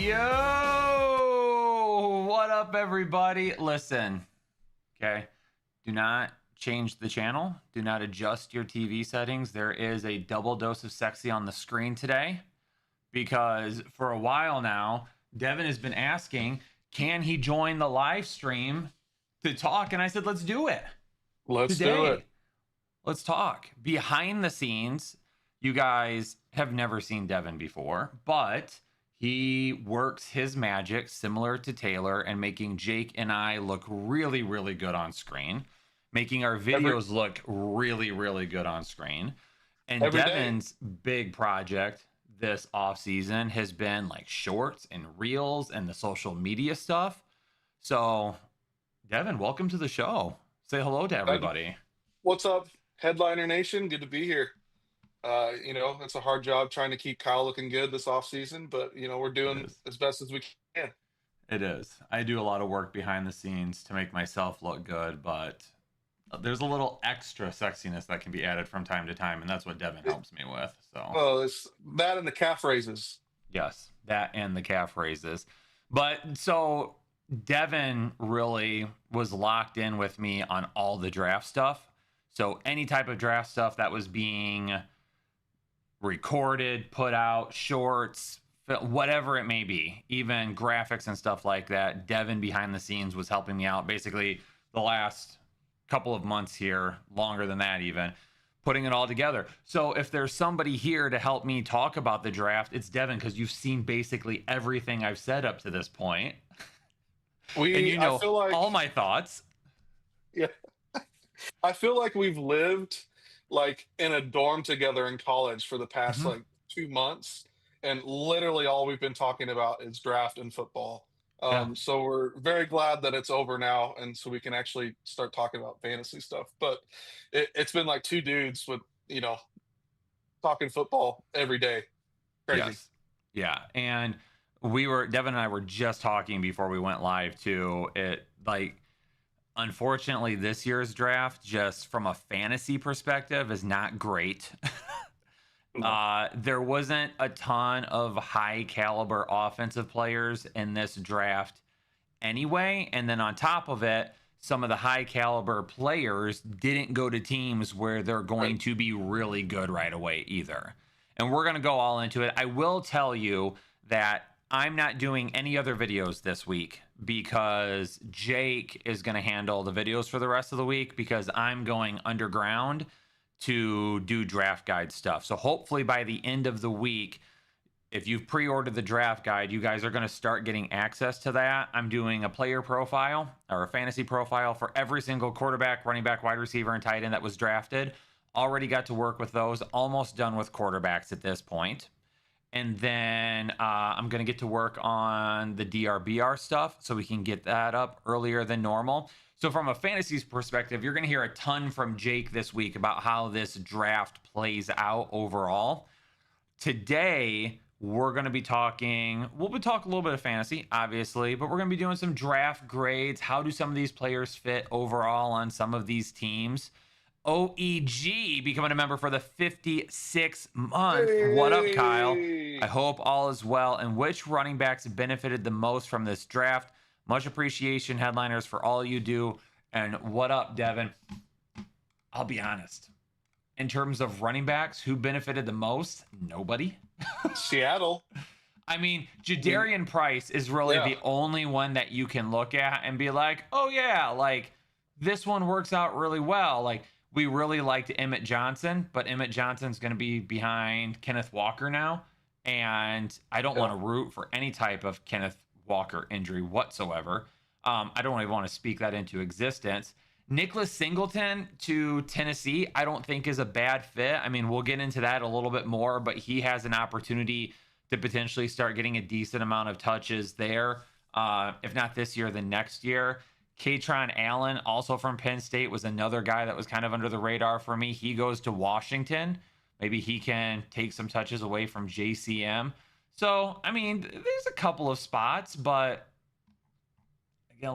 Yo, what up, everybody? Listen, okay, do not change the channel. Do not adjust your TV settings. There is a double dose of sexy on the screen today because for a while now, Devin has been asking, can he join the live stream to talk? And I said, let's do it. Let's do it. Let's talk. Behind the scenes, you guys have never seen Devin before, but he works his magic similar to Taylor and making Jake and I look really, really good on screen, making our videos look really, really good on screen. And Devin's big project this off season has been like shorts and reels and the social media stuff. So, Devin, welcome to the show. Say hello to everybody. What's up, Headliner Nation? Good to be here. It's a hard job trying to keep Kyle looking good this offseason, but, we're doing as best as we can. It is. I do a lot of work behind the scenes to make myself look good, but there's a little extra sexiness that can be added from time to time, and that's what Devin helps me with. So, well, it's that and the calf raises. Yes, that and the calf raises. But so Devin really was locked in with me on all the draft stuff. So any type of draft stuff that was being recorded, put out, shorts, whatever it may be, even graphics and stuff like that, Devin behind the scenes was helping me out basically the last couple of months here, longer than that even, putting it all together. So if there's somebody here to help me talk about the draft, it's Devin, because you've seen basically everything I've said up to this point. And you know all my thoughts. Yeah. I feel like we've lived like in a dorm together in college for the past like 2 months, and literally all we've been talking about is draft and football. So we're very glad that it's over now, and so we can actually start talking about fantasy stuff. But it's been like two dudes with talking football every day. Crazy. Yes. Yeah, and Devin and I were just talking before we went live too. Unfortunately, this year's draft, just from a fantasy perspective, is not great. There wasn't a ton of high caliber offensive players in this draft anyway. And then on top of it, some of the high caliber players didn't go to teams where they're going to be really good right away either. And we're going to go all into it. I will tell you that I'm not doing any other videos this week because Jake is going to handle the videos for the rest of the week, because I'm going underground to do draft guide stuff. So hopefully by the end of the week, if you've pre-ordered the draft guide, you guys are going to start getting access to that. I'm doing a player profile or a fantasy profile for every single quarterback, running back, wide receiver, and tight end that was drafted. Already got to work with those. Almost done with quarterbacks at this point. And then I'm going to get to work on the DRBR stuff so we can get that up earlier than normal. So from a fantasy perspective, you're going to hear a ton from Jake this week about how this draft plays out overall. Today, we'll be talking a little bit of fantasy, obviously, but we're going to be doing some draft grades. How do some of these players fit overall on some of these teams? OEG becoming a member for the 56th month. Hey. What up, Kyle? I hope all is well. And which running backs benefited the most from this draft? Much appreciation, Headliners, for all you do. And what up, Devin? I'll be honest. In terms of running backs, who benefited the most? Nobody. Seattle. I mean, Jadarian Price is really the only one that you can look at and be like, oh, yeah, like this one works out really well. Like, we really liked Emmett Johnson, but Emmett Johnson's going to be behind Kenneth Walker now. And I don't want to root for any type of Kenneth Walker injury whatsoever. I don't even want to speak that into existence. Nicholas Singleton to Tennessee, I don't think is a bad fit. I mean, we'll get into that a little bit more, but he has an opportunity to potentially start getting a decent amount of touches there. If not this year, then next year. Katron Allen, also from Penn State, was another guy that was kind of under the radar for me. He goes to Washington. Maybe he can take some touches away from JCM. So, I mean, there's a couple of spots, but again,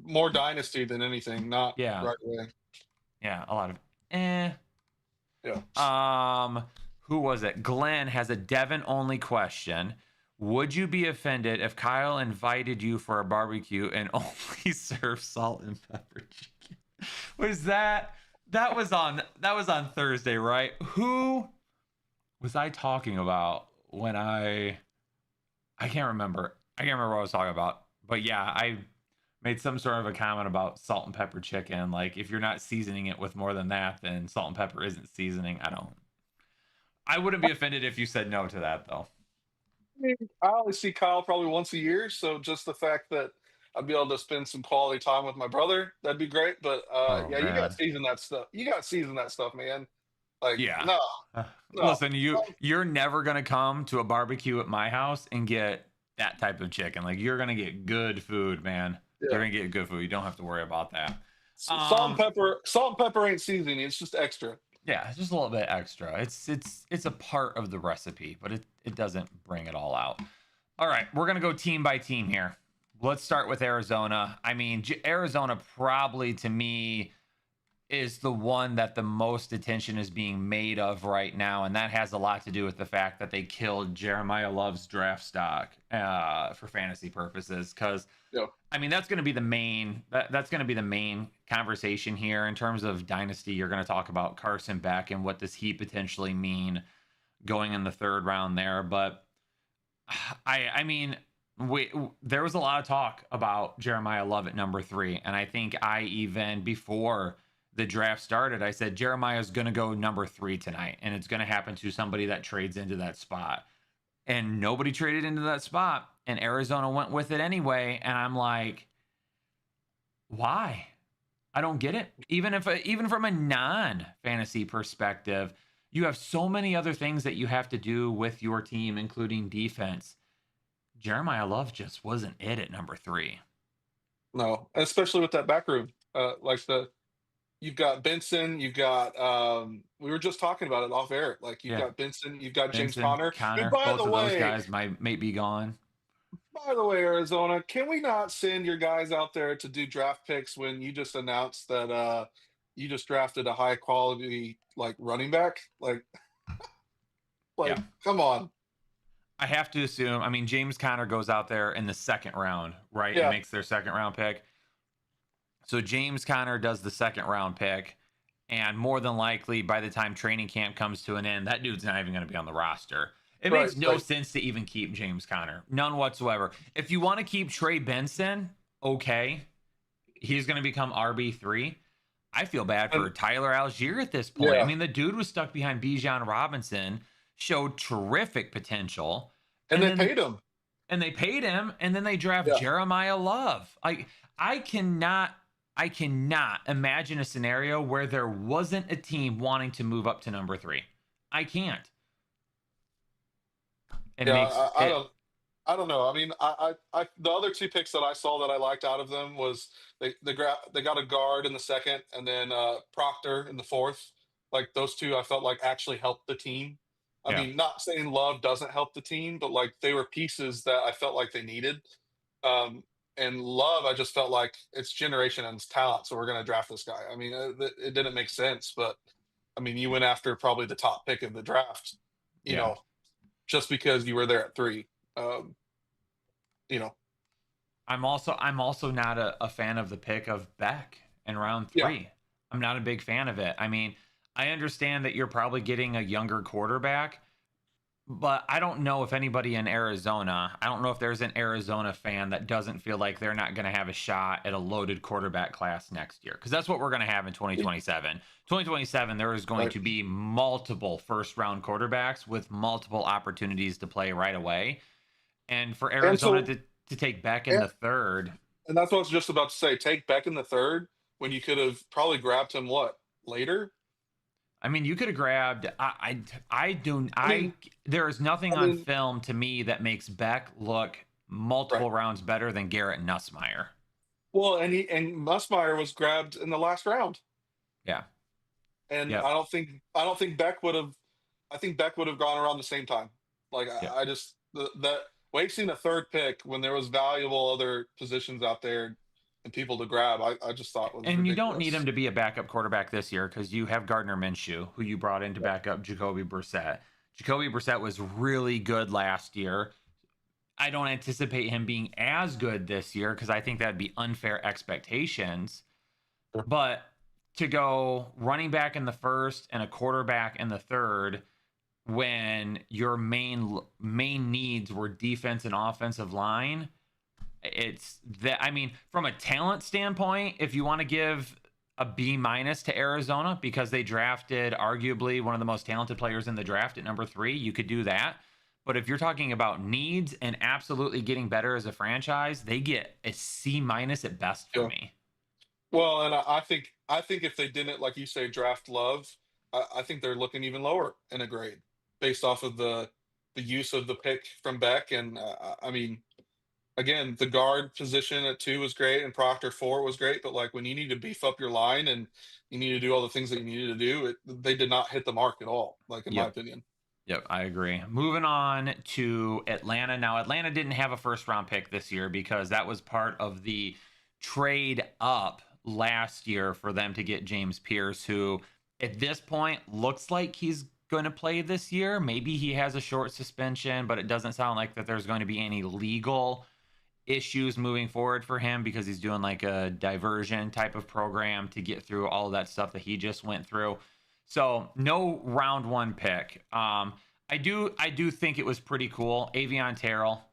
more dynasty than anything, not right away. Yeah, a lot of Yeah. Who was it? Glenn has a Devin only question. Would you be offended if Kyle invited you for a barbecue and only served salt and pepper chicken? Was that was on Thursday, right? Who was I talking about when I can't remember. I can't remember what I was talking about. But yeah, I made some sort of a comment about salt and pepper chicken. Like, if you're not seasoning it with more than that, then salt and pepper isn't seasoning. I wouldn't be offended if you said no to that, though. mean, I only see Kyle probably once a year, so just the fact that I'd be able to spend some quality time with my brother, that'd be great. But Oh yeah, you got to man. season that stuff. You got to season that stuff, man. Like, Yeah. no, no. Listen, you're never gonna come to a barbecue at my house and get that type of chicken. Like, you're gonna get good food, man. You're Yeah. gonna get good food. You don't have to worry about that. Salt and pepper ain't seasoning. It's just extra. Yeah, it's just a little bit extra. It's a part of the recipe, but it doesn't bring it all out. All right, we're gonna go team by team here. Let's start with Arizona. I mean, Arizona probably to me is the one that the most attention is being made of right now, and that has a lot to do with the fact that they killed Jeremiah Love's draft stock for fantasy purposes. Because Yeah. I mean, that's going to be that's going to be the main conversation here in terms of dynasty. You're going to talk about Carson Beck and what does he potentially mean going in the third round there. But I mean, there was a lot of talk about Jeremiah Love at number 3, and I think I even before the draft started, I said Jeremiah's going to go number 3 tonight, and it's going to happen to somebody that trades into that spot. And nobody traded into that spot, and Arizona went with it anyway. And I'm like, why? I don't get it. Even from a non-fantasy perspective, you have so many other things that you have to do with your team, including defense. Jeremiah Love just wasn't it at number 3. No, especially with that back room. You've got Benson, you've got we were just talking about it off air. Like you've Yeah, got Benson, you've got James Benson, Conner. And Connor, both of those guys might be gone. by the way, Arizona, can we not send your guys out there to do draft picks when you just announced that you just drafted a high quality like running back? Like Yeah. come on. I have to assume, I mean, James Conner goes out there in the second round, right? Yeah. And makes their second round pick. So James Conner does the second round pick. And more than likely, by the time training camp comes to an end, that dude's not even going to be on the roster. It Right, makes no right. sense to even keep James Conner. None whatsoever. If you want to keep Trey Benson, okay. He's going to become RB3. I feel bad for Tyler Algier at this point. Yeah. I mean, the dude was stuck behind Bijan Robinson, showed terrific potential. And they then- paid him. And they paid him, and then they draft Yeah. Jeremiah Love. I cannot imagine a scenario where there wasn't a team wanting to move up to number 3. I can't. It Yeah, makes I don't know. I mean, the other two picks that I saw that I liked out of them was they got a guard in the second, and then Proctor in the fourth. Like those two, I felt like actually helped the team. I Yeah. mean, not saying Love doesn't help the team, but like they were pieces that I felt like they needed. And Love, I just felt like it's generation and it's talent, so we're going to draft this guy. I mean, it didn't make sense, but I mean, you went after probably the top pick of the draft, you Yeah. know, just because you were there at 3. You know, I'm also not a fan of the pick of Beck in round 3. Yeah. I'm not a big fan of it. I mean, I understand that you're probably getting a younger quarterback, but I don't know if anybody in Arizona, I don't know if there's an Arizona fan that doesn't feel like they're not going to have a shot at a loaded quarterback class next year. Because that's what we're going to have in 2027. 2027, there is going Right. to be multiple first round quarterbacks with multiple opportunities to play right away. And for Arizona to take Beck in the third. and that's what I was just about to say. Take Beck in the third when you could have probably grabbed him later. I mean, you could have grabbed. There is nothing I on mean- film to me that makes Beck look multiple rounds better than Garrett Nussmeier. Well, and Musmeyer was grabbed in the last round. Yeah. And Yep. I don't think Beck would have. I think Beck would have gone around the same time. Like Yep. I just that wasting a third pick when there was valuable other positions out there and people to grab. I just thought was And you don't need ridiculous. him to be a backup quarterback this year because you have Gardner Minshew, who you brought in to back up Jacoby Brissett. Jacoby Brissett was really good last year. I don't anticipate him being as good this year because I think that'd be unfair expectations. Sure. But to go running back in the first and a quarterback in the third when your main needs were defense and offensive line, it's that, I mean, from a talent standpoint, if you want to give a B minus to Arizona because they drafted arguably one of the most talented players in the draft at number 3, you could do that. But if you're talking about needs and absolutely getting better as a franchise, they get a C minus at best for Yeah. me. Well, and I think if they didn't, like you say, draft Love, I think they're looking even lower in a grade based off of the use of the pick from Beck. And I mean, again, the guard position at 2 was great, and Proctor 4 was great. But like when you need to beef up your line and you need to do all the things that you needed to do, they did not hit the mark at all. Like in my Yep. opinion. Yep, I agree. Moving on to Atlanta. Now, Atlanta didn't have a first round pick this year because that was part of the trade up last year for them to get James Pierce, who at this point looks like he's going to play this year. Maybe he has a short suspension, but it doesn't sound like that there's going to be any legal issues moving forward for him because he's doing like a diversion type of program to get through all of that stuff that he just went through. So no round 1 pick. I do think it was pretty cool. Avion Terrell,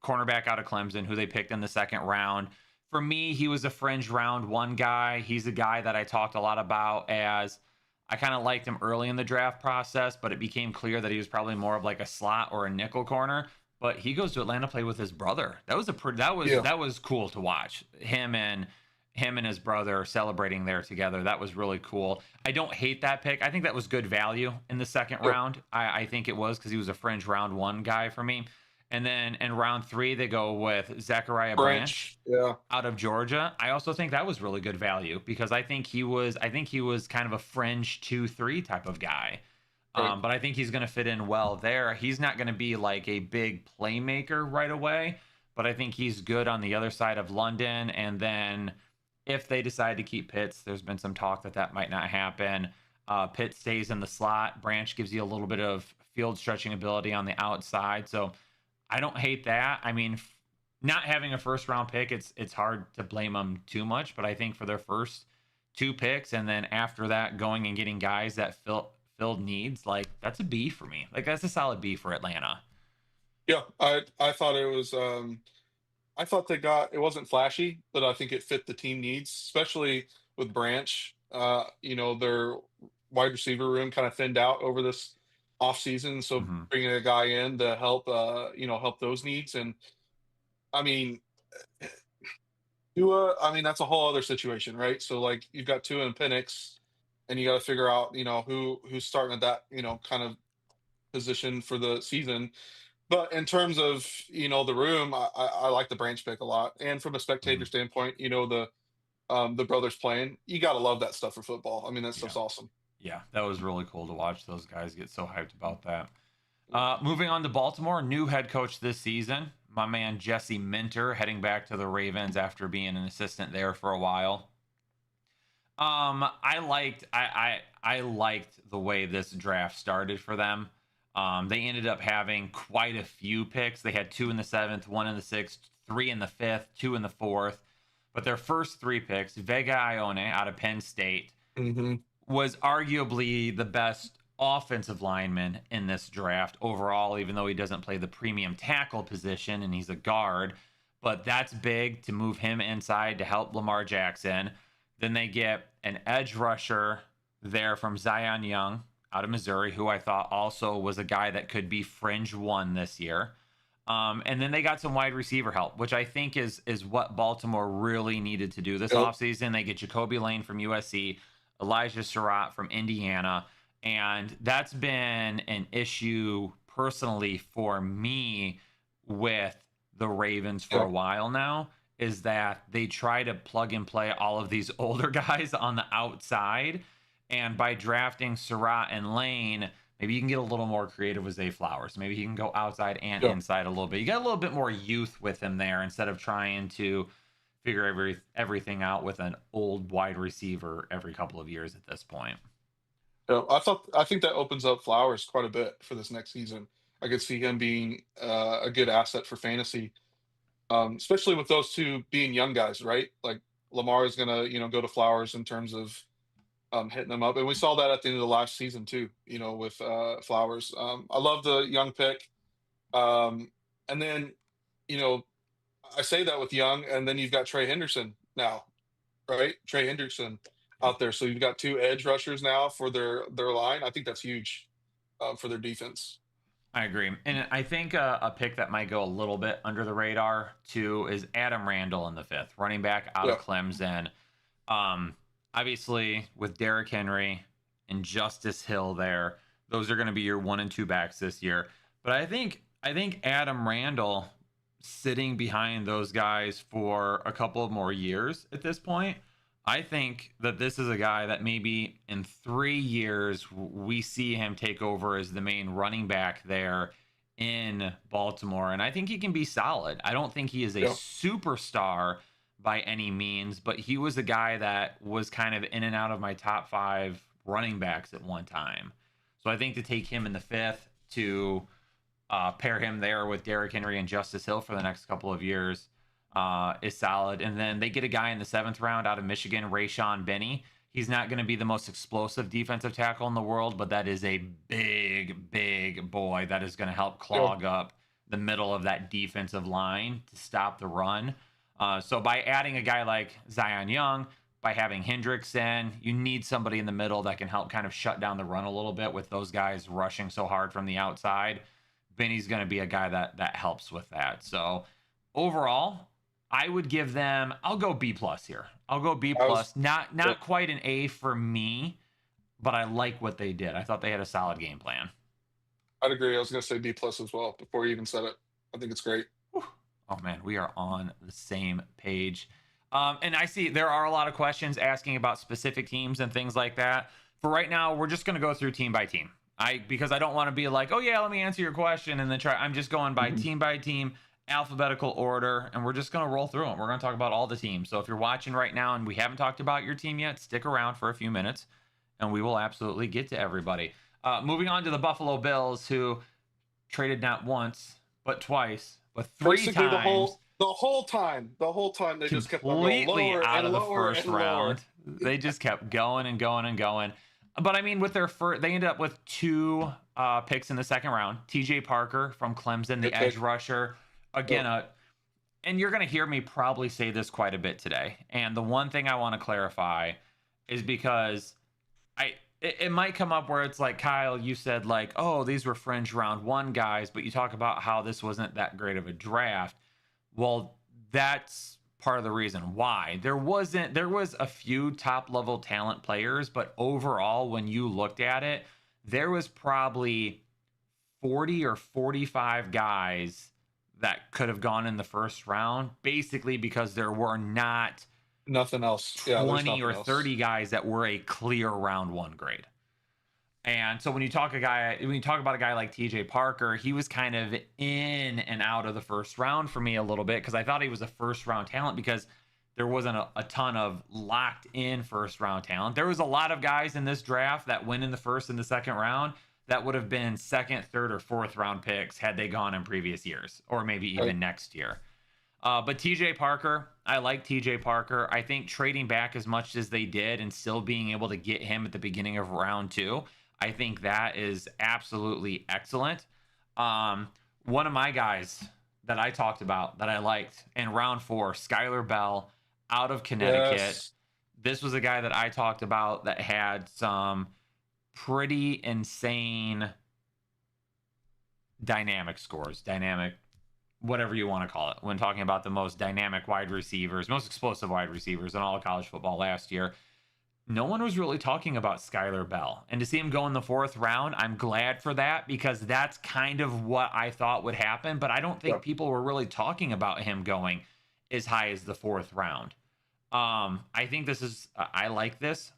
cornerback out of Clemson, who they picked in the second round. For me, he was a fringe round 1 guy. He's a guy that I talked a lot about as I kind of liked him early in the draft process, but it became clear that he was probably more of like a slot or a nickel corner. But he goes to Atlanta play with his brother. Yeah. That was cool to watch. Him and his brother celebrating there together. That was really cool. I don't hate that pick. I think that was good value in the second Sure. round. I think it was because he was a fringe round 1 guy for me. And then in round 3, they go with Zachariah Branch Branch. Yeah. out of Georgia. I also think that was really good value because I think he was kind of a fringe 2-3 type of guy. Right. But I think he's going to fit in well there. He's not going to be like a big playmaker right away, but I think he's good on the other side of London. And then if they decide to keep Pitts, there's been some talk that might not happen. Pitt stays in the slot. Branch gives you a little bit of field stretching ability on the outside. So I don't hate that. I mean, not having a first round pick, it's hard to blame them too much. But I think for their first 2 picks and then after that going and getting guys that filled needs, like that's a B for me. Like that's a solid B for Atlanta. Yeah. I thought it was. I thought it wasn't flashy, but I think it fit the team needs, especially with Branch. Their wide receiver room kind of thinned out over this offseason. So Hmm. bringing a guy in to help, help those needs. And I mean, Tua, I mean, that's a whole other situation, right? So like you've got Tua and Penix, and you got to figure out, who's starting at that, kind of position for the season. But in terms of the room, I like the Branch pick a lot, and from a Hmm. spectator standpoint, the brothers playing, you got to love that stuff for football. I mean, that Yeah. stuff's awesome. Yeah. That was really cool to watch those guys get so hyped about that. Moving on to Baltimore, new head coach this season, my man Jesse Minter, heading back to the Ravens after being an assistant there for a while. I liked the way this draft started for them. They ended up having quite a few picks. They had 2 in the 7th, 1 in the 6th, 3 in the 5th, 2 in the 4th. But their first 3 picks, Vega Ione out of Penn State, Hmm. was arguably the best offensive lineman in this draft overall, even though he doesn't play the premium tackle position and he's a guard. But that's big to move him inside to help Lamar Jackson. Then they get an edge rusher there from Zion Young out of Missouri, who I thought also was a guy that could be fringe 1 this year. And then they got some wide receiver help, which I think is what Baltimore really needed to do this Yep. offseason. They get Jacoby Lane from USC, Elijah Surratt from Indiana, and that's been an issue personally for me with the Ravens for Yeah. a while now, is that they try to plug and play all of these older guys on the outside. And by drafting Surratt and Lane, maybe you can get a little more creative with Zay Flowers. Maybe he can go outside and Yeah. inside a little bit. You got a little bit more youth with him there instead of trying to figure everything out with an old wide receiver every couple of years at this point. Yeah. I think that opens up Flowers quite a bit for this next season. I could see him being a good asset for fantasy, especially with those two being young guys, right? Like Lamar is gonna, go to Flowers in terms of hitting them up, and we saw that at the end of the last season too. With Flowers. I love the young pick, and then you know I say that with Young, and then you've got Trey Henderson now, right? Trey Henderson out there, so you've got two edge rushers now for their line. I think that's huge for their defense. I agree. And I think a pick that might go a little bit under the radar too is Adam Randall in the fifth, running back out Yeah, of Clemson. Um, Obviously, with Derrick Henry and Justice Hill there, those are going to be your 1 and 2 backs this year. But I think Adam Randall sitting behind those guys for a couple of more years at this point. I think that this is a guy that maybe in 3 years we see him take over as the main running back there in Baltimore. And I think he can be solid. I don't think he is a yeah, superstar by any means, but he was a guy that was kind of in and out of my top 5 running backs at one time. So I think to take him in the fifth to pair him there with Derrick Henry and Justice Hill for the next couple of years is solid. And then they get a guy in the 7th round out of Michigan, Rayshon Benny. He's not going to be the most explosive defensive tackle in the world, but that is a big, big boy that is going to help yeah. clog up the middle of that defensive line to stop the run. So by adding a guy like Zion Young, by having Hendrickson, you need somebody in the middle that can help kind of shut down the run a little bit with those guys rushing so hard from the outside. Benny's going to be a guy that helps with that. So overall, I would give them. I'll go B plus here. I'll go B I was, plus. Not yeah, quite an A for me, but I like what they did. I thought they had a solid game plan. I'd agree. I was going to say B plus as well before you even said it. I think it's great. Whew. Oh man, we are on the same page. And I see there are a lot of questions asking about specific teams and things like that. For right now, we're just going to go through team by team. Because I don't want to be like, oh yeah, let me answer your question and then try. I'm just going by team, alphabetical order, and we're just going to roll through them. We're going to talk about all the teams. So if you're watching right now and we haven't talked about your team yet, stick around for a few minutes, and we will absolutely get to everybody. Moving on to the Buffalo Bills, who traded not once but twice, but 3 Basically, the times, whole time they just kept on going completely lower out and of the lower first and lower. round. They just kept going and going and going. But I mean, with their first, they ended up with 2 picks in the second round. TJ Parker from Clemson, the Good edge pick. rusher. Again, Yep. and you're going to hear me probably say this quite a bit today. And the one thing I want to clarify is because it might come up where it's like, Kyle, you said like, oh, these were fringe round 1 guys, but you talk about how this wasn't that great of a draft. Well, that's part of the reason why. There was a few top level talent players, but overall, when you looked at it, there was probably 40 or 45 guys that could have gone in the first round, basically because there were not Nothing else. Yeah, there's 20 nothing or else. 30 guys that were a clear round 1 grade. And so when you talk about a guy like TJ Parker, he was kind of in and out of the first round for me a little bit because I thought he was a first round talent because there wasn't a ton of locked in first round talent. There was a lot of guys in this draft that went in the first and the second round that would have been second, third, or fourth round picks had they gone in previous years or maybe Right. even next year. But TJ Parker, I like TJ Parker. I think trading back as much as they did and still being able to get him at the beginning of round 2, I think that is absolutely excellent. One of my guys that I talked about that I liked in round 4, Skylar Bell out of Connecticut. Yes. This was a guy that I talked about that had some pretty insane dynamic scores, dynamic, whatever you want to call it, when talking about the most dynamic wide receivers, most explosive wide receivers in all of college football last year. No one was really talking about Skylar Bell. And to see him go in the 4th round, I'm glad for that because that's kind of what I thought would happen. But I don't think Yep. people were really talking about him going as high as the 4th round. I think this is, I like this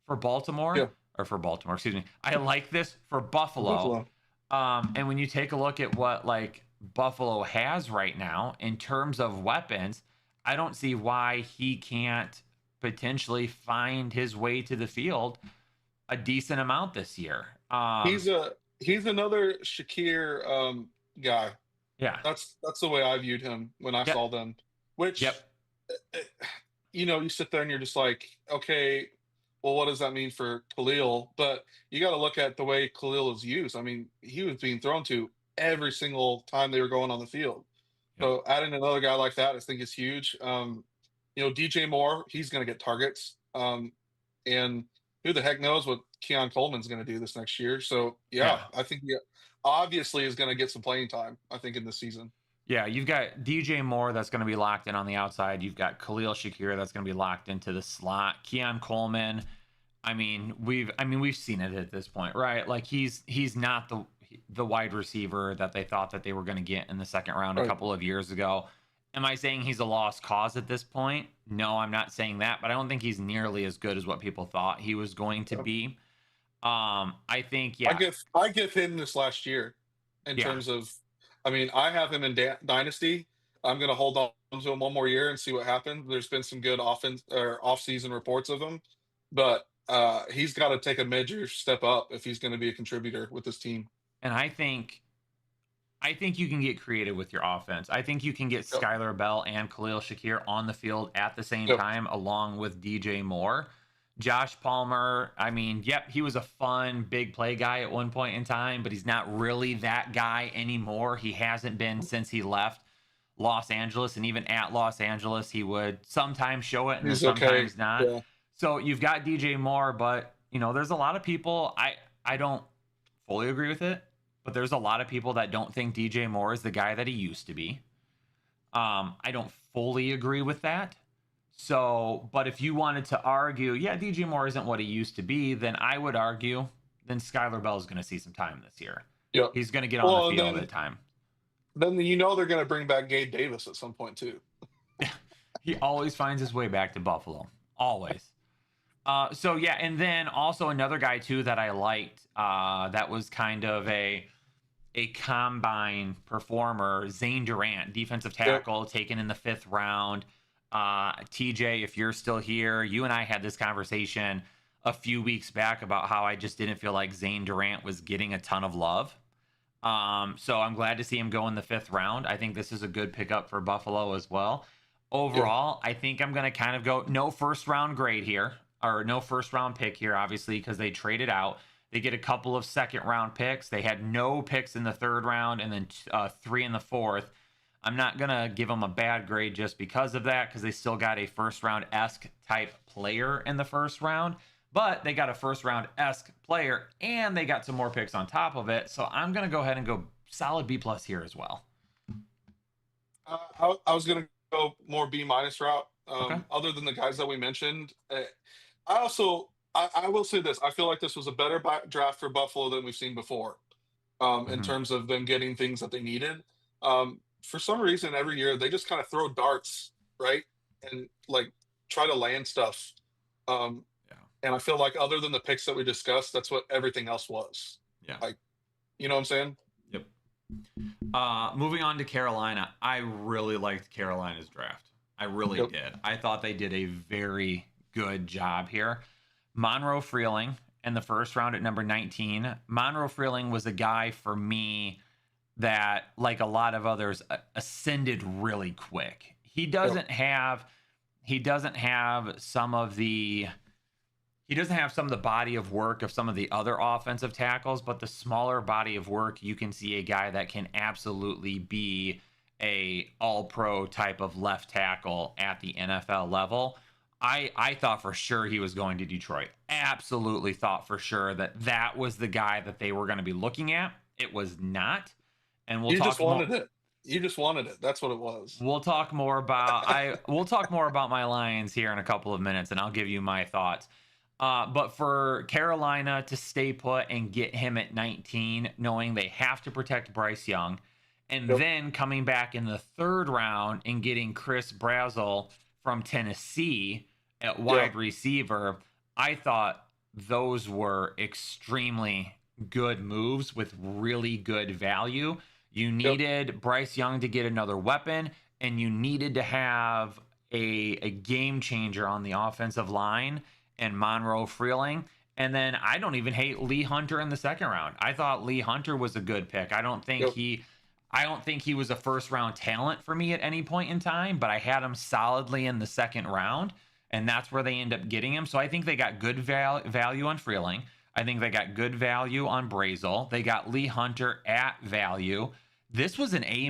for Baltimore, Yeah. or for Baltimore, excuse me. I like this for Buffalo. Buffalo. And when you take a look at what like Buffalo has right now in terms of weapons, I don't see why he can't potentially find his way to the field a decent amount this year. He's a He's another Shakir guy. Yeah. That's the way I viewed him when I Yep. saw them. Which, Yep. eh, you sit there and you're just like, okay, well, what does that mean for Khalil? But you got to look at the way Khalil is used. I mean, he was being thrown to every single time they were going on the field. Yep. So adding another guy like that, I think is huge. DJ Moore, he's going to get targets. And who the heck knows what Keon Coleman's going to do this next year? So yeah, Yeah. I think he obviously is going to get some playing time. I think in this season. Yeah, you've got DJ Moore that's going to be locked in on the outside. You've got Khalil Shakir that's going to be locked into the slot. Keon Coleman, we've seen it at this point, right? Like he's not the wide receiver that they thought that they were going to get in the second round a Right. couple of years ago. Am I saying he's a lost cause at this point? No, I'm not saying that, but I don't think he's nearly as good as what people thought he was going to be. I think, I yeah, give him this last year in yeah. terms of, I mean, I have him in Dynasty. I'm going to hold on to him one more year and see what happens. There's been some good offense or off-season reports of him, but he's got to take a major step up if he's going to be a contributor with this team. And I think you can get creative with your offense. I think you can get Yep. Skylar Bell and Khalil Shakir on the field at the same Yep. time, along with DJ Moore. Josh Palmer, yep, he was a fun big play guy at one point in time, but he's not really that guy anymore. He hasn't been since he left Los Angeles, and even at Los Angeles, he would sometimes show it and then He's okay. sometimes not. Yeah. So you've got DJ Moore, but there's a lot of people I don't fully agree with it, but there's a lot of people that don't think DJ Moore is the guy that he used to be. I don't fully agree with that. So, but if you wanted to argue, yeah, DJ Moore isn't what he used to be, then I would argue then Skylar Bell is going to see some time this year. Yep. He's going to get on Well, the and field at a time. then they're going to bring back Gabe Davis at some point too. He always finds his way back to Buffalo. Always. So yeah, and then also another guy too that I liked that was kind of a combine performer, Zane Durant, defensive tackle, taken in the 5th round. TJ, if you're still here, you and I had this conversation a few weeks back about how I just didn't feel like Zane Durant was getting a ton of love. So I'm glad to see him go in the 5th round. I think this is a good pickup for Buffalo as well. Overall, I think I'm going to kind of go no first round grade here, or no first round pick here, obviously, because they traded out. They get a couple of second round picks. They had no picks in the 3rd round and then 3 in the 4th. I'm not going to give them a bad grade just because of that, because they still got a first round-esque type player in the 1st round, but they got a first round-esque player and they got some more picks on top of it. So I'm going to go ahead and go solid B+ here as well. I was going to go more B- route. Okay. Other than the guys that we mentioned, I will say this: I feel like this was a better draft for Buffalo than we've seen before, in terms of them getting things that they needed. For some reason, every year they just kind of throw darts, right, and like try to land stuff. And I feel like other than the picks that we discussed, that's what everything else was. Yeah. Like, you know what I'm saying? Yep. Moving on to Carolina, I really liked Carolina's draft. I really did. I thought they did a very good job here. Monroe Freeling in the 1st round at number 19. Monroe Freeling was a guy for me that, like a lot of others, ascended really quick. He doesn't have some of the body of work of some of the other offensive tackles, but the smaller body of work, you can see a guy that can absolutely be a all-pro type of left tackle at the NFL level. I thought for sure he was going to Detroit. Absolutely thought for sure that was the guy that they were going to be looking at. It was not. And You just wanted it. You just wanted it. That's what it was. We'll talk more about my Lions here in a couple of minutes, and I'll give you my thoughts. But for Carolina to stay put and get him at 19, knowing they have to protect Bryce Young, and then coming back in the 3rd round and getting Chris Brazzell from Tennessee at wide receiver, I thought those were extremely good moves with really good value. You needed Bryce Young to get another weapon, and you needed to have a game changer on the offensive line and Monroe Freeling. And then I don't even hate Lee Hunter in the second round. I thought Lee Hunter was a good pick. Yep. I don't think he was a first round talent for me at any point in time, but I had him solidly in the second round, and that's where they end up getting him. So I think they got good value on Freeling. I think they got good value on Brazel. They got Lee Hunter at value. This was an A-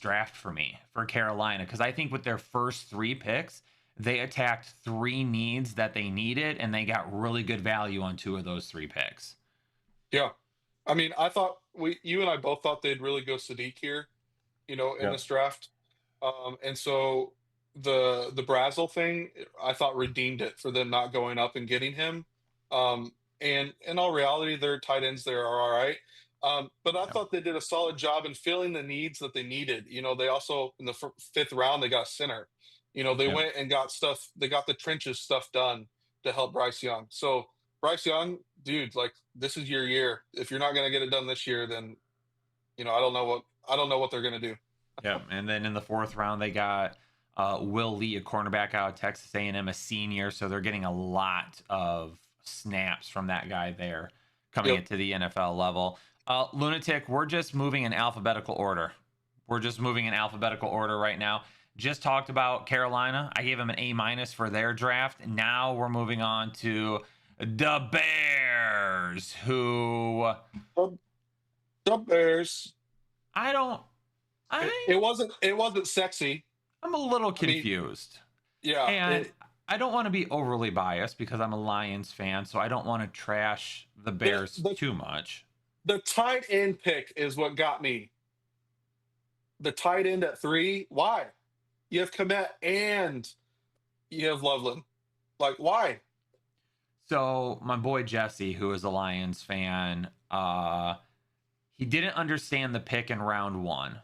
draft for me for Carolina, because I think with their first 3 picks, they attacked 3 needs that they needed, and they got really good value on 2 of those 3 picks. Yeah. I mean, I thought you and I both thought they'd really go Sadiq here, in this draft. And so the Brazel thing, I thought redeemed it for them not going up and getting him. And in all reality, their tight ends there are all right. But I thought they did a solid job in filling the needs that they needed. They also, in the 5th round, they got a center. They went and got stuff. They got the trenches stuff done to help Bryce Young. So Bryce Young, dude, like, this is your year. If you're not going to get it done this year, then, I don't know what they're going to do. Yeah, and then in the 4th round, they got Will Lee, a cornerback out of Texas A&M, a senior. So they're getting a lot of snaps from that guy there coming into the NFL level. Lunatic, we're just moving in alphabetical order. Right now. Just talked about Carolina. I gave them an A- for their draft. Now we're moving on to the Bears, who The Bears. It wasn't sexy. I'm a little confused. And I don't want to be overly biased because I'm a Lions fan, so I don't want to trash the Bears too much. The tight end pick is what got me. The tight end at 3, why? You have Kmet and you have Loveland. Like, why? So my boy Jesse, who is a Lions fan, he didn't understand the pick in round 1.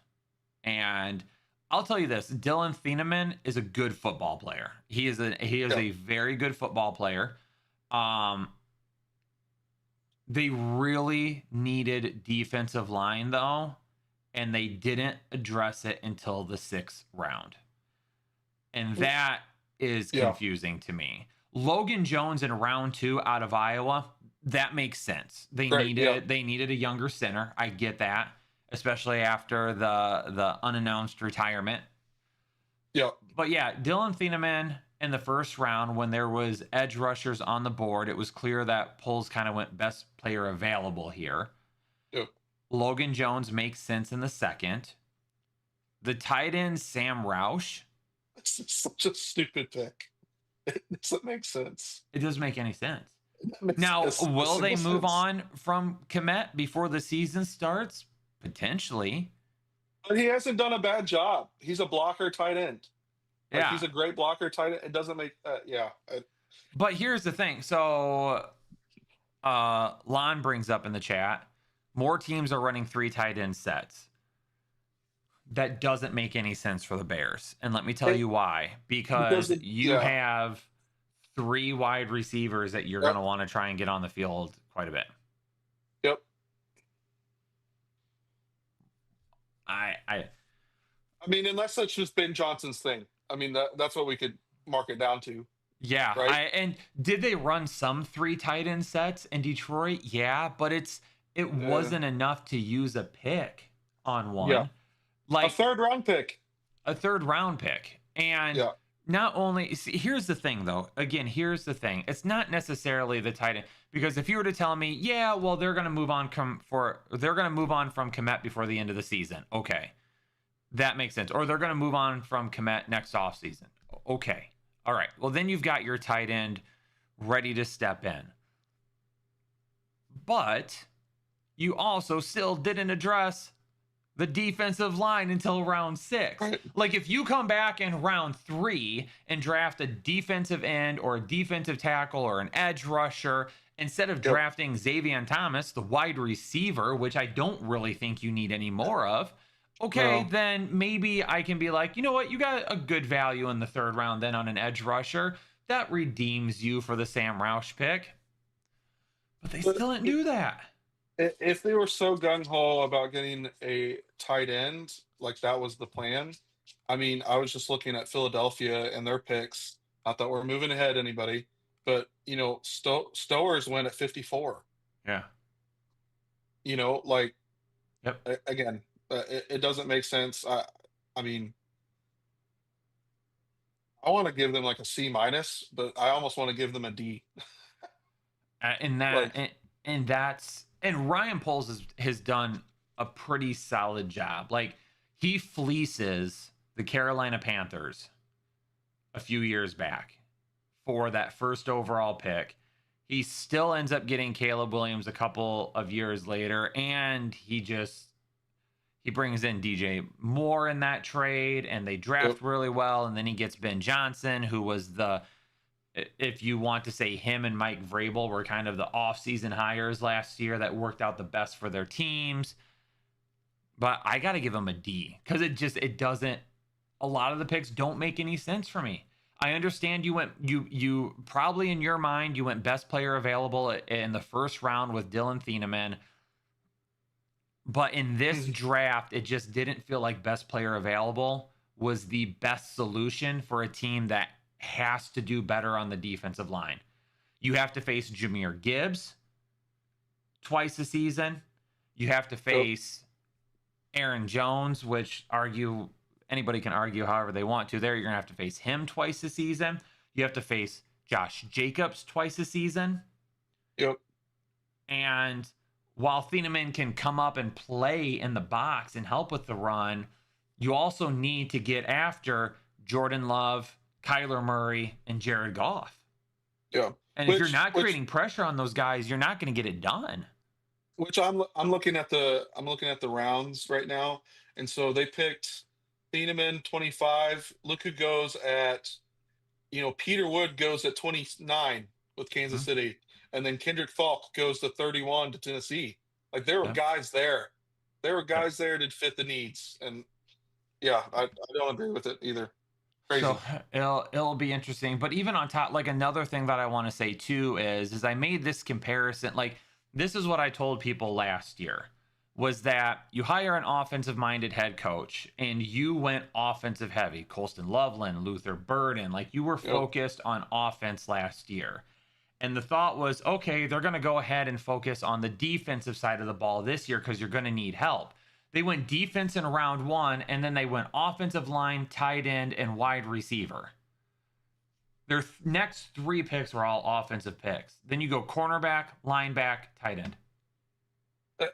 And I'll tell you this, Dylan Thieneman is a good football player. He is a very good football player. They really needed defensive line, though, and they didn't address it until the 6th round. And that is confusing to me. Logan Jones in round 2 out of Iowa, that makes sense. They needed a younger center. I get that, especially after the unannounced retirement. Yeah. But yeah, Dylan Thieneman in the 1st round, when there was edge rushers on the board, it was clear that Pulls kind of went best player available here. Yep. Logan Jones makes sense in the 2nd. The tight end, Sam Roush. It's such a stupid pick. It doesn't make sense. It doesn't make any sense. Now, will they move on from Kmet before the season starts? Potentially. But he hasn't done a bad job. He's a blocker tight end. Like, he's a great blocker tight end. It doesn't make But here's the thing. So Lon brings up in the chat, more teams are running 3 tight end sets. That doesn't make any sense for the Bears. And let me tell you why. Because you have 3 wide receivers that you're going to want to try and get on the field quite a bit. Yep. I mean, unless that's just Ben Johnson's thing. I mean, that's what we could mark it down to. Yeah. Right? And did they run some 3 tight end sets in Detroit? Yeah, but it wasn't enough to use a pick on one. Yeah. Like a 3rd round pick. And not only, see, here's the thing though. Again, here's the thing. It's not necessarily the tight end, because if you were to tell me, yeah, well, they're going to move on from Kmet before the end of the season. Okay. That makes sense. Or they're going to move on from Kmet next offseason. Okay. All right. Well, then you've got your tight end ready to step in. But you also still didn't address the defensive line until round 6. Right. Like, if you come back in round 3 and draft a defensive end or a defensive tackle or an edge rusher, instead of drafting Xavier Thomas, the wide receiver, which I don't really think you need any more of, then maybe I can be like, you know what? You got a good value in the 3rd round then on an edge rusher. That redeems you for the Sam Roush pick. But they still didn't do that. If they were so gung-ho about getting a tight end, like that was the plan. I mean, I was just looking at Philadelphia and their picks. Not that we're moving ahead, anybody. but Stowers went at 54. Yeah. Like Yep. again, it doesn't make sense. I mean, I want to give them like a C minus, but I almost want to give them a D. And that Like, and Ryan Poles has done a pretty solid job. Like he fleeces the Carolina Panthers a few years back for that first overall pick. He still ends up getting Caleb Williams a couple of years later, and he brings in DJ Moore in that trade, and they yep, draft really well. And then he gets Ben Johnson, who was if you want to say him and Mike Vrabel were kind of the offseason hires last year that worked out the best for their teams. But I got to give him a D because it doesn't, a lot of the picks don't make any sense for me. I understand you probably in your mind, you went best player available in the first round with Dylan Thieneman. But in this draft, it just didn't feel like best player available was the best solution for a team that has to do better on the defensive line. You have to face Jahmyr Gibbs twice a season. You have to yep, face Aaron Jones, which anybody can argue however they want to. There, you're gonna have to face him twice a season. You have to face Josh Jacobs twice a season. yep. And while Thieneman can come up and play in the box and help with the run, you also need to get after Jordan Love, Kyler Murray, and Jared Goff. Yeah. And if you're not creating pressure on those guys, you're not going to get it done. Which I'm looking at the rounds right now, and so they picked Thieneman 25. Look who goes at, Peter Wood goes at 29 with Kansas Mhm. City, and then Kendrick Falk goes to 31 to Tennessee. Like there were Yeah. guys there, Yep. that fit the needs, and yeah, I don't agree with it either. So Crazy. it'll be interesting. But even on top, like another thing that I want to say too is I made this comparison. Like this is what I told people last year was that you hire an offensive minded head coach and you went offensive heavy. Colston Loveland, Luther Burden, like you were Yep. focused on offense last year. And the thought was, okay, they're going to go ahead and focus on the defensive side of the ball this year because you're going to need help. They went defense in round one, and then they went offensive line, tight end, and wide receiver. Their next three picks were all offensive picks. Then you go cornerback, linebacker, tight end. Uh,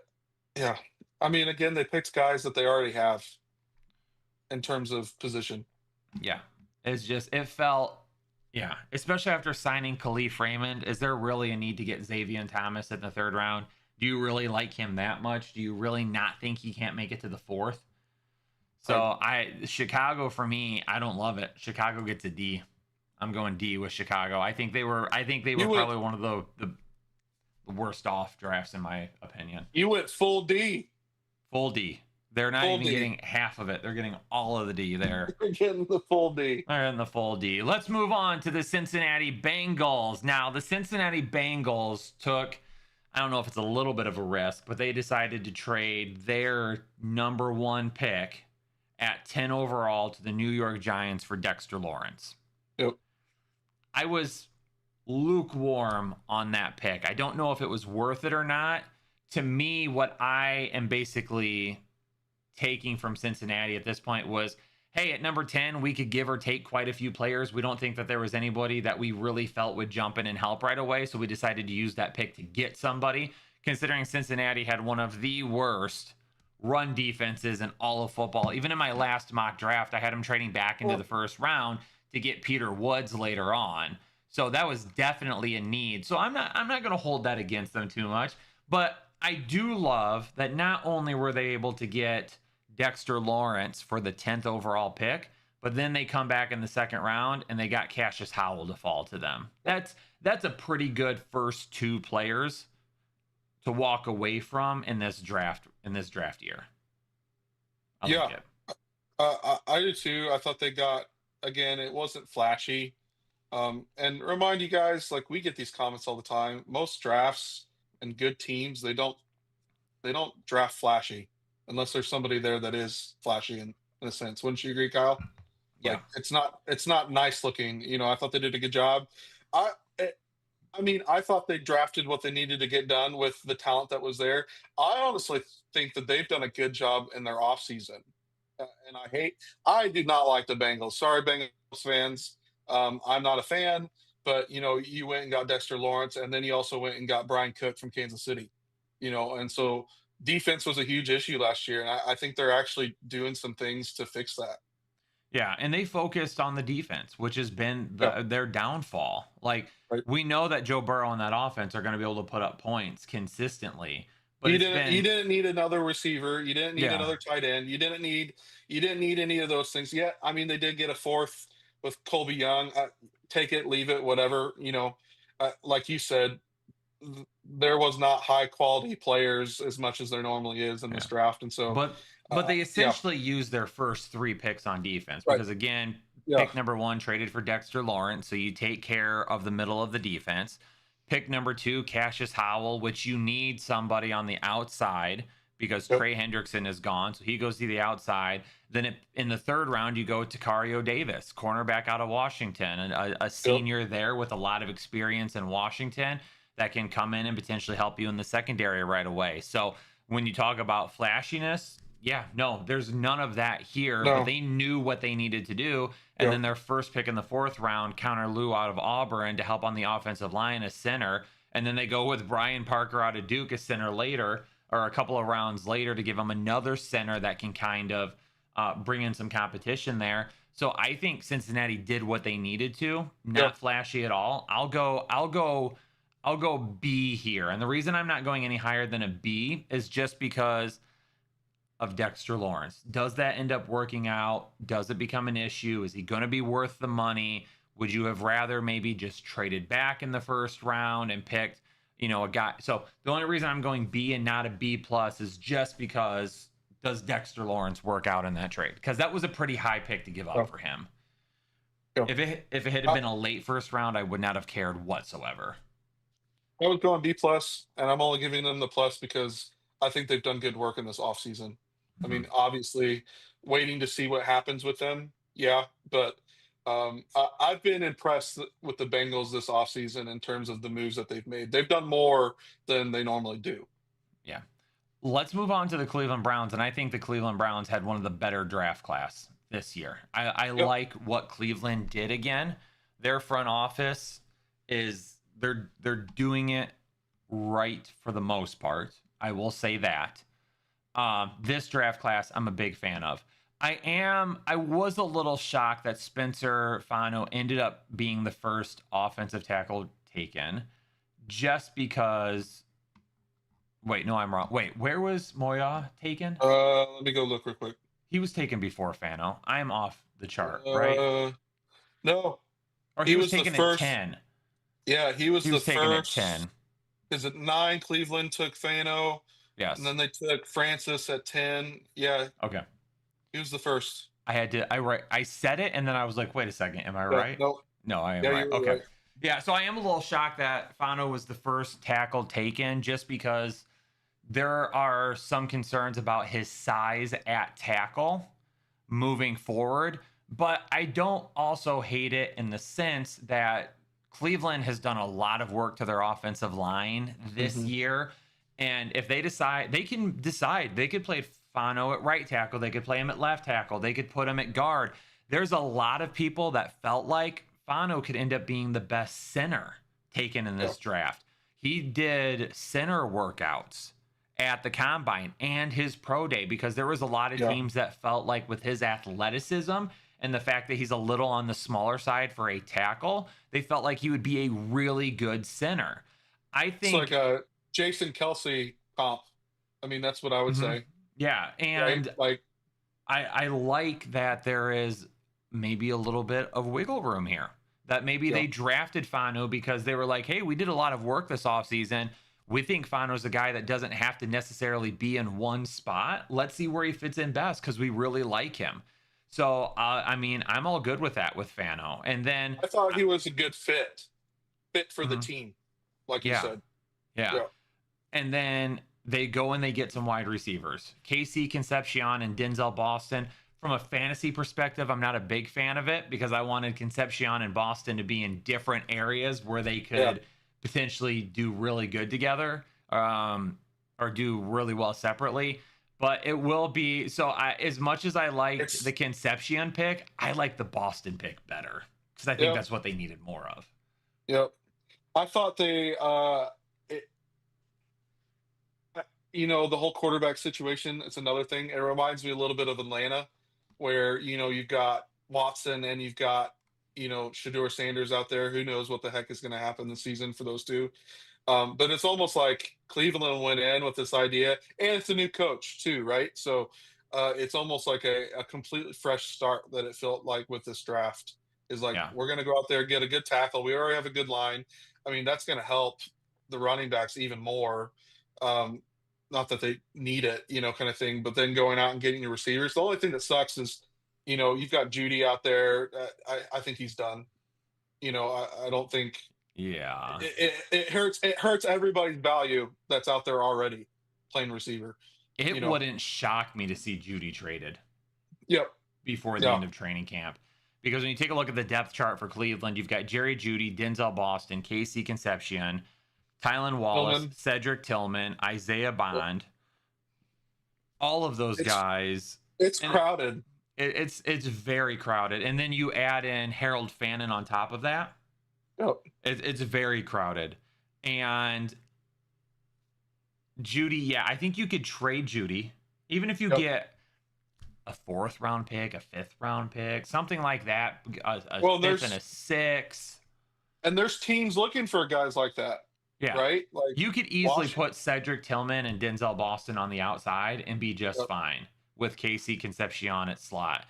Yeah. I mean, again, they picked guys that they already have in terms of position. Yeah. It felt, yeah, especially after signing Khalif Raymond. Is there really a need to get Xavier Thomas in the third round? Do you really like him that much? Do you really not think he can't make it to the fourth? So Chicago for me, I don't love it. Chicago gets a D. I'm going D with Chicago. I think they were You went probably one of the worst off drafts in my opinion. you went full D. Full D. They're not Full even D. getting half of it. They're getting all of the D there. You're getting the full D. They're in the full D. Let's move on to the Cincinnati Bengals. Now, the Cincinnati Bengals took, I don't know if it's a little bit of a risk, but they decided to trade their number one pick at 10 overall to the New York Giants for Dexter Lawrence. Yep. I was lukewarm on that pick. I don't know if it was worth it or not. To me, what I am basically taking from Cincinnati at this point was, hey, at number 10, we could give or take quite a few players. We don't think that there was anybody that we really felt would jump in and help right away. So we decided to use that pick to get somebody, considering Cincinnati had one of the worst run defenses in all of football. Even in my last mock draft, I had him trading back into the first round to get Peter Woods later on. So that was definitely a need. So I'm not going to hold that against them too much, but I do love that not only were they able to get Dexter Lawrence for the 10th overall pick, but then they come back in the second round and they got Cassius Howell to fall to them. That's a pretty good first two players to walk away from in this draft year. I like it. I do too. I thought they got, again, it wasn't flashy. And remind you guys, like we get these comments all the time. Most drafts and good teams, they don't draft flashy unless there's somebody there that is flashy in a sense. Wouldn't you agree, Kyle? Yeah. Like it's not nice looking. I thought they did a good job. I I mean, I thought they drafted what they needed to get done with the talent that was there. I honestly think that they've done a good job in their offseason. And I do not like the Bengals. Sorry, Bengals fans. I'm not a fan, but you went and got Dexter Lawrence, and then you also went and got Brian Cook from Kansas City. And so defense was a huge issue last year, and I think they're actually doing some things to fix that. Yeah, and they focused on the defense, which has been Yeah, their downfall. Like, right. we know that Joe Burrow and that offense are going to be able to put up points consistently, but You it's didn't you been didn't need another receiver. You didn't need yeah, another tight end. You didn't need any of those things. Yeah, I mean they did get a fourth with Colby Young. Take it, leave it, whatever. Like you said, there was not high quality players as much as there normally is in yeah. this draft, and so But they yeah, essentially used their first 3 picks on defense right, because, again, yeah, pick number 1 traded for Dexter Lawrence, so you take care of the middle of the defense. Pick number 2, Cassius Howell, which you need somebody on the outside because yep, Trey Hendrickson is gone, so he goes to the outside. Then in the 3rd round, you go to Cario Davis, cornerback out of Washington, and a yep, senior there with a lot of experience in Washington that can come in and potentially help you in the secondary right away. So when you talk about flashiness, yeah, no, there's none of that here, but no, they knew what they needed to do. And yep, then their first pick in the 4th round, Counter Lou out of Auburn to help on the offensive line as center. And then they go with Brian Parker out of Duke as center later, or a couple of rounds later, to give them another center that can kind of bring in some competition there. So I think Cincinnati did what they needed to. yep, Not flashy at all. I'll go B here. And the reason I'm not going any higher than a B is just because of Dexter Lawrence. Does that end up working out? Does it become an issue? Is he going to be worth the money? Would you have rather maybe just traded back in the 1st round and picked, a guy? So the only reason I'm going B and not a B plus is just because does Dexter Lawrence work out in that trade? Because that was a pretty high pick to give up yep, for him. yep. If it had been a late 1st round, I would not have cared whatsoever. I was going B plus, and I'm only giving them the plus because I think they've done good work in this offseason. I Mhm. mean, obviously, waiting to see what happens with them, yeah, but I've been impressed with the Bengals this offseason in terms of the moves that they've made. They've done more than they normally do. Yeah. Let's move on to the Cleveland Browns, and I think the Cleveland Browns had one of the better draft class this year. I Yep. like what Cleveland did again. Their front office is they're doing it right for the most part. I will say that. This draft class, I'm a big fan of. I was a little shocked that Spencer Fano ended up being the first offensive tackle taken, just because. Wait, no, I'm wrong. Wait, where was Moya taken? Let me go look real quick. He was taken before Fano. I am off the chart, right? Uh, no, Or he he was was the taken at first. 10. Yeah, he was He the was taken at first. 10. Is it 9? Cleveland took Fano, and Yes. then they took Francis at 10. Yeah, Okay. he was the first. I said it and then I was like, wait a second, am I Yeah, right? no, No, I am yeah, right. you were Okay. right. Yeah, so I am a little shocked that Fano was the first tackle taken just because there are some concerns about his size at tackle moving forward. But I don't also hate it in the sense that Cleveland has done a lot of work to their offensive line this Hmm. year. And if they decide, they could play Fano at right tackle, they could play him at left tackle, they could put him at guard. There's a lot of people that felt like Fano could end up being the best center taken in Yeah, this draft. He did center workouts at the combine and his pro day because there was a lot of yeah. teams that felt like with his athleticism and the fact that he's a little on the smaller side for a tackle, they felt like he would be a really good center. I It's like think, a Jason Kelsey comp. I mean, that's what I would mhm, say, yeah, right? and Like, I like that there is maybe a little bit of wiggle room here. That maybe yeah, they drafted Fano because they were like, hey, we did a lot of work this offseason. We think Fano's a guy that doesn't have to necessarily be in one spot. Let's see where he fits in best because we really like him. So, I mean, I'm all good with that with Fano. And then, I thought he was a good fit for the mhm, team, like you yeah, said. yeah. Yeah, And then they go and they get some wide receivers. KC Concepcion and Denzel Boston. From a fantasy perspective, I'm not a big fan of it because I wanted Concepcion and Boston to be in different areas where they yeah, could potentially do really good together, or do really well separately. But it will be so. As much as I liked the It's Concepcion pick, I like the Boston pick better because I think Yep, that's what they needed more of. yep. I thought it, the whole quarterback situation. It's another thing. It reminds me a little bit of Atlanta, where you've got Watson and you've got Shador Sanders out there. Who knows what the heck is going to happen this season for those two? But it's almost like Cleveland went in with this idea, and it's a new coach too, right? So it's almost like a completely fresh start that it felt like with this draft. Is like Yeah. we're going to go out there get a good tackle. We already have a good line. I mean, that's going to help the running backs even more. Um, Not that they need it, kind of thing. But then going out and getting your receivers. The only thing that sucks is, you've got Judy out there. I think he's done. I don't think Yeah. it hurts. It hurts everybody's value that's out there already playing receiver. It You know. wouldn't shock me to see Judy traded Yep. before the Yeah. end of training camp. Because when you take a look at the depth chart for Cleveland, you've got Jerry Judy, Denzel Boston, Casey Concepcion, Tylan Wallace, Tillman. Cedric Tillman, Isaiah Yep. Bond, all of those It's guys. it's And crowded. it's very crowded. And then you add in Harold Fannin on top of that. Yep. It's very crowded. And Judy, yeah, I think you could trade Judy, even if you Yep. get a 4th round pick, a 5th round pick, something like that, a Well, fifth and a 6th. there's teams looking for guys like that, Yeah. right? Like You could easily Washington. put Cedric Tillman and Denzel Boston on the outside and be just Yep. fine with Casey Concepcion at slot.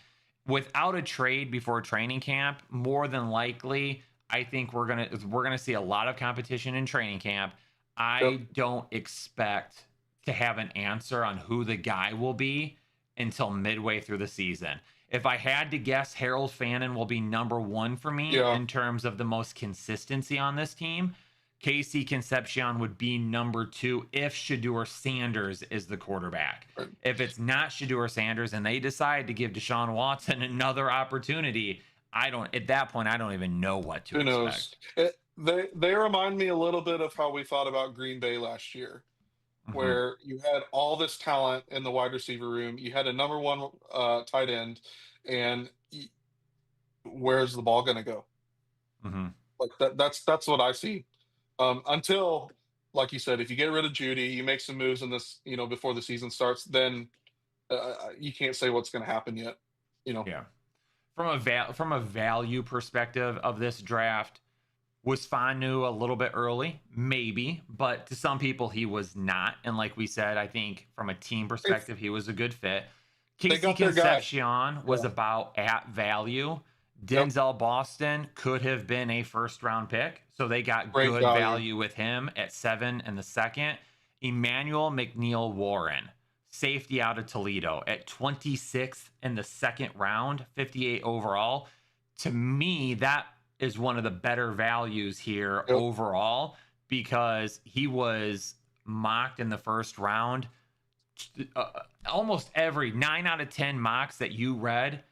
Without a trade before training camp, more than likely, I think we're gonna see a lot of competition in training camp. Yep. I don't expect to have an answer on who the guy will be until midway through the season. If I had to guess, Harold Fannin will be number 1 for me Yeah. in terms of the most consistency on this team. Casey Concepcion would be number 2 if Shador Sanders is the quarterback. Right. If it's not Shador Sanders and they decide to give Deshaun Watson another opportunity, at that point, I don't even know what to Who knows? expect. They remind me a little bit of how we thought about Green Bay last year, Hmm. where you had all this talent in the wide receiver room. You had a number one tight end, and where's the ball going to go? Hmm. Like that's what I see. Until, like you said, if you get rid of Judy, you make some moves in this, before the season starts, then you can't say what's going to happen yet. Yeah. From a value perspective of this draft, was Fanu a little bit early? Maybe, but to some people he was not. And like we said, I think from a team It's, perspective, he was a good fit. they Casey got their guy. Concepcion was Yeah. about at value. Yep. Denzel Boston could have been a 1st round pick. So they got Great good value. value with him at 7 and the 2nd. Emmanuel McNeil Warren, safety out of Toledo at 26th in the 2nd round, 58 overall. To me, that is one of the better values here Yep. overall because he was mocked in the 1st round. Almost every 9 out of 10 mocks that you read,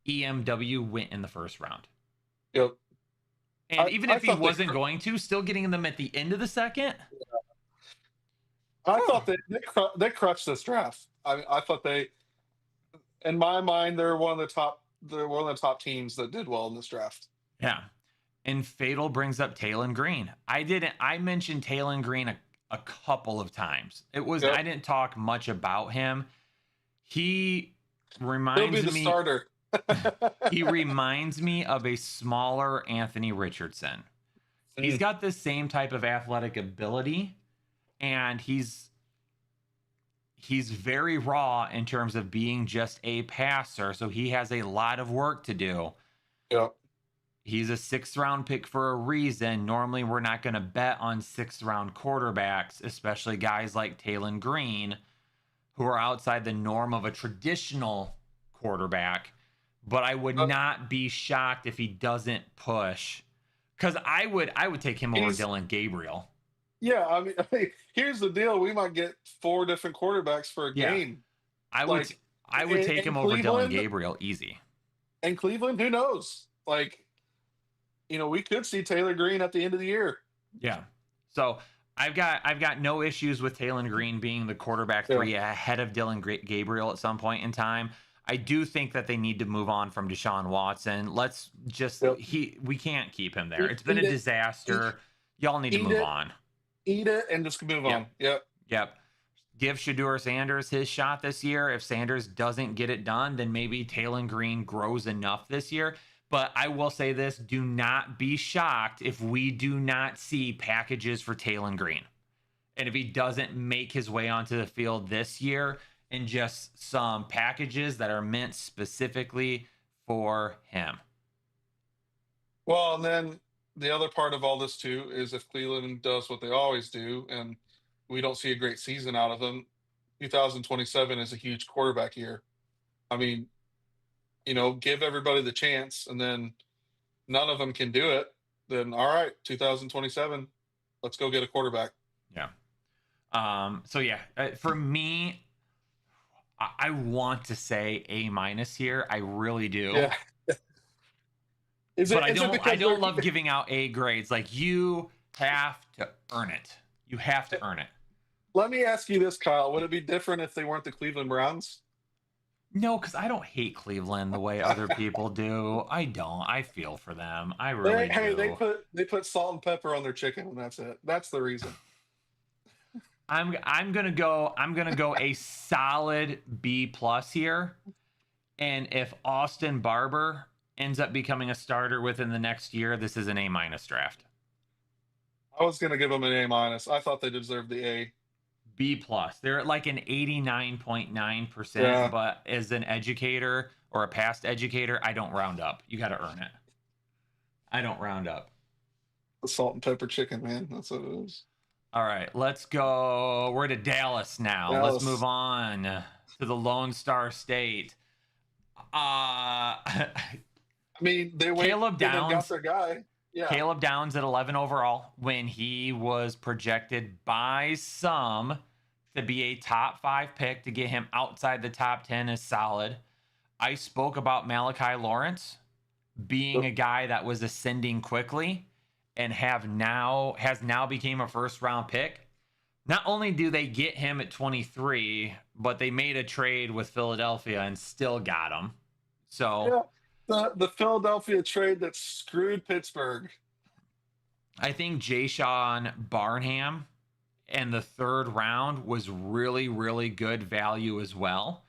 EMW went in the 1st round. Yep. And even I if he thought wasn't going to, still getting them at the end of the 2nd. I thought they crushed this draft. I thought in my mind, they're one of the top. They're one of the top teams that did well in this draft. Yeah. And Fatal brings up Talon Green. I mentioned Talon Green a couple of times. I Yep. didn't talk much about him. He He'll be reminds the me starter. he reminds me of a smaller Anthony Richardson. He's got the same type of athletic ability, and he's very raw in terms of being just a passer, so he has a lot of work to do. Yep. He's a 6th round pick for a reason. Normally, we're not going to bet on 6th round quarterbacks, especially guys like Talon Green, who are outside the norm of a traditional quarterback. But I would not be shocked if he doesn't push, because I would take him over He's Dylan Gabriel. Yeah. Here's the deal: we might get 4 different quarterbacks for a Yeah. game. I would Like I would take in him over Dylan Cleveland, Gabriel easy. Who knows? Like, we could see Taylor Green at the end of the year. Yeah. So I've got no issues with Taylor Green being the quarterback Yeah. 3 ahead of Dylan Gabriel at some point in time. I do think that they need to move on from Deshaun Watson. Let's just Yep. we can't keep him there. Eat, It's been a eat it. Eat, disaster. Y'all need to eat move it. on. Eat it, and just move Yep. on. Yep. Yep. Give Shedeur Sanders his shot this year. If Sanders doesn't get it done, then maybe Taylor Green grows enough this year. But I will say this, do not be shocked if we do not see packages for Taylor Green. And if he doesn't make his way onto the field this year, and just some packages that are meant specifically for him. Well, and then the other part of all this too is if Cleveland does what they always do, and we don't see a great season out of them, 2027 is a huge quarterback year. I mean, give everybody the chance, and then none of them can do it. Then all right, 2027, let's go get a quarterback. Yeah. So yeah, for me, I want to say A- here. I really do. Yeah. But I don't love giving out A grades. Like, you have to earn it. You have to earn it. Let me ask you this, Kyle. Would it be different if they weren't the Cleveland Browns? No, because I don't hate Cleveland the way other people do. I don't. I feel for them. I really do. They put salt and pepper on their chicken, and that's it. That's the reason. I'm gonna go a solid B+ here. And if Austin Barber ends up becoming a starter within the next year, this is an A- draft. I was gonna give them an A-. I thought they deserved the A. B+. They're at like an 89.9%, Yeah. but as an educator or a past educator, I don't round up. You got to earn it. I don't round up. The salt and pepper chicken, man. That's what it is. All right, let's go. We're to Dallas now. Dallas. Let's move on to the Lone Star State. I mean, they went Caleb and Downs got their guy. Yeah. Caleb Downs at 11 overall when he was projected by some to be a top 5 pick. To get him outside the top 10 is solid. I spoke about Malachi Lawrence being a guy that was ascending quickly and has now became a first round pick. Not only do they get him at 23, but they made a trade with Philadelphia and still got him. So Yeah. The Philadelphia trade that screwed Pittsburgh. I think Jayshon Barnham in the 3rd round was really, really good value as well.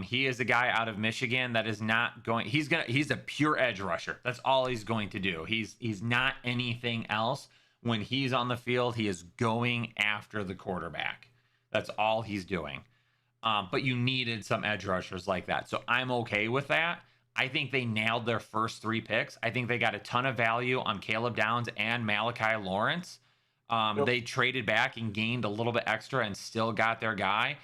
He is a guy out of Michigan that is not going. He's a pure edge rusher. That's all he's going to do. He's not anything else. When he's on the field, he is going after the quarterback. That's all he's doing. But you needed some edge rushers like that. So I'm okay with that. I think they nailed their first 3 picks. I think they got a ton of value on Caleb Downs and Malachi Lawrence. They traded back and gained a little bit extra and still got their guy.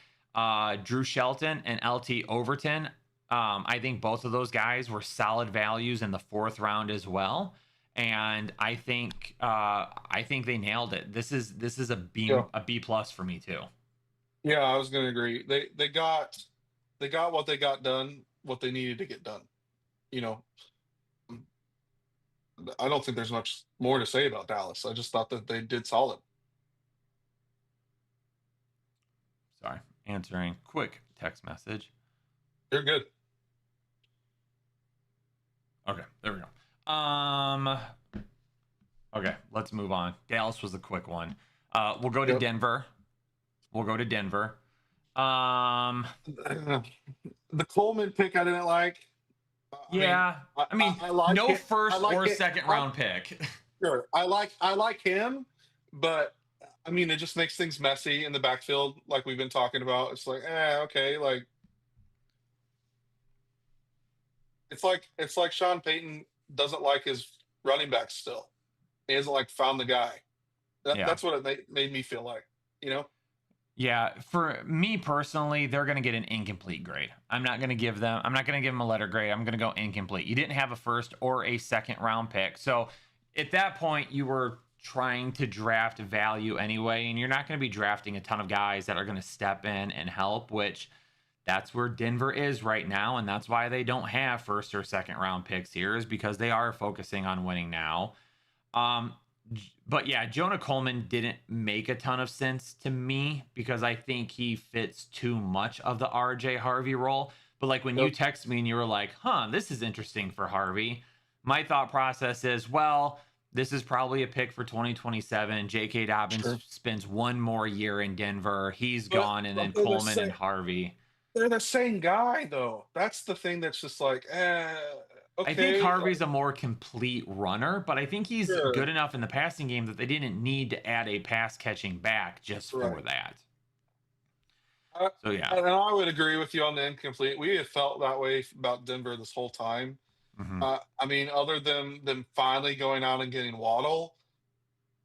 Drew Shelton and LT Overton. I think both of those guys were solid values in the 4th round as well. And I think they nailed it. This is a B+ for me too. Yeah, I was going to agree. They got what they got done, what they needed to get done. I don't think there's much more to say about Dallas. I just thought that they did solid. Sorry, answering quick text message. You're good. Okay, there we go. Okay, let's move on. Dallas was a quick one. We'll go to Denver. The Coleman pick I didn't like. I like no first or second round pick. Sure, I like him, but I mean, it just makes things messy in the backfield, like we've been talking about. It's like, okay, like it's like Sean Payton doesn't like his running backs still. He hasn't found the guy. That's what it made me feel like, Yeah, for me personally, they're going to get an incomplete grade. I'm not going to give them a letter grade. I'm going to go incomplete. You didn't have a first or a second round pick. So at that point, you were trying to draft value anyway, and you're not going to be drafting a ton of guys that are going to step in and help, which that's where Denver is right now. And that's why they don't have first or second round picks here, is because they are focusing on winning now. But yeah, Jonah Coleman didn't make a ton of sense to me because I think he fits too much of the RJ Harvey role. But like when you Yep. text me and you were like, huh, this is interesting for Harvey, my thought process is, well, this is probably a pick for 2027. J.K. Dobbins Sure. spends one more year in Denver. He's But gone. And then but they're the Coleman same. and Harvey. They're the same guy, though. That's the thing that's just like, I think okay, Harvey's a more complete runner, but I think he's good sure, enough in the passing game that they didn't need to add a pass catching back just for right. that. I, So yeah. and I would agree with you on the incomplete. We have felt that way about Denver this whole time. Mhm. I mean, other than them finally going out and getting Waddle,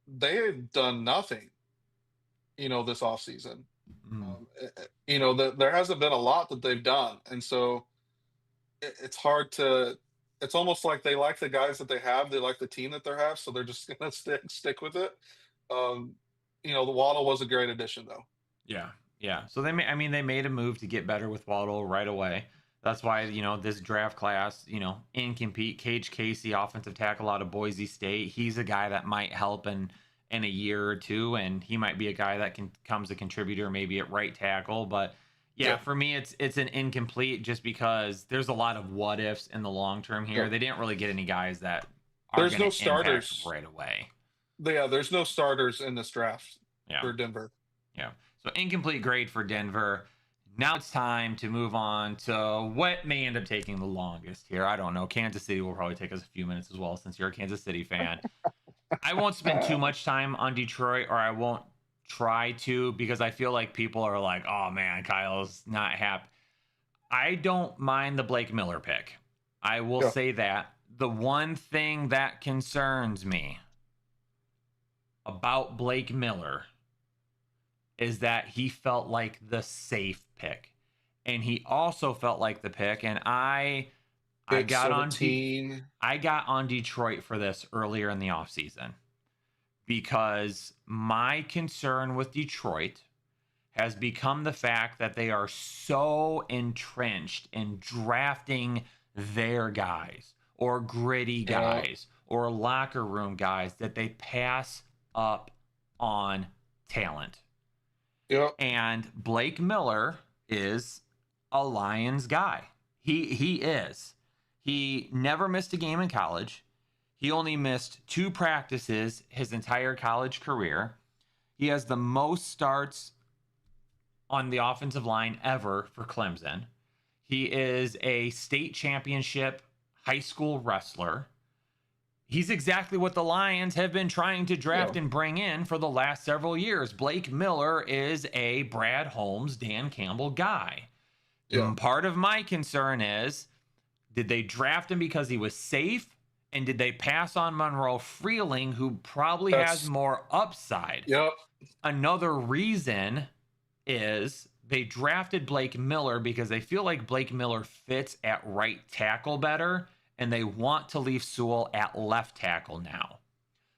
they have done nothing, this offseason. Mm. There hasn't been a lot that they've done, and so it's hard to. It's almost like they like the guys that they have. They like the team that they have, so they're just gonna stick with it. Um, the Waddle was a great addition, though. Yeah. Yeah. So they made a move to get better with Waddle right away. That's why, this draft class, incomplete Cage Casey, offensive tackle out of Boise State. He's a guy that might help in a year or two, and he might be a guy that comes a contributor maybe at right tackle. But yeah, Yeah, for me, it's an incomplete just because there's a lot of what ifs in the long term here. yeah. They didn't really get any guys that are There's going no to impact starters. right away. Yeah, there's no starters in this draft Yeah. for Denver. Yeah. So incomplete grade for Denver. Now it's time to move on to what may end up taking the longest here. I don't know. Kansas City will probably take us a few minutes as well since you're a Kansas City fan. I won't spend too much time on Detroit, or I won't try to, because I feel like people are like, oh man, Kyle's not happy. I don't mind the Blake Miller pick. I will Yeah. say that. The one thing that concerns me about Blake Miller is that he felt like the safe pick. And he also felt like the pick. And I Pick got on 17. I got on Detroit for this earlier in the offseason because my concern with Detroit has become the fact that they are so entrenched in drafting their guys or gritty Yeah. guys or locker room guys that they pass up on talent. Yep. And Blake Miller is a Lions guy. He is. He never missed a game in college. He only missed 2 practices his entire college career. He has the most starts on the offensive line ever for Clemson. He is a state championship high school wrestler. He's exactly what the Lions have been trying to draft Yeah. and bring in for the last several years. Blake Miller is a Brad Holmes, Dan Campbell guy. Yeah. Part of my concern is, did they draft him because he was safe? And did they pass on Monroe Freeling, who probably has That's more upside? Yep. Another reason is they drafted Blake Miller because they feel like Blake Miller fits at right tackle better, and they want to leave Sewell at left tackle now.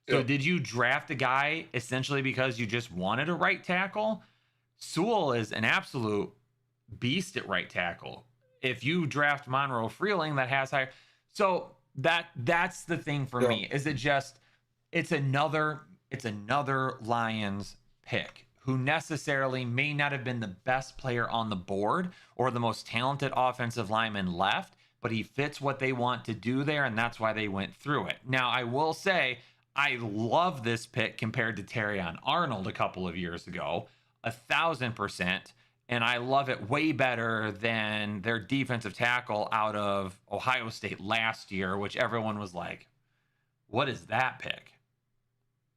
So Yep. did you draft a guy essentially because you just wanted a right tackle? Sewell is an absolute beast at right tackle. If you draft Monroe Freeling, that has higher. So that's the thing for Yeah. me. Is it just it's another Lions pick who necessarily may not have been the best player on the board or the most talented offensive lineman left, but he fits what they want to do there, and that's why they went through it. Now, I will say I love this pick compared to Terrion Arnold a couple of years ago, 1,000%. And I love it way better than their defensive tackle out of Ohio State last year, which everyone was like, what is that pick?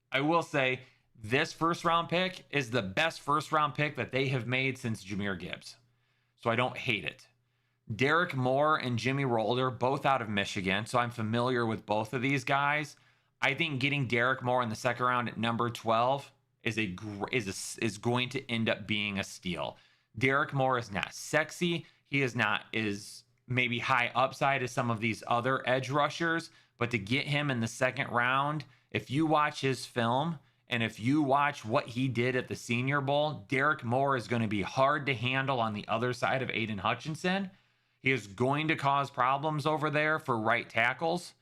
I will say this first round pick is the best first round pick that they have made since Jahmyr Gibbs. So I don't hate it. Derek Moore and Jimmy Rolder, both out of Michigan. So I'm familiar with both of these guys. I think getting Derek Moore in the second round at number 12 is going to end up being a steal. Derek Moore is not sexy. He is not as maybe high upside as some of these other edge rushers, but to get him in the second round, if you watch his film and if you watch what he did at the Senior Bowl, Derek Moore is going to be hard to handle on the other side of Aiden Hutchinson. He is going to cause problems over there for right tackles.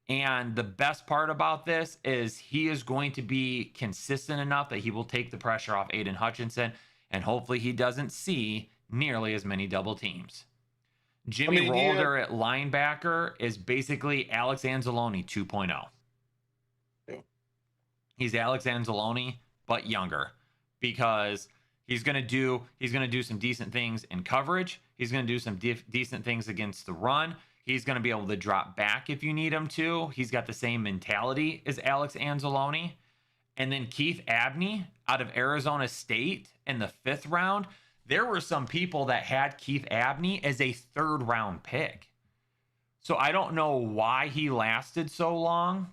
And the best part about this is he is going to be consistent enough that he will take the pressure off Aiden Hutchinson, and hopefully he doesn't see nearly as many double teams. I Jimmy mean, he had, Rolder at linebacker is basically Alex Anzalone 2.0. yeah. He's Alex Anzalone, but younger, because he's going to do some decent things in coverage. He's going to do some decent things against the run. He's going to be able to drop back if you need him to. He's got the same mentality as Alex Anzalone. And then Keith Abney out of Arizona State in the 5th round. There were some people that had Keith Abney as a 3rd round pick. So I don't know why he lasted so long,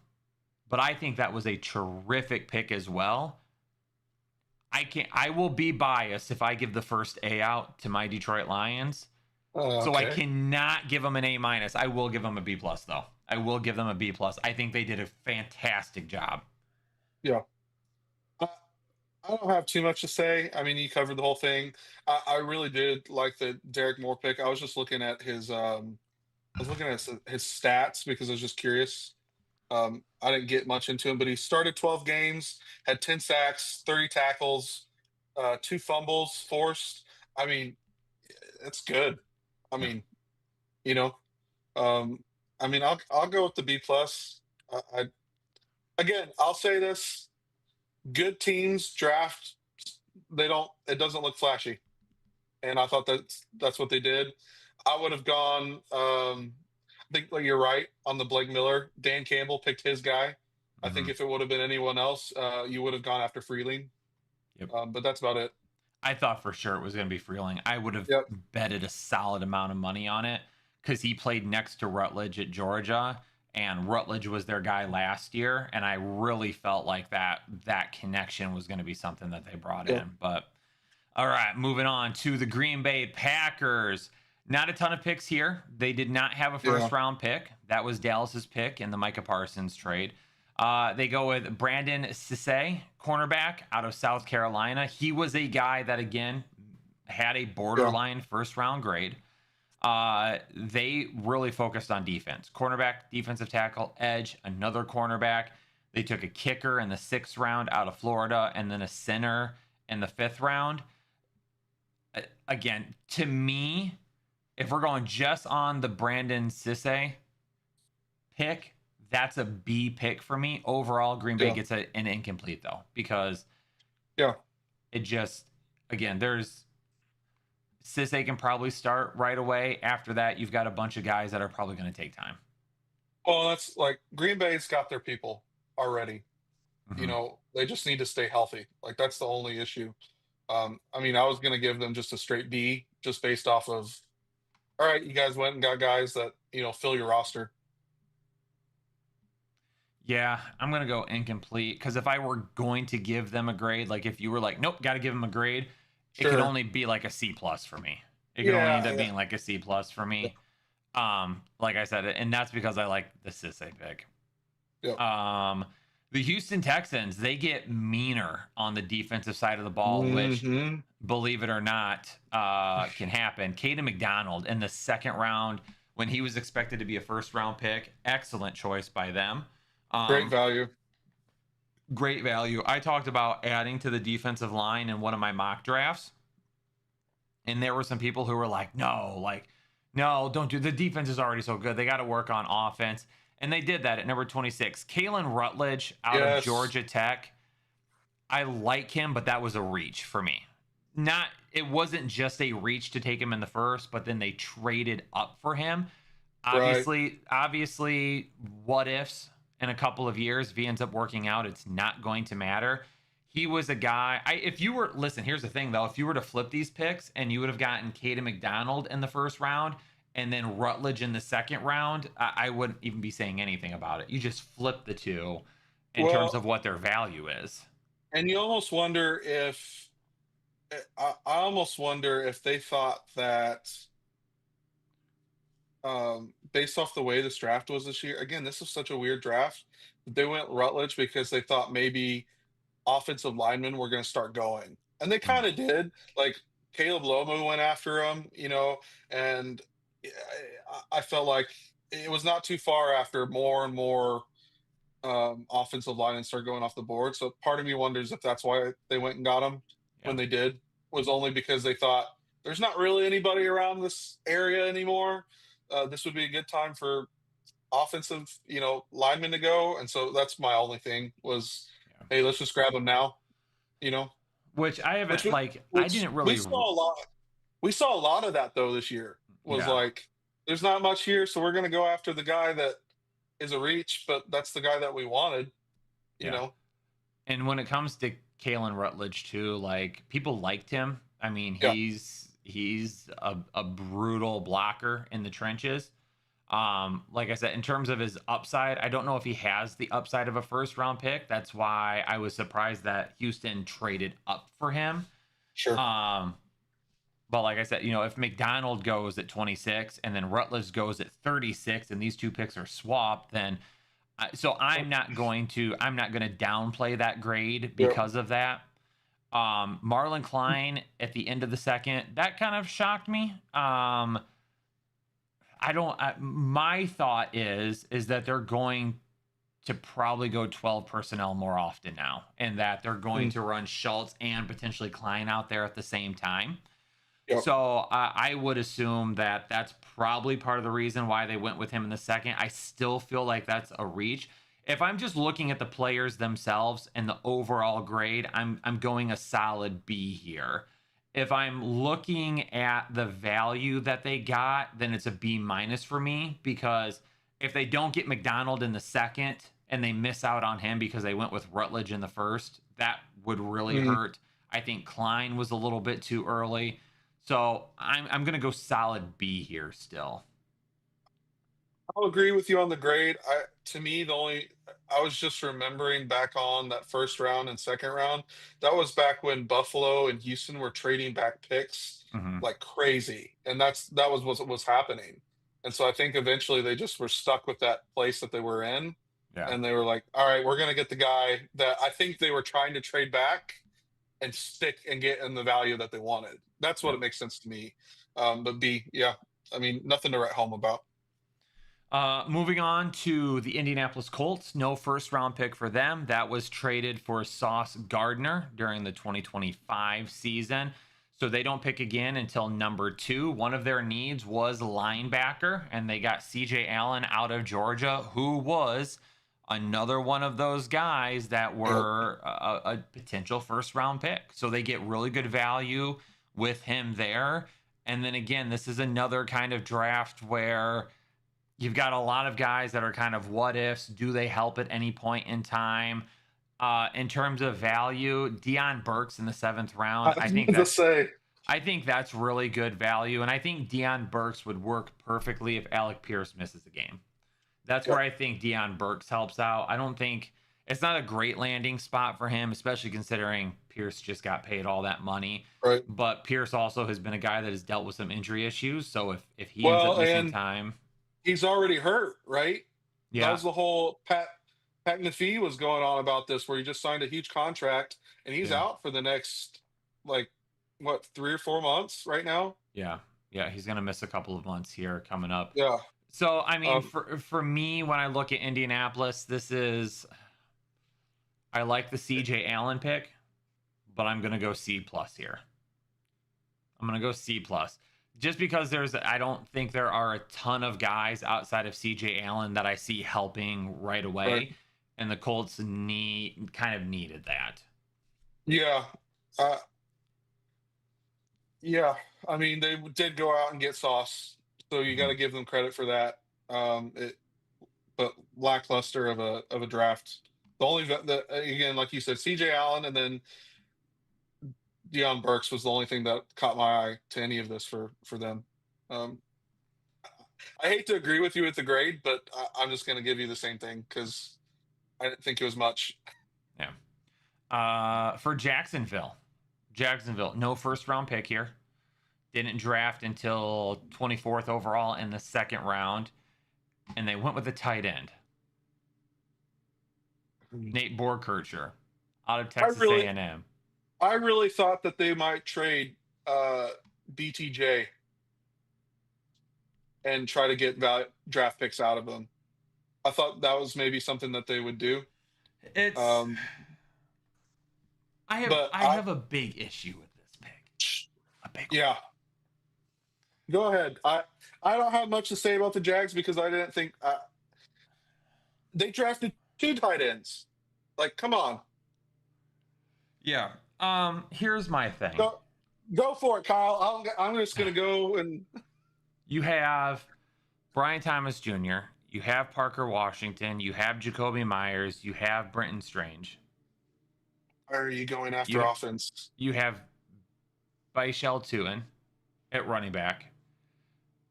but I think that was a terrific pick as well. I will be biased if I give the first A out to my Detroit Lions. So I cannot give them an A-. I will give them a B+ though. I will give them a B+. I think they did a fantastic job. Yeah. I don't have too much to say. I mean, you covered the whole thing. I really did like the Derek Moore pick. I was just looking at his stats because I was just curious. I didn't get much into him, but he started 12 games, had 10 sacks, 30 tackles, 2 fumbles forced. I mean, it's good. I Yeah. mean, you know, I mean, I'll go with the B+. Again, I'll say this: good teams draft. It doesn't look flashy, and I thought that's what they did. I would have gone. I think you're right on the Blake Miller. Dan Campbell picked his guy. I think Mhm. if it would have been anyone else, you would have gone after Freeling. Yep. But that's about it. I thought for sure it was going to be Freeling. I would have Yep. betted a solid amount of money on it because he played next to Rutledge at Georgia, and Rutledge was their guy last year, and I really felt like that connection was going to be something that they brought Yep. in. But all right, moving on to the Green Bay Packers. Not a ton of picks here. They did not have a Yeah. first round pick. That was Dallas's pick in the Micah Parsons trade. They go with Brandon Cisse, cornerback out of South Carolina. He was a guy that, again, had a Yeah. borderline first round grade. They really focused on defense. Cornerback, defensive tackle, edge, another cornerback. They took a kicker in the 6th round out of Florida, and then a center in the 5th round. Again, to me, if we're going just on the Brandon Cisse pick, that's a B pick for me. Overall, Green Bay Yeah. gets an incomplete though, because Yeah. it just, again, there's Cisse can probably start right away. After that, you've got a bunch of guys that are probably going to take time. Well, that's like Green Bay's got their people already. Mm-hmm. They just need to stay healthy. Like that's the only issue. I mean, I was going to give them just a straight B, just based off of, all right, you guys went and got guys that fill your roster. Yeah, I'm going to go incomplete because if I were going to give them a grade, like if you were like, nope, got to give them a grade, it could Sure. only be like a C+ for me. It could only end Yeah. up Yeah. being like a C+ for Yeah. me. Like I said, and that's because I like the Cisse pick. Yeah. The Houston Texans, they get meaner on the defensive side of the ball, which, hmm believe it or not, can happen. Caden McDonald in the 2nd round when he was expected to be a first round pick. Excellent choice by them. Great value. Great value. I talked about adding to the defensive line in one of my mock drafts, and there were some people who were like, no, don't do, the defense is already so good. They got to work on offense. And they did that at number 26. Kalen Rutledge out of Yes. Georgia Tech. I like him, but that was a reach for me. It wasn't just a reach to take him in the first, but then they traded up for him. Right. Obviously, what ifs in a couple of years, if he ends up working out, it's not going to matter. He was a guy. Listen, here's the thing though. If you were to flip these picks and you would have gotten Caden McDonald in the first round and then Rutledge in the 2nd round, I wouldn't even be saying anything about it. You just flip the two in terms Well, of what their value is. and you almost wonder if I almost wonder if they thought that, based off the way this draft was this year. Again, this was such a weird draft. They went Rutledge because they thought maybe offensive linemen were going to start going, and they Mm. kind of did. Like Caleb Lomu went after him, and I felt like it was not too far after more and more offensive linemen started going off the board. So part of me wonders if that's why they went and got him Yeah. when they did, was only because they thought there's not really anybody around this area anymore. This would be a good time for offensive, linemen to go. And so that's my only thing was, Yeah. hey, let's just grab them now, you know, Which I which haven't was, like. I which didn't we really. saw a lot. We saw a lot of that though this year. Was Yeah. like, there's not much here, so we're going to go after the guy that is a reach, but that's the guy that we wanted. You Yeah. know, And when it comes to Kalen Rutledge too, like people liked him. I mean, yeah, he's a brutal blocker in the trenches. Like I said, in terms of his upside, I don't know if he has the upside of a first round pick. That's why I was surprised that Houston traded up for him. sure. Um, but like I said, if McDonald goes at 26 and then Rutledge goes at 36 and these two picks are swapped, then so I'm not going to downplay that grade Yep. because of that. Marlon Klein at the end of the second, that kind of shocked me. My thought is that they're going to probably go 12 personnel more often now, and that they're going to run Schultz and potentially Klein out there at the same time. Yep. So I would assume that that's probably part of the reason why they went with him in the second. I still feel like that's a reach. If I'm just looking at the players themselves and the overall grade, I'm going a solid B here. If I'm looking at the value that they got, then it's a B minus for me, because if they don't get McDonald in the second and they miss out on him because they went with Rutledge in the first, that would really hurt. I think Klein was a little bit too early. So I'm going to go solid B here still. I'll agree with you on the grade. To me, I was just remembering back on that first round and second round. That was back when Buffalo and Houston were trading back picks Mm-hmm. like crazy, and that was what was happening. And so I think eventually they just were stuck with that place that they were in, Yeah. and they were like, "All right, we're going to get the guy that I think they were trying to trade back and stick and get in the value that they wanted." That's what Yeah. it makes sense to me. But B, yeah, I mean, nothing to write home about. Moving on to the Indianapolis Colts, no first round pick for them. That was traded for Sauce Gardner during the 2025 season. So they don't pick again until number 2. One of their needs was linebacker, and they got CJ Allen out of Georgia, who was another one of those guys that were a potential first round pick. So they get really good value with him there. And then again, this is another kind of draft where you've got a lot of guys that are kind of what ifs. Do they help at any point in time? In terms of value, Deion Burks in the 7th round. I was going to say, I think that's really good value, and I think Deion Burks would work perfectly if Alec Pierce misses a game. That's where I think Deion Burks helps out. I don't think it's not a great landing spot for him, especially considering Pierce just got paid all that money. right? But Pierce also has been a guy that has dealt with some injury issues. So if he ends up missing time, he's already hurt, right? yeah, That was the whole Pat McAfee was going on about this, where he just signed a huge contract and he's out for the next, like, what, 3 or 4 months right now? yeah, he's gonna miss a couple of months here coming up. Yeah. So I mean, for me, when I look at Indianapolis, I like the CJ Allen pick, but I'm gonna go C plus here. I'm gonna go C plus. Just because I don't think there are a ton of guys outside of CJ Allen that I see helping right away. Right. And the Colts needed that. Yeah. Yeah. I mean, they did go out and get Sauce, so you got to give them credit for that. But lackluster of a draft. Again, like you said, CJ Allen and then Deion Burks was the only thing that caught my eye to any of this for them. I hate to agree with you with the grade, but I'm just going to give you the same thing because I didn't think it was much. Yeah. For Jacksonville, no first round pick here. Didn't draft until 24th overall in the 2nd round, and they went with a tight end, Nate Borkircher, out of Texas A&M. I really thought that they might trade BTJ. and try to get draft picks out of them. I thought that was maybe something that they would do. It's Um, I have but I have a big issue with this pick. A big one. yeah, go ahead. I don't have much to say about the Jags because I didn't think they drafted 2 tight ends. Like, come on, Yeah. Here's my thing. go for it, Kyle. I'm just gonna go and You have Brian Thomas Jr., you have Parker Washington, you have Jacoby Myers, you have Brenton Strange. are you going after You offense? you have Baishal Tuin at running back,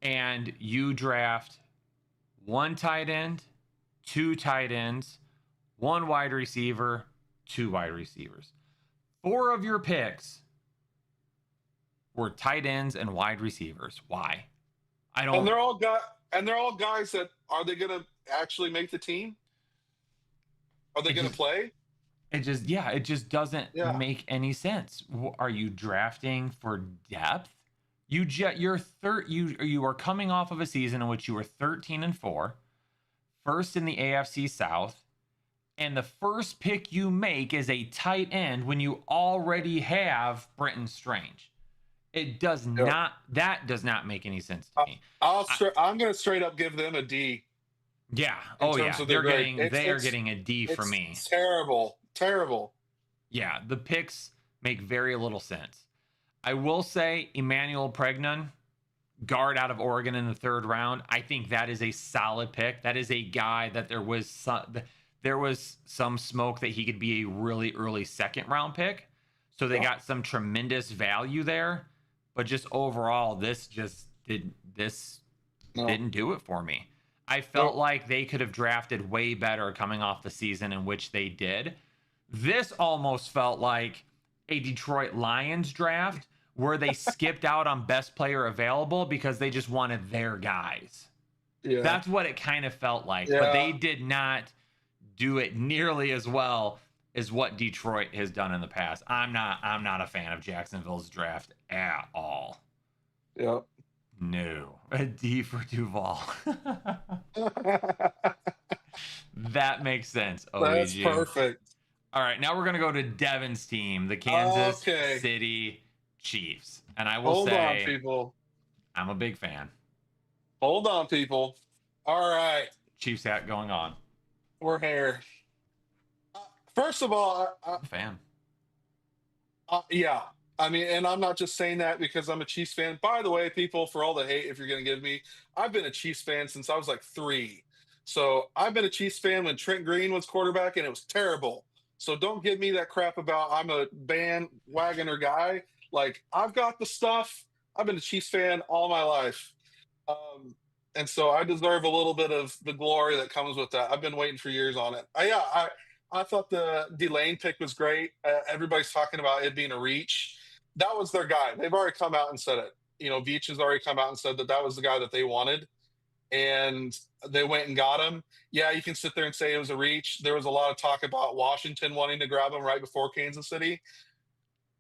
and you draft 1 tight end, 2 tight ends, 1 wide receiver, 2 wide receivers. 4 of your picks were tight ends and wide receivers. Why? I don't. And they're all guys that are they going to actually make the team? Are they going to play? It just doesn't Yeah. make any sense. Are you drafting for depth? You are coming off of a season in which you were 13-4, first in the AFC South, and the first pick you make is a tight end when you already have Brenton Strange. It does not. That does not make any sense to me. I'm going to straight up give them a D. Yeah. Oh yeah. They are getting a D for me. Terrible. Yeah. The picks make very little sense. I will say Emmanuel Pregnon, guard out of Oregon in the 3rd round. I think that is a solid pick. That is a guy that there was some smoke that he could be a really early 2nd round pick. So they got some tremendous value there. But just overall, this didn't do it for me. I felt like they could have drafted way better coming off the season in which they did. This almost felt like a Detroit Lions draft where they skipped out on best player available because they just wanted their guys. Yeah. That's what it kind of felt like. Yeah. But they did not do it nearly as well as what Detroit has done in the past. I'm not a fan of Jacksonville's draft at all. Yep. No. A D for Duval. That makes sense. OEG. That's perfect. All right, now we're going to go to Devin's team, the Kansas City Chiefs. And I will say, hold on, people. I'm a big fan. Hold on, people. All right. Chiefs hat going on. We're here. First of all, I'm a fan. Yeah. I mean, and I'm not just saying that because I'm a Chiefs fan. By the way, people, for all the hate, if you're going to give me, I've been a Chiefs fan since I was like 3. So I've been a Chiefs fan when Trent Green was quarterback, and it was terrible. So don't give me that crap about I'm a bandwagoner guy. Like, I've got the stuff. I've been a Chiefs fan all my life. And so I deserve a little bit of the glory that comes with that. I've been waiting for years on it. I thought the Delane pick was great. Everybody's talking about it being a reach. That was their guy. They've already come out and said it. You know, Veach has already come out and said that was the guy that they wanted. And they went and got him. Yeah, you can sit there and say it was a reach. There was a lot of talk about Washington wanting to grab him right before Kansas City.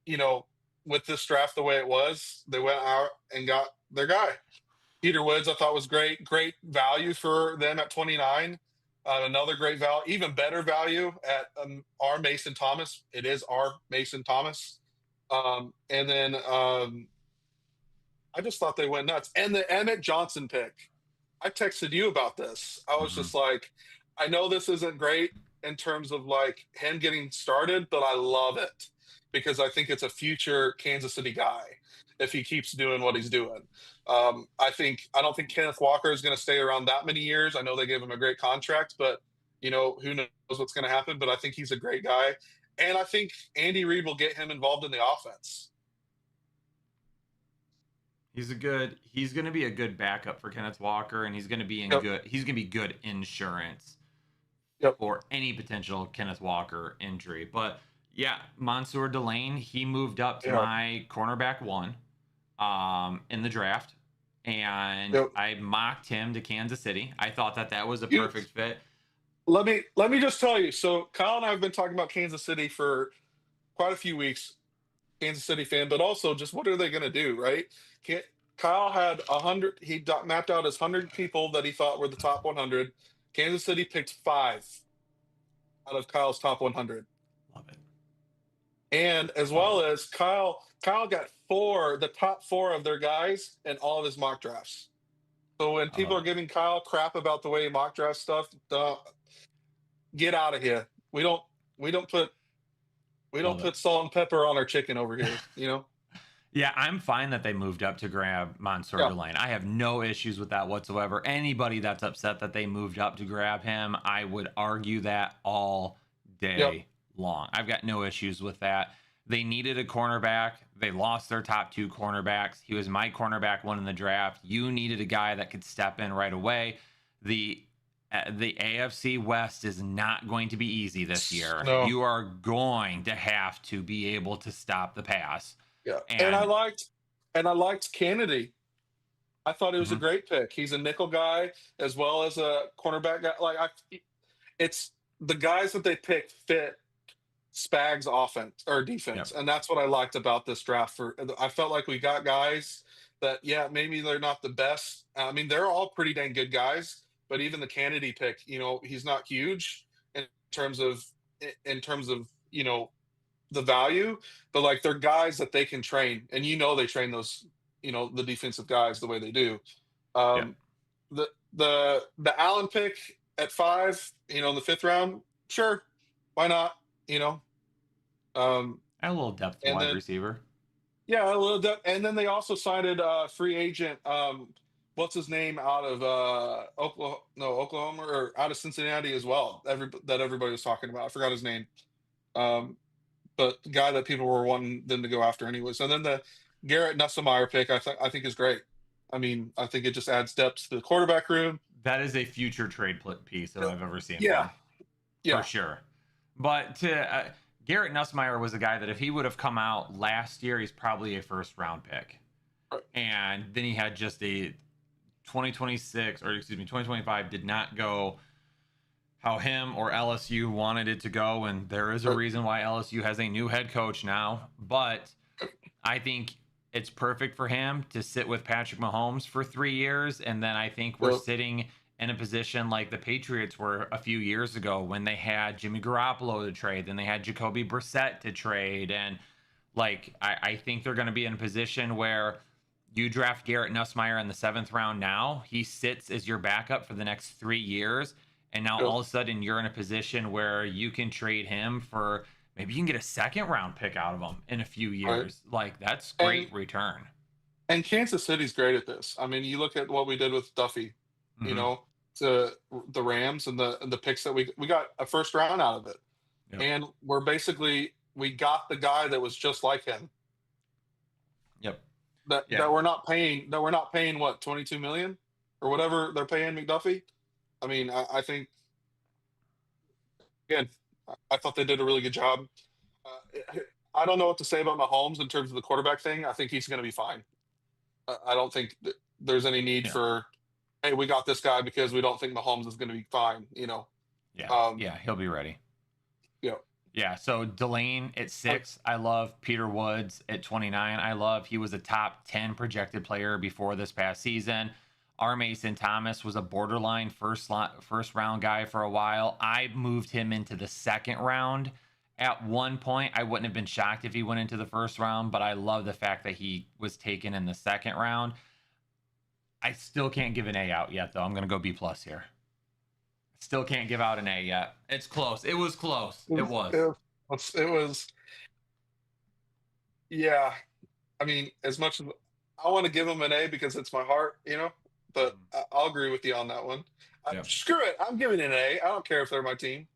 You know, with this draft the way it was, they went out and got their guy. Peter Woods, I thought was great. Great value for them at 29. Another great value, even better value at our Mason Thomas. It is our Mason Thomas. And then I just thought they went nuts. And the Emmett Johnson pick. I texted you about this. I was just like, I know this isn't great in terms of like him getting started, but I love it because I think it's a future Kansas City guy if he keeps doing what he's doing. I don't think Kenneth Walker is going to stay around that many years. I know they gave him a great contract, but you know, who knows what's going to happen, but I think he's a great guy. And I think Andy Reid will get him involved in the offense. He's going to be a good backup for Kenneth Walker, and he's going to be good insurance for any potential Kenneth Walker injury. But yeah, Mansour Delane, he moved up to my cornerback 1 in the draft, and I mocked him to Kansas City. I thought that was a perfect fit. Let me just tell you. So Kyle and I have been talking about Kansas City for quite a few weeks. Kansas City fan, but also just what are they going to do, right? Kyle had 100. He mapped out his 100 people that he thought were the top 100. Kansas City picked 5 out of Kyle's top 100. Love it. And as well as Kyle got the top 4 of their guys in all of his mock drafts. So when people are giving Kyle crap about the way he mock draft stuff, get out of here. We don't put salt and pepper on our chicken over here, you know? Yeah, I'm fine that they moved up to grab Mansour Delane. I have no issues with that whatsoever. Anybody that's upset that they moved up to grab him, I would argue that all day long. I've got no issues with that. They needed a cornerback. They lost their top 2 cornerbacks. He was my cornerback 1 in the draft. You needed a guy that could step in right away. The AFC West is not going to be easy this year. No. You are going to have to be able to stop the pass. Yeah, and I liked Kennedy. I thought he was a great pick. He's a nickel guy as well as a cornerback guy. It's the guys that they picked fit Spags' offense or defense, and that's what I liked about this draft. I felt like we got guys that, maybe they're not the best. I mean, they're all pretty dang good guys, but even the Kennedy pick, he's not huge in terms of the value, but like they're guys that they can train, and they train those, the defensive guys the way they do. The Allen pick at 5, in the 5th round, sure, why not? A little depth to wide receiver. Yeah, a little depth, and then they also signed a free agent. What's his name out of Oklahoma or out of Cincinnati as well? That everybody was talking about. I forgot his name. But the guy that people were wanting them to go after anyways. And then the Garrett Nussmeier pick, I think is great. I mean, I think it just adds depth to the quarterback room. That is a future trade piece that I've ever seen. Yeah. For sure. But Garrett Nussmeier was a guy that if he would have come out last year, he's probably a 1st-round pick. Right. And then he had just a 2025 did not go how him or LSU wanted it to go, and there is a reason why LSU has a new head coach now. But I think it's perfect for him to sit with Patrick Mahomes for 3 years, and then I think we're sitting in a position like the Patriots were a few years ago when they had Jimmy Garoppolo to trade, then they had Jacoby Brissett to trade, and I think they're going to be in a position where you draft Garrett Nussmeier in the 7th round now, he sits as your backup for the next 3 years. And now all of a sudden you're in a position where you can trade him for maybe you can get a 2nd-round pick out of him in a few years. Right. That's great return. And Kansas City's great at this. I mean, you look at what we did with Duffy, to the Rams and the picks that we got a 1st round out of it. Yep. And we got the guy that was just like him. Yep. That we're not paying what, $22 million or whatever they're paying McDuffie. I mean, I think, again, I thought they did a really good job. I don't know what to say about Mahomes in terms of the quarterback thing. I think he's going to be fine. I don't think there's any need for, hey, we got this guy because we don't think Mahomes is going to be fine, Yeah, he'll be ready. Yeah. Yeah, so Delane at 6, I love. Peter Woods at 29, I love. He was a top 10 projected player before this past season. R. Mason Thomas was a borderline first round guy for a while. I moved him into the 2nd round. At one point, I wouldn't have been shocked if he went into the 1st round, but I love the fact that he was taken in the 2nd round. I still can't give an A out yet, though. I'm going to go B+ here. Still can't give out an A yet. It's close. It was close. It was. Yeah. I mean, as much as I want to give him an A because it's my heart, but I'll agree with you on that one. Screw it. I'm giving it an A. I don't care if they're my team.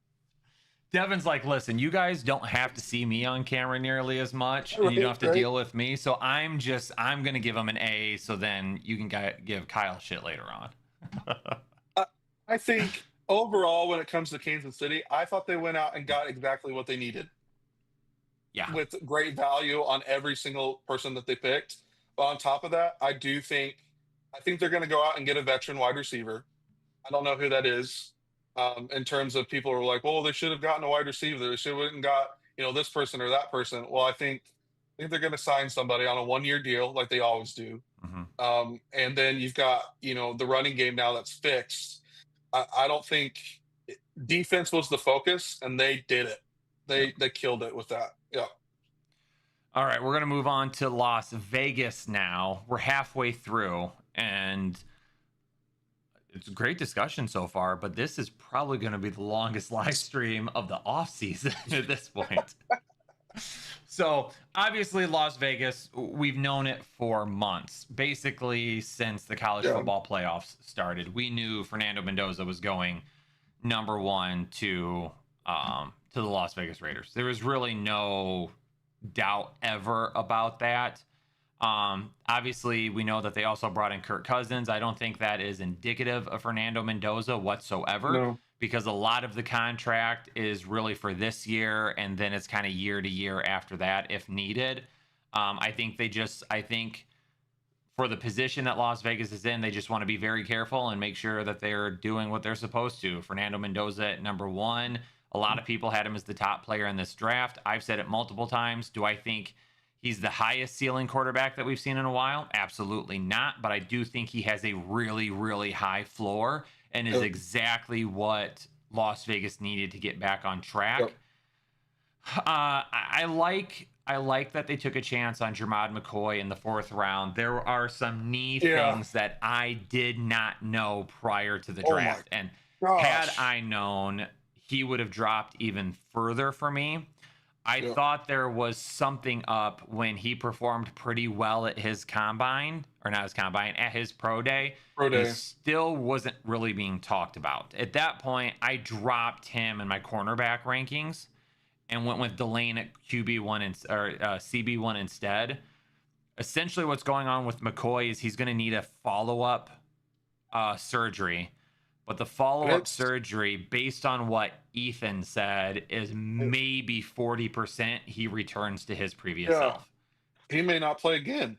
Devin's like, listen, you guys don't have to see me on camera nearly as much, and you don't have to deal with me. So I'm going to give him an A, so then you can give Kyle shit later on. I think overall, when it comes to Kansas City, I thought they went out and got exactly what they needed. Yeah. With great value on every single person that they picked. But on top of that, I think they're going to go out and get a veteran wide receiver. I don't know who that is. In terms of people who are like, well, they should have gotten a wide receiver. They should have got, this person or that person. Well, I think they're going to sign somebody on a 1-year deal like they always do. Mm-hmm. And then you've got, the running game now that's fixed. I don't think defense was the focus, and they did it. Yep. They killed it with that. Yeah. All right, we're going to move on to Las Vegas now. We're halfway through, and it's a great discussion so far, but this is probably going to be the longest live stream of the offseason at this point. So, obviously, Las Vegas, we've known it for months, basically since the college football playoffs started. We knew Fernando Mendoza was going number one to the Las Vegas Raiders. There was really no doubt ever about that. Obviously, we know that they also brought in Kirk Cousins. I don't think that is indicative of Fernando Mendoza whatsoever, No. because a lot of the contract is really for this year, and then it's kind of year to year after that if needed. I think for the position that Las Vegas is in, they just want to be very careful and make sure that they're doing what they're supposed to. Fernando Mendoza at number one. A lot of people had him as the top player in this draft. I've said it multiple times. Do I think he's the highest ceiling quarterback that we've seen in a while? Absolutely not. But I do think he has a really, really high floor and is exactly what Las Vegas needed to get back on track. Yep. I like that they took a chance on Jermod McCoy in the 4th round. There are some knee things that I did not know prior to the draft. And had I known, he would have dropped even further for me. I thought there was something up when he performed pretty well at his combine, or not his combine, at his pro day. He still wasn't really being talked about. At that point, I dropped him in my cornerback rankings and went with Delane at QB1 or CB1 instead. Essentially, what's going on with McCoy is he's going to need a follow-up surgery. But the follow-up surgery, based on what Ethan said, is maybe 40% he returns to his previous self. He may not play again.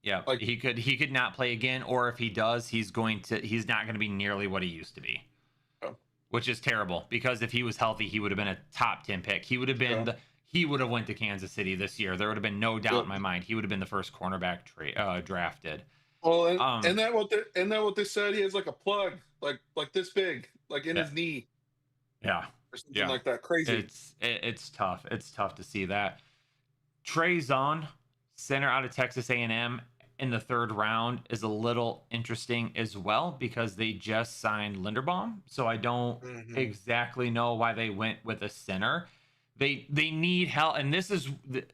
Yeah, he could not play again, or if he does, he's not going to be nearly what he used to be. Which is terrible, because if he was healthy, he would have been a top 10 pick. He would have been he would have went to Kansas City this year. There would have been no doubt in my mind. He would have been the first cornerback drafted. Well, and that what they said? He has like a plug, like this big, like in his knee. Yeah, or something like that. Crazy. It's tough. It's tough to see that. Trey Zone, center out of Texas A&M in the 3rd round, is a little interesting as well, because they just signed Linderbaum. So I don't exactly know why they went with a center. They need help, and this is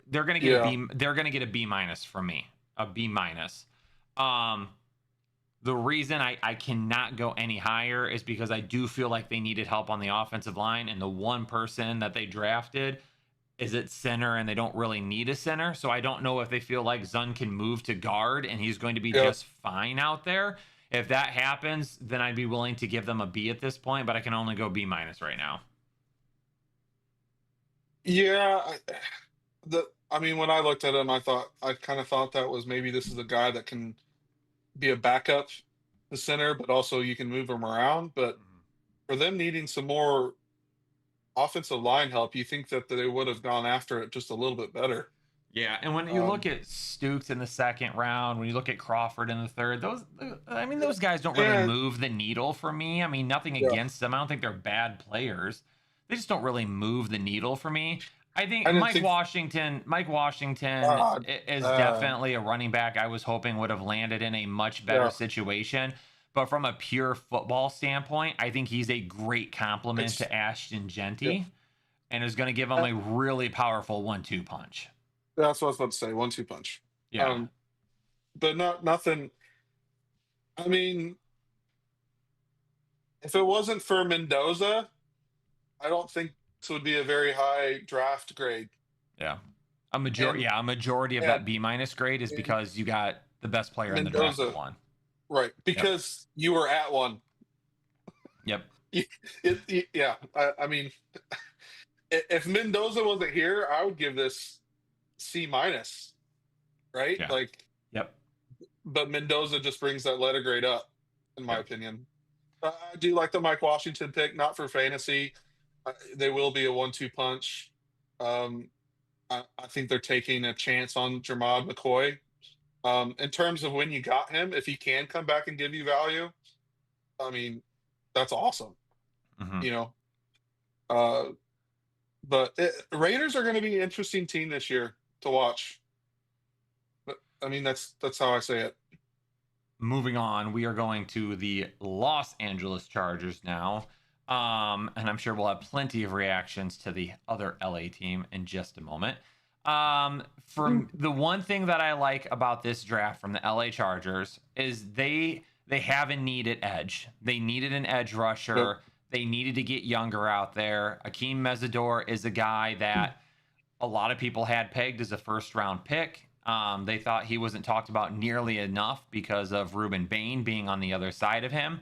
they're gonna get a B minus from me, a B minus. The reason I cannot go any higher is because I do feel like they needed help on the offensive line, and the one person that they drafted is at center, and they don't really need a center. So I don't know if they feel like Zun can move to guard and he's going to be just fine out there. If that happens, then I'd be willing to give them a B at this point, but I can only go B minus right now. Yeah, I mean, when I looked at him, I kind of thought that was maybe this is a guy that can be a backup, the center, but also you can move him around. But for them needing some more offensive line help, you think that they would have gone after it just a little bit better. Yeah, and when you look at Stooks in the 2nd round, when you look at Crawford in the 3rd, those guys don't really move the needle for me. I mean, nothing against them. I don't think they're bad players. They just don't really move the needle for me. I think Mike Washington is definitely a running back I was hoping would have landed in a much better situation. But from a pure football standpoint, I think he's a great complement to Ashton Genty and is going to give him a really powerful 1-2 punch. That's what I was about to say, 1-2 punch. Yeah. But nothing. I mean, if it wasn't for Mendoza, I don't think this would be a very high draft grade. Yeah. A majority of that B minus grade is because you got the best player in the draft at one. Right. Because you were at one. Yep. I mean, if Mendoza wasn't here, I would give this C minus. Right? Yeah. But Mendoza just brings that letter grade up, in my opinion. I do like the Mike Washington pick, not for fantasy. They will be a 1-2 punch. I think they're taking a chance on Jermod McCoy. In terms of when you got him, if he can come back and give you value, I mean, that's awesome. Hmm. You know, uh, but Raiders are going to be an interesting team this year to watch. But, I mean, that's how I say it. Moving on, we are going to the Los Angeles Chargers now. And I'm sure we'll have plenty of reactions to the other LA team in just a moment. From the one thing that I like about this draft from the LA Chargers is they have a needed edge. They needed an edge Yep. rusher. They needed to get younger out there. Akeem Mesidor is a guy that a lot of people had pegged as a first round pick. They thought he wasn't talked about nearly enough because of Ruben Bain being on the other side of him.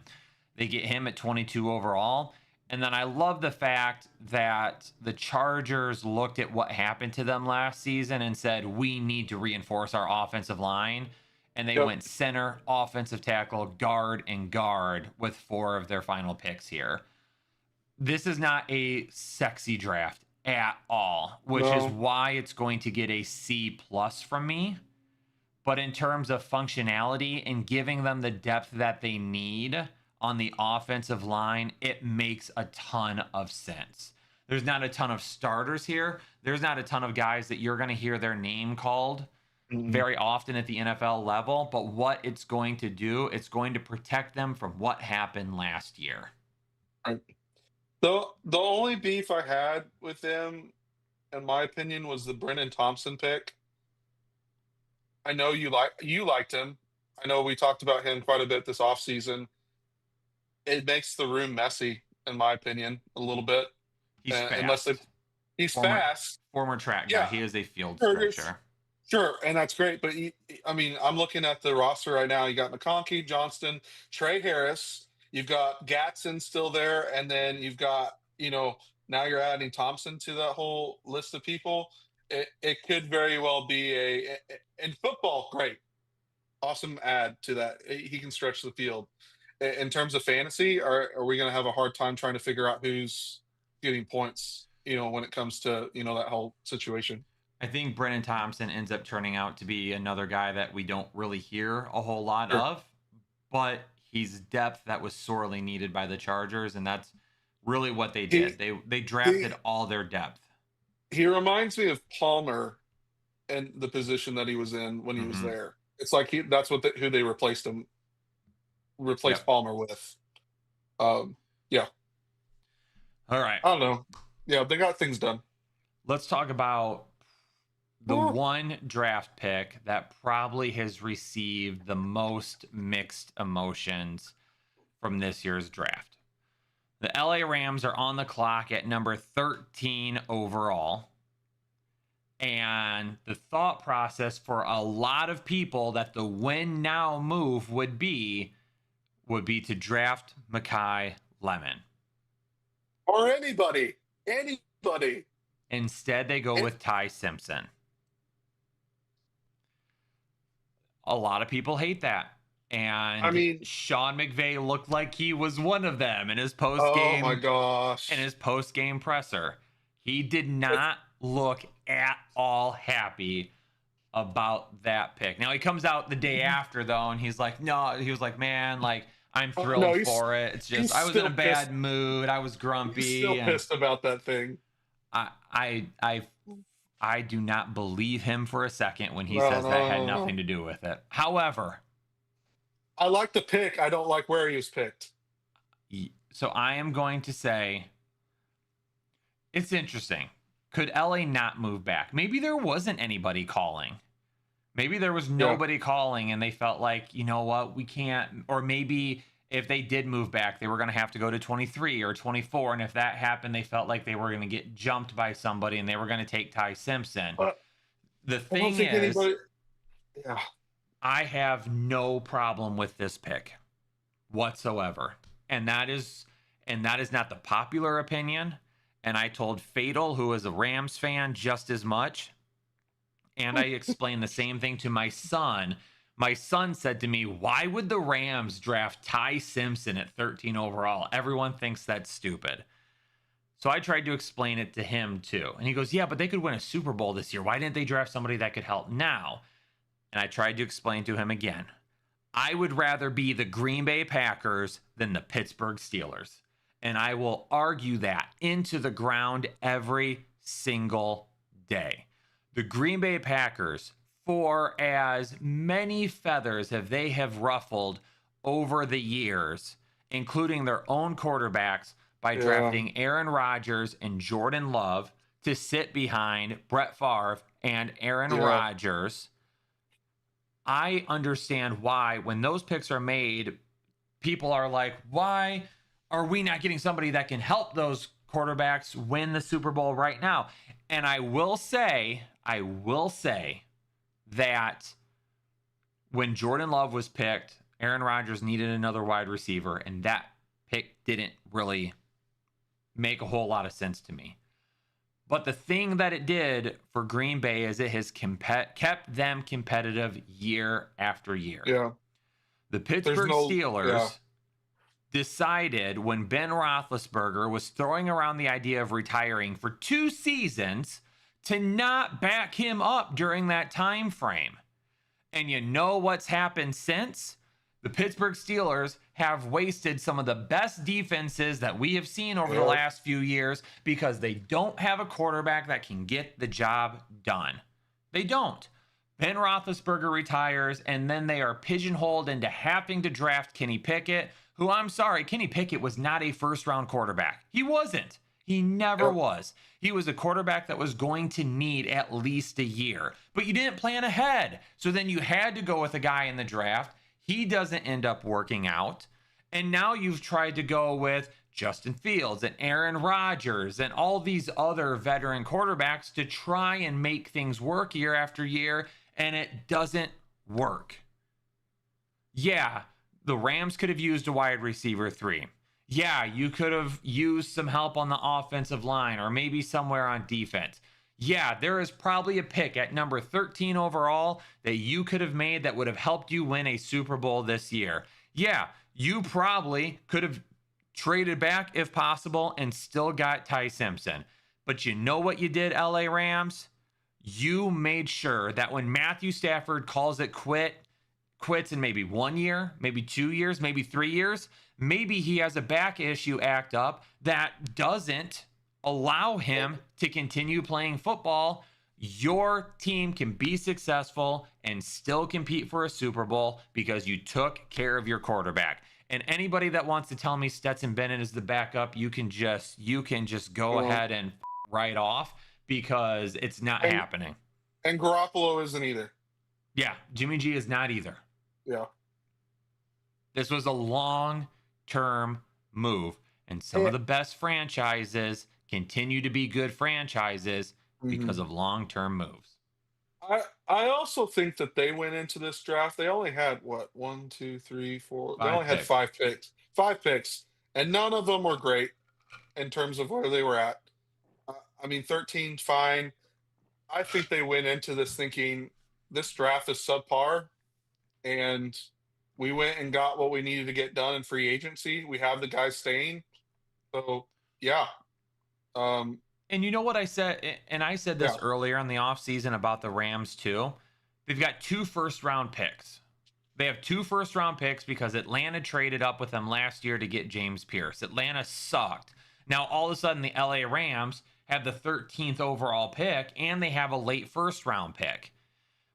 They get him at 22 overall. And then I love the fact that the Chargers looked at what happened to them last season and said, we need to reinforce our offensive line. And they Yep. went center, offensive tackle, guard, and guard with 4 of their final picks here. This is not a sexy draft at all, which is No. why it's going to get a C plus from me. But in terms of functionality and giving them the depth that they need on the offensive line, it makes a ton of sense. There's not a ton of starters here. There's not a ton of guys that you're going to hear their name called Mm-mm. very often at the NFL level. But what it's going to do, it's going to protect them from what happened last year. Right. The only beef I had with them, in my opinion, was the Brennan Thompson pick. I know you liked him. I know we talked about him quite a bit this offseason. It makes the room messy, in my opinion, a little bit. He's Unless fast. he's Former fast. former track guy. Yeah, He is a field sure, stretcher. sure, and that's great. But I mean, I'm looking at the roster right now. You got McConkey, Johnston, Trey Harris. You've got Gatson still there, and then you've got now you're adding Thompson to that whole list of people. It could very well be in football. Great, awesome add to that. He can stretch the field. In terms of fantasy, are we going to have a hard time trying to figure out who's getting points? When it comes to that whole situation. I think Brennan Thompson ends up turning out to be another guy that we don't really hear a whole lot Sure. of, but he's depth that was sorely needed by the Chargers, and that's really what they He, did. They drafted all their depth. he reminds me of Palmer and the position that he was in when he was Mm-hmm. there. It's like that's who they replaced Yep. Palmer with. Yeah. All right. I don't know. Yeah, they got things done. Let's talk about the Oh. one draft pick that probably has received the most mixed emotions from this year's draft. The LA Rams are on the clock at number 13 overall. And the thought process for a lot of people that the win now move would be to draft Mekhi Lemon. Or anybody. Instead, they go with Ty Simpson. A lot of people hate that. And I mean, Sean McVay looked like he was one of them in his post oh game. my gosh. In his post game presser. He did not look at all happy about that pick. Now he comes out the day after though, and he's like, no, he was like, man, like I'm thrilled for it. It's just I was in a bad mood. I was grumpy. He's still pissed about that thing. I do not believe him for a second when he says that had nothing to do with it. However, I like the pick. I don't like where he was picked. So I am going to say it's interesting. Could LA not move back? Maybe there wasn't anybody calling. Maybe there was nobody calling and they felt like, you know what, we can't. Or maybe if they did move back, they were going to have to go to 23 or 24. And if that happened, they felt like they were going to get jumped by somebody and they were going to take Ty Simpson. The thing is, I have no problem with this pick whatsoever. And that is not the popular opinion. And I told Fatal, who is a Rams fan, just as much. And I explained the same thing to my son. My son said to me, why would the Rams draft Ty Simpson at 13 overall? Everyone thinks that's stupid. So I tried to explain it to him too. And he goes, yeah, but they could win a Super Bowl this year. Why didn't they draft somebody that could help now? And I tried to explain to him again. I would rather be the Green Bay Packers than the Pittsburgh Steelers. And I will argue that into the ground every single day. The Green Bay Packers, for as many feathers as they have ruffled over the years, including their own quarterbacks by drafting Aaron Rodgers and Jordan Love to sit behind Brett Favre and Aaron Rodgers, I understand why when those picks are made, people are like, why are we not getting somebody that can help those quarterbacks win the Super Bowl right now? And I will say that when Jordan Love was picked, Aaron Rodgers needed another wide receiver, and that pick didn't really make a whole lot of sense to me. But the thing that it did for Green Bay is it has kept them competitive year after year. Yeah. The Pittsburgh Steelers decided when Ben Roethlisberger was throwing around the idea of retiring for 2 seasons to not back him up during that time frame. And you know what's happened since? The Pittsburgh Steelers have wasted some of the best defenses that we have seen over the last few years because they don't have a quarterback that can get the job done. They don't. Ben Roethlisberger retires, and then they are pigeonholed into having to draft Kenny Pickett, who, I'm sorry, Kenny Pickett was not a first-round quarterback. He wasn't. He never was. He was a quarterback that was going to need at least a year. But you didn't plan ahead. So then you had to go with a guy in the draft. He doesn't end up working out. And now you've tried to go with Justin Fields and Aaron Rodgers and all these other veteran quarterbacks to try and make things work year after year, and it doesn't work. Yeah, the Rams could have used a wide receiver 3. Yeah, you could have used some help on the offensive line or maybe somewhere on defense. Yeah, there is probably a pick at number 13 overall that you could have made that would have helped you win a Super Bowl this year. Yeah, you probably could have traded back if possible and still got Ty Simpson. But you know what you did, LA Rams? You made sure that when Matthew Stafford calls it quits in maybe 1 year, maybe 2 years, maybe 3 years, maybe he has a back issue act up that doesn't allow him to continue playing football. Your team can be successful and still compete for a Super Bowl because you took care of your quarterback. And anybody that wants to tell me Stetson Bennett is the backup, you can just go ahead and right off because it's not happening. And Garoppolo isn't either. Yeah, Jimmy G is not either. Yeah. This was a long-term move, and some of the best franchises continue to be good franchises because of long-term moves. I also think that they went into this draft. They only had what 1, 2, 3, 4. They only had 5 picks. 5 picks, and none of them were great in terms of where they were at. I mean, 13, fine. I think they went into this thinking this draft is subpar, and we went and got what we needed to get done in free agency. We have the guys staying, so yeah. And you know what I said, and I said this earlier in the offseason about the Rams too. They've got 2 first-round picks. They have 2 first-round picks because Atlanta traded up with them last year to get James Pierce. Atlanta sucked. Now, all of a sudden, the LA Rams have the 13th overall pick, and they have a late first-round pick.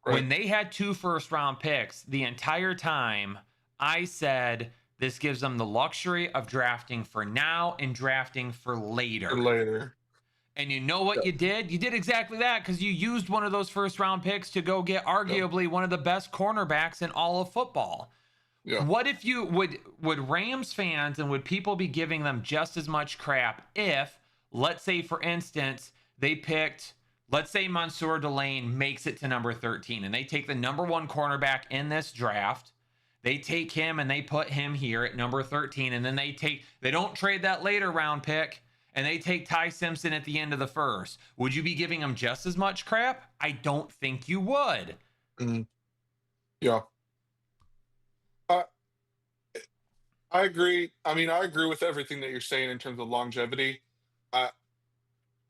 Right. When they had 2 first-round picks, the entire time, I said this gives them the luxury of drafting for now and drafting for later. And you know what you did? You did exactly that because you used one of those first-round picks to go get arguably one of the best cornerbacks in all of football. Yeah. What if you would Rams fans and would people be giving them just as much crap if, let's say, for instance, they picked, let's say Mansour Delane makes it to number 13 and they take the number 1 cornerback in this draft. They take him and they put him here at number 13, and then they don't trade that later round pick, and they take Ty Simpson at the end of the first. Would you be giving them just as much crap? I don't think you would. Mm-hmm. Yeah. I agree. I mean, I agree with everything that you're saying in terms of longevity.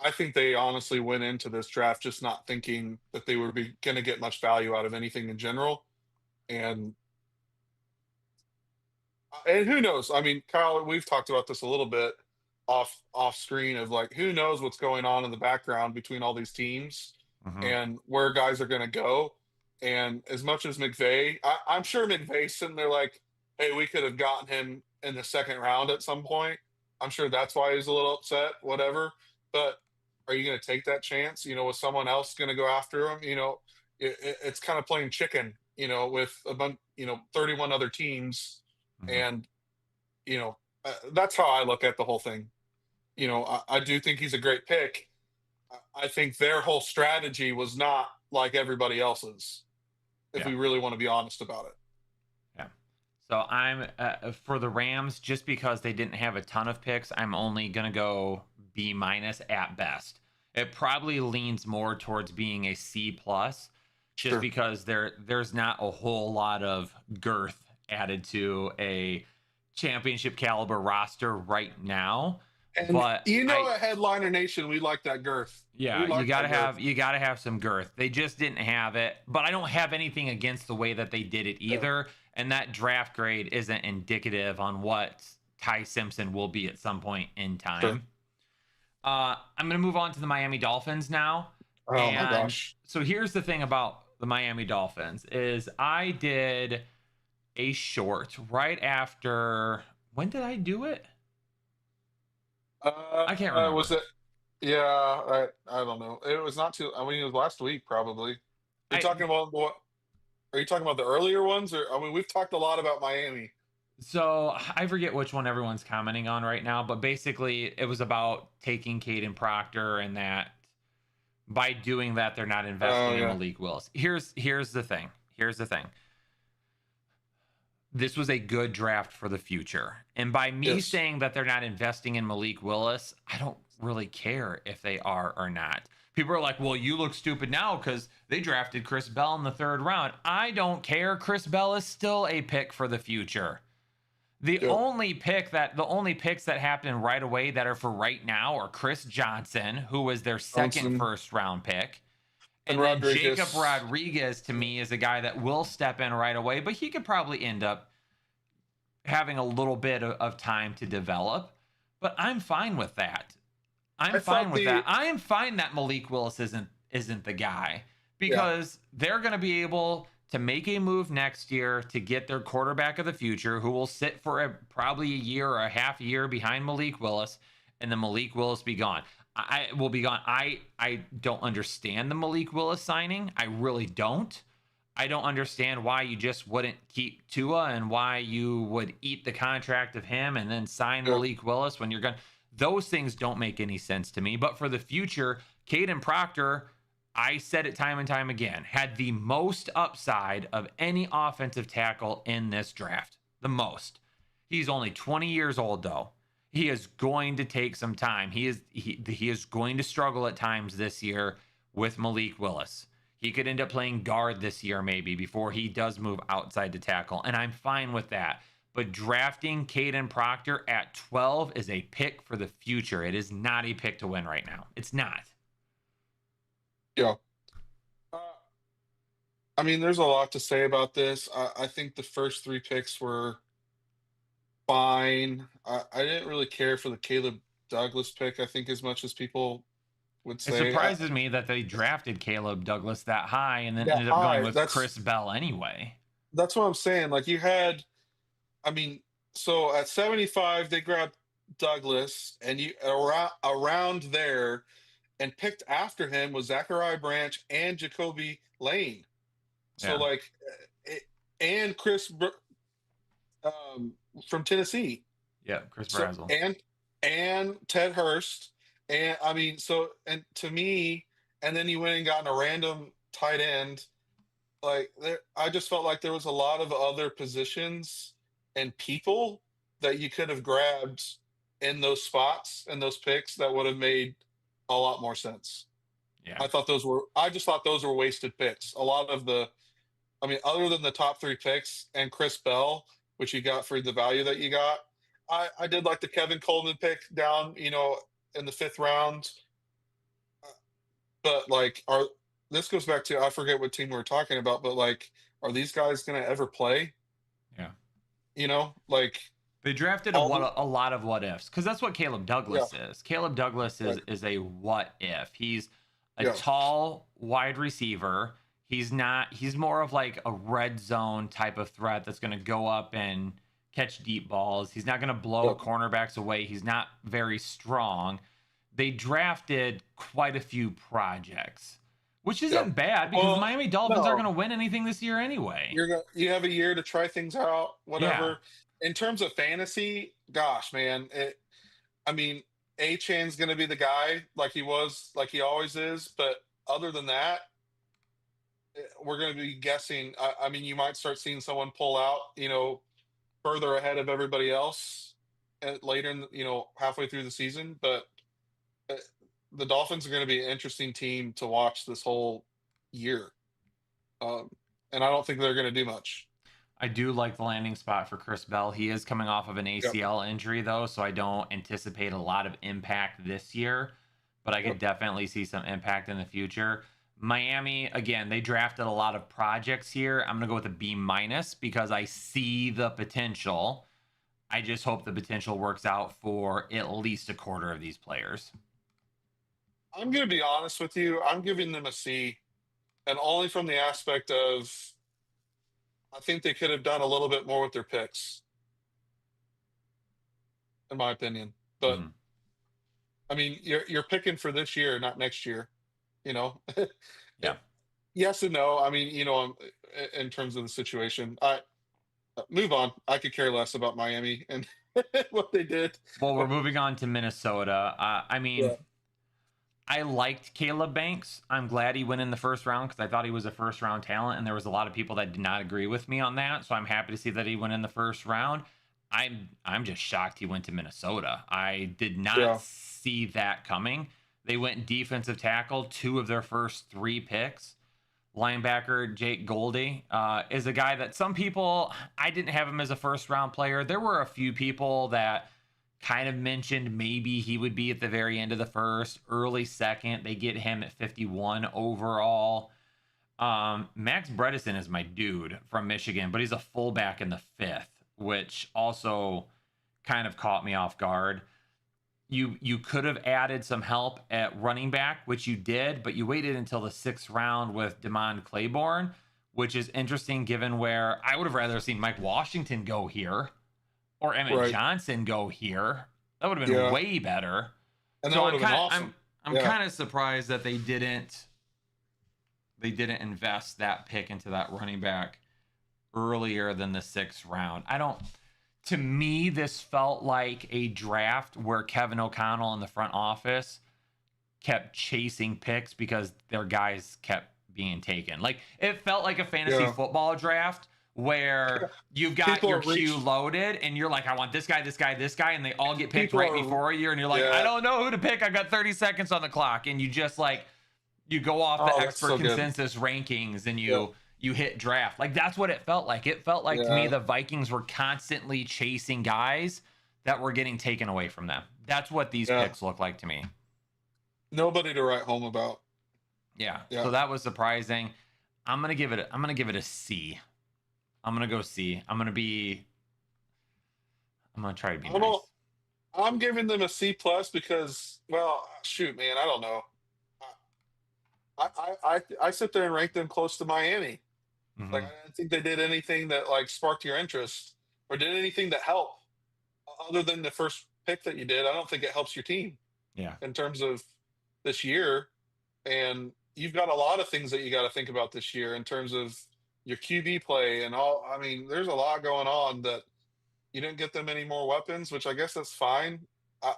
I think they honestly went into this draft just not thinking that they were going to get much value out of anything in general. And and who knows? I mean, Kyle, we've talked about this a little bit off screen of like who knows what's going on in the background between all these teams Hmm. and where guys are going to go. And as much as McVay, I'm sure McVay's sitting there like, hey, we could have gotten him in the second round at some point. I'm sure that's why he's a little upset, whatever. But are you going to take that chance? You know, with someone else going to go after him? You know, it's kind of playing chicken. You know, with a bunch, 31 other teams, Hmm. and that's how I look at the whole thing. I do think he's a great pick. I think their whole strategy was not like everybody else's, if Yeah. we really want to be honest about it. Yeah. So I'm for the Rams, just because they didn't have a ton of picks, I'm only gonna go B minus at best. It probably leans more towards being a C plus, just Sure. because there's not a whole lot of girth added to a championship caliber roster right now. And But I at Headliner Nation, we like that girth. We Yeah, like that girth. you gotta have some girth. They just didn't have it, but I don't have anything against the way that they did it Yeah. either. And that draft grade isn't indicative on what Ty Simpson will be at some point in Sure. time. I'm gonna move on to the Miami Dolphins now. Oh my And gosh. so here's the thing about the Miami Dolphins is I did a short right after, when did I do it? I can't Was remember. it? Yeah, I don't know. It was not too. I mean, it was last week probably. Are you I talking about what? Are you talking about the earlier ones, or I mean, we've talked a lot about Miami. So I forget which one everyone's commenting on right now, but basically it was about taking Caden Proctor, and that by doing that they're not Oh investing in yeah. Malik Willis. Here's the thing. Here's the thing. This was a good draft for the future. And by me Yes. saying that they're not investing in Malik Willis, I don't really care if they are or not. People are like, well, you look stupid now because they drafted Chris Bell in the third round. I don't care. Chris Bell is still a pick for the future. Yep. The only picks that happen right away that are for right now are Chris Johnson, who was their second Johnson first round pick. and And then Jacob Rodriguez. Rodriguez to me is a guy that will step in right away, but he could probably end up having a little bit of time to develop. But I'm fine with that. I'm I fine thought with that. the I am fine that Malik Willis isn't the guy, yeah. because they're going to be able to make a move next year to get their quarterback of the future, who will sit for probably a year or a half a year behind Malik Willis, and then Malik Willis be gone. I will be gone. I don't understand the Malik Willis signing. I really don't. I don't understand why you just wouldn't keep Tua, and why you would eat the contract of him and then sign Yep. Malik Willis when you're going. Those things don't make any sense to me. But for the future, Caden Proctor, I said it time and time again, had the most upside of any offensive tackle in this draft. The most. He's only 20 years old, though. He is going to take some time. He is going to struggle at times this year with Malik Willis. He could end up playing guard this year, maybe, before he does move outside to tackle. And I'm fine with that. But drafting Caden Proctor at 12 is a pick for the future. It is not a pick to win right now. It's not. Yeah. Uh, I mean, there's a lot to say about this. I think the first three picks were fine. I didn't really care for the Caleb Douglas pick, I think, as much as people would It say. surprises me that they drafted Caleb Douglas that high and then That ended up going high. with Chris Bell anyway. That's what I'm saying. Like you had, I mean, so at 75 they grabbed Douglas, and you around there, and picked after him was Zachariah Branch and Jacoby Lane. So Yeah. like, and um, from Tennessee. Yeah. Chris So Brazel. and Ted Hurst, and I mean, so and to me, and then you went and got a random tight end. Like there, I just felt like there was a lot of other positions and people that you could have grabbed in those spots and those picks that would have made a lot more sense. Yeah. I just thought those were wasted picks. A lot of I mean, other than the top three picks and Chris Bell, which you got for the value that you got, I did like the Kevin Coleman pick down, in the fifth round. But like, this goes back to, I forget what team we were talking about, but like, are these guys going to ever play? Yeah. Like They drafted all the, a lot of what ifs because that's what Caleb yeah, Douglas is. Caleb Douglas right, is a what if. He's a yeah, tall wide receiver. He's not. He's more of like a red zone type of threat that's going to go up and catch deep balls. He's not going to blow yeah, cornerbacks away. He's not very strong. They drafted quite a few projects, which yeah. isn't bad because the Well, Miami Dolphins aren't no, going to win anything this year anyway. you have a year to try things out, Yeah. whatever. In terms of fantasy, gosh, man, I mean, Achan's going to be the guy like he was, like he always is. But other than that, we're going to be guessing. I mean, you might start seeing someone pull out, further ahead of everybody else later in, halfway through the season. But uh, the Dolphins are going to be an interesting team to watch this whole year. Um, and I don't think they're going to do much. I do like the landing spot for Chris Bell. He is coming off of an Yep. ACL injury, though, so I don't anticipate a lot of impact this year, but I Yep. could definitely see some impact in the future. Miami, again, they drafted a lot of projects here. I'm going to go with a B minus because I see the potential. I just hope the potential works out for at least a quarter of these players. I'm going to be honest with you. I'm giving them a C, and only from the aspect of I think they could have done a little bit more with their picks, in my opinion. But Mhm. I mean, you're picking for this year, not next year. You know, Yeah. yes and no. I mean, in terms of the situation, I move on. I could care less about Miami and what they did. Well, we're moving on to Minnesota. I mean, Yeah, I liked Caleb Banks. I'm glad he went in the first round because I thought he was a first round talent, and there was a lot of people that did not agree with me on that. So I'm happy to see that he went in the first round. I'm just shocked he went to Minnesota. I did not yeah, see that coming. They went defensive tackle, two of their first three picks. Linebacker Jake Goldie is a guy that some people, I didn't have him as a first round player. There were a few people that kind of mentioned maybe he would be at the very end of the first, early second. They get him at 51 overall. Max Bredesen is my dude from Michigan, but he's a fullback in the fifth, which also kind of caught me off guard. You could have added some help at running back, which you did, but you waited until the sixth round with Damon Claiborne, which is interesting given where I would have rather seen Mike Washington go here or Emmett right. Johnson go here. That would have been Yeah, way better. and that So would I'm have been kind awesome. I'm Yeah, kind of surprised that they didn't invest that pick into that running back earlier than the sixth round. I don't To me, this felt like a draft where Kevin O'Connell in the front office kept chasing picks because their guys kept being taken. Like it felt like a fantasy yeah. football draft where you've got People your are queue reach. loaded and you're like, I want this guy, this guy, this guy, and they all get picked People right are. before you, and you're like, I Yeah. don't know who to pick. I got 30 seconds on the clock, and you just like you go off the Oh, that's expert so good. consensus rankings and Yeah, you hit draft. Like that's what it felt like. It felt like to me yeah. the Vikings were constantly chasing guys that were getting taken away from them. That's what these Yeah. picks look like to me. Nobody to write home about. Yeah. Yeah. So that was surprising. I'm gonna give it a C. I'm gonna go C. I'm gonna try to be I don't. nice. I'm giving them a C plus because, well, shoot, man, I don't know. I sit there and rank them close to Miami. Like Hmm. I didn't think they did anything that like sparked your interest or did anything that helped other than the first pick that you did. I don't think it helps your team Yeah. in terms of this year. And you've got a lot of things that you got to think about this year in terms of your QB play and all. I mean, there's a lot going on that you didn't get them any more weapons, which I guess that's fine. I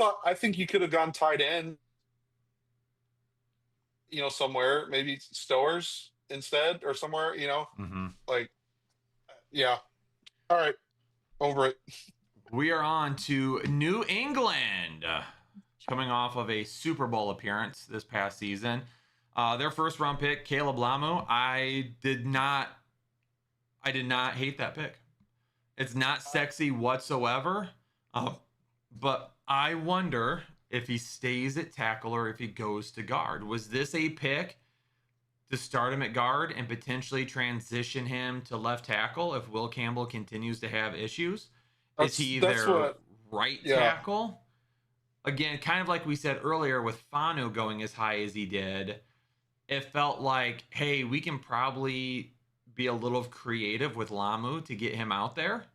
I, I think you could have gone tight end, somewhere, maybe Stowers instead or somewhere, Hmm. like yeah. All right, over it. We are on to New England, coming off of a Super Bowl appearance this past season. Their first round pick, Caleb Lamu. I did not hate that pick. It's not sexy whatsoever. But I wonder if he stays at tackle or if he goes to guard. Was this a pick to start him at guard and potentially transition him to left tackle if Will Campbell continues to have issues? Is he That's their what. right Yeah. tackle? Again, kind of like we said earlier with Fanu going as high as he did, it felt like, hey, we can probably be a little creative with Lamu to get him out there.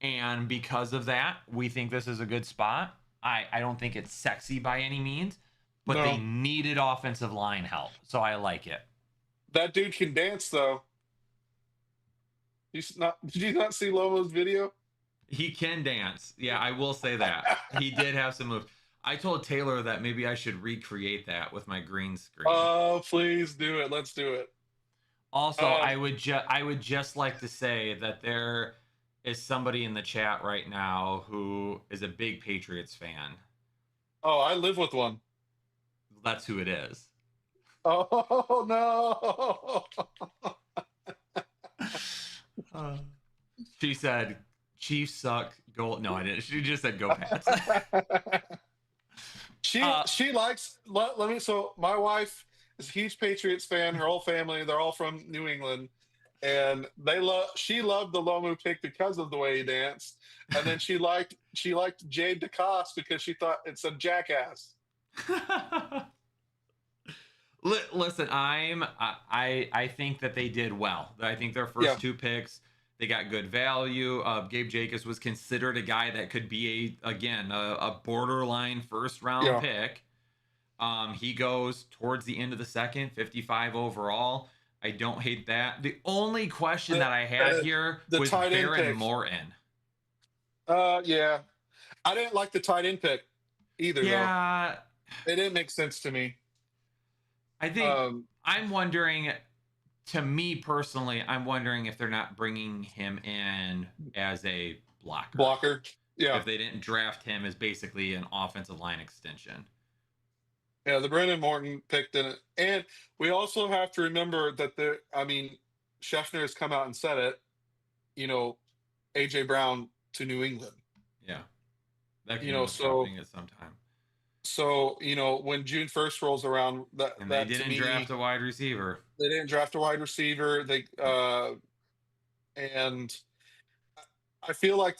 And because of that, we think this is a good spot. I don't think it's sexy by any means, but they No. needed offensive line help. So I like it. That dude can dance, though. Did you not see Lomo's video? He can dance. Yeah, I will say that. He did have some moves. I told Taylor that maybe I should recreate that with my green screen. Oh, please do it. Let's do it. Also, I would just like to say that there is somebody in the chat right now who is a big Patriots fan. Oh, I live with one. That's who it is. Oh no. She said, Chiefs suck. Go. No, I didn't. She just said, go Pats. She likes. Let me. So my wife is a huge Patriots fan. Her whole family, they're all from New England, and she loved the Lomu pick because of the way he danced, and then she liked Jade DeCoste because she thought it's a jackass. Listen, I think that they did well. I think their first two picks, they got good value. Gabe Jacobs was considered a guy that could be a borderline first round pick. He goes towards the end of the second, 55 overall. I don't hate that. The only question that I had here was Baron Morton. Yeah, I didn't like the tight end pick either. Yeah, though. It didn't make sense to me. I think I'm wondering. To me personally, I'm wondering if they're not bringing him in as a blocker. Yeah. If they didn't draft him as basically an offensive line extension. Yeah, the Brendan Morton picked in it. And we also have to remember that Scheffner has come out and said it, A.J. Brown to New England. Yeah. That can happening at some time. So, when June 1st rolls around, they didn't draft a wide receiver. They didn't draft a wide receiver. And I feel like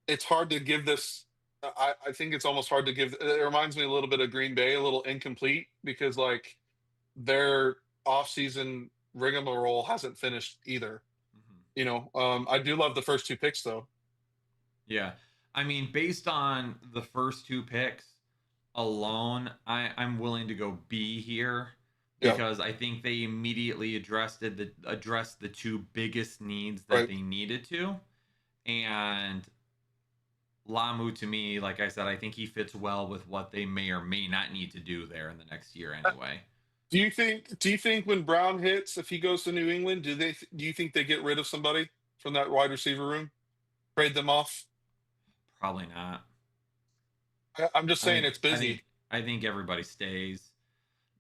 it's hard to give this. I think it's almost hard to give. It reminds me a little bit of Green Bay, a little incomplete because their offseason rigmarole hasn't finished either. Mm-hmm. I do love the first two picks though. Yeah, based on the first two picks alone, I'm willing to go B here because I think they immediately addressed the two biggest needs that they needed to. And Lamu, to me, like I said, I think he fits well with what they may or may not need to do there in the next year anyway. Do you think when Brown hits, if he goes to New England, do you think they get rid of somebody from that wide receiver room? Trade them off? Probably not. I'm just saying it's busy. I think everybody stays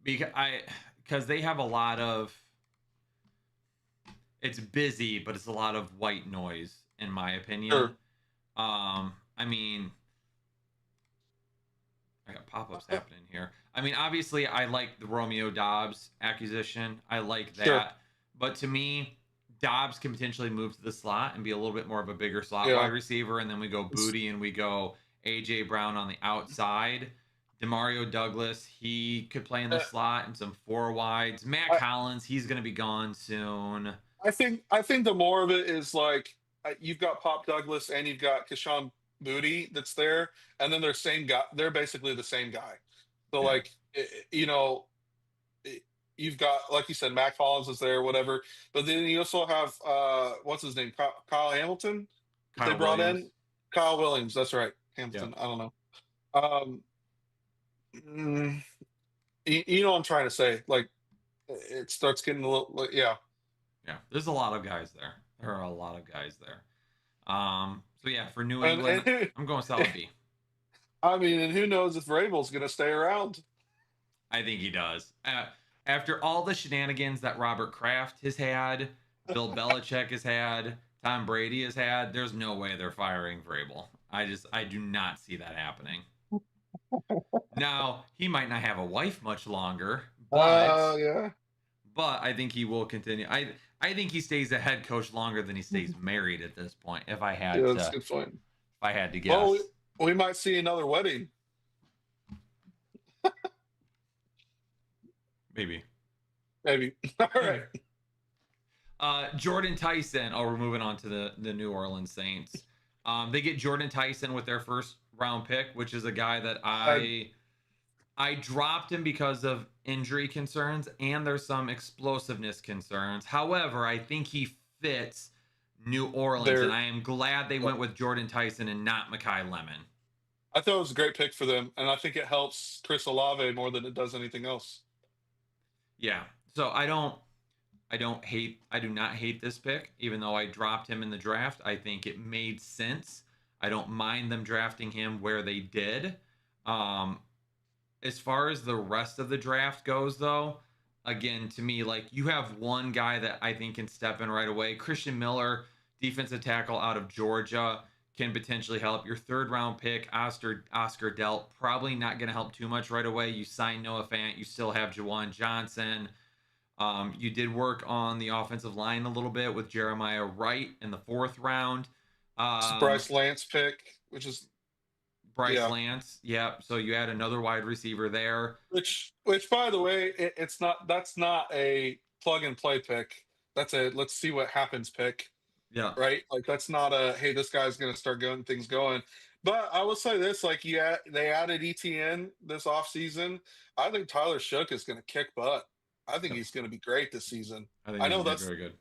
because they have a lot of. It's busy, but it's a lot of white noise, in my opinion. Sure. I got pop-ups happening here. Obviously, I like the Romeo Doubs acquisition. I like that, sure. But to me, Doubs can potentially move to the slot and be a little bit more of a bigger slot wide receiver, and then we go Booty and we go A.J. Brown on the outside. Demario Douglas, he could play in the slot and some four wides. Matt Collins, he's going to be gone soon. I think the more of it is you've got Pop Douglas and you've got Keyshawn Booty that's there, and then they're same guy. They're basically the same guy. So you've got, like you said, Matt Collins is there, whatever. But then you also have what's his name, Kyle Hamilton. They brought in Kyle Williams. That's right, Hamilton. Yeah. I don't know. You know what I'm trying to say? It starts getting a little, yeah. There's a lot of guys there. There are a lot of guys there. So yeah, for New England, I'm going solid B. And who knows if Vrabel's going to stay around? I think he does. After all the shenanigans that Robert Kraft has had, Bill Belichick has had, Tom Brady has had, there's no way they're firing Vrabel. I do not see that happening. Now, he might not have a wife much longer, Oh, yeah. but I think he will continue. I think he stays a head coach longer than he stays married at this point. Yeah, that's a good point. If I had to Well, guess, we might see another wedding. maybe. Maybe. All right. Jordan Tyson. Oh, we're moving on to the New Orleans Saints. They get Jordan Tyson with their first round pick, which is a guy that I dropped him because of injury concerns and there's some explosiveness concerns. However, I think he fits New Orleans, and I am glad they went with Jordan Tyson and not Mekhi Lemon. I thought it was a great pick for them, and I think it helps Chris Olave more than it does anything else. Yeah. So I do not hate this pick, even though I dropped him in the draft. I think it made sense. I don't mind them drafting him where they did. As far as the rest of the draft goes, though, again, to me, like, you have one guy that I think can step in right away. Christian Miller, defensive tackle out of Georgia, can potentially help. Your third round pick, Oscar Delp, probably not going to help too much right away. You sign Noah Fant. You still have Jawan Johnson. You did work on the offensive line a little bit with Jeremiah Wright in the fourth round. Bryce Lance pick, which is Bryce Lance. Yep. So you had another wide receiver there. Which by the way, that's not a plug and play pick. That's a let's see what happens pick. Yeah. Right? Like, that's not a hey, this guy's gonna start getting things going. But I will say this, like, they added ETN this offseason. I think Tyler Shook is gonna kick butt. I think he's gonna be great this season. I know that's very good.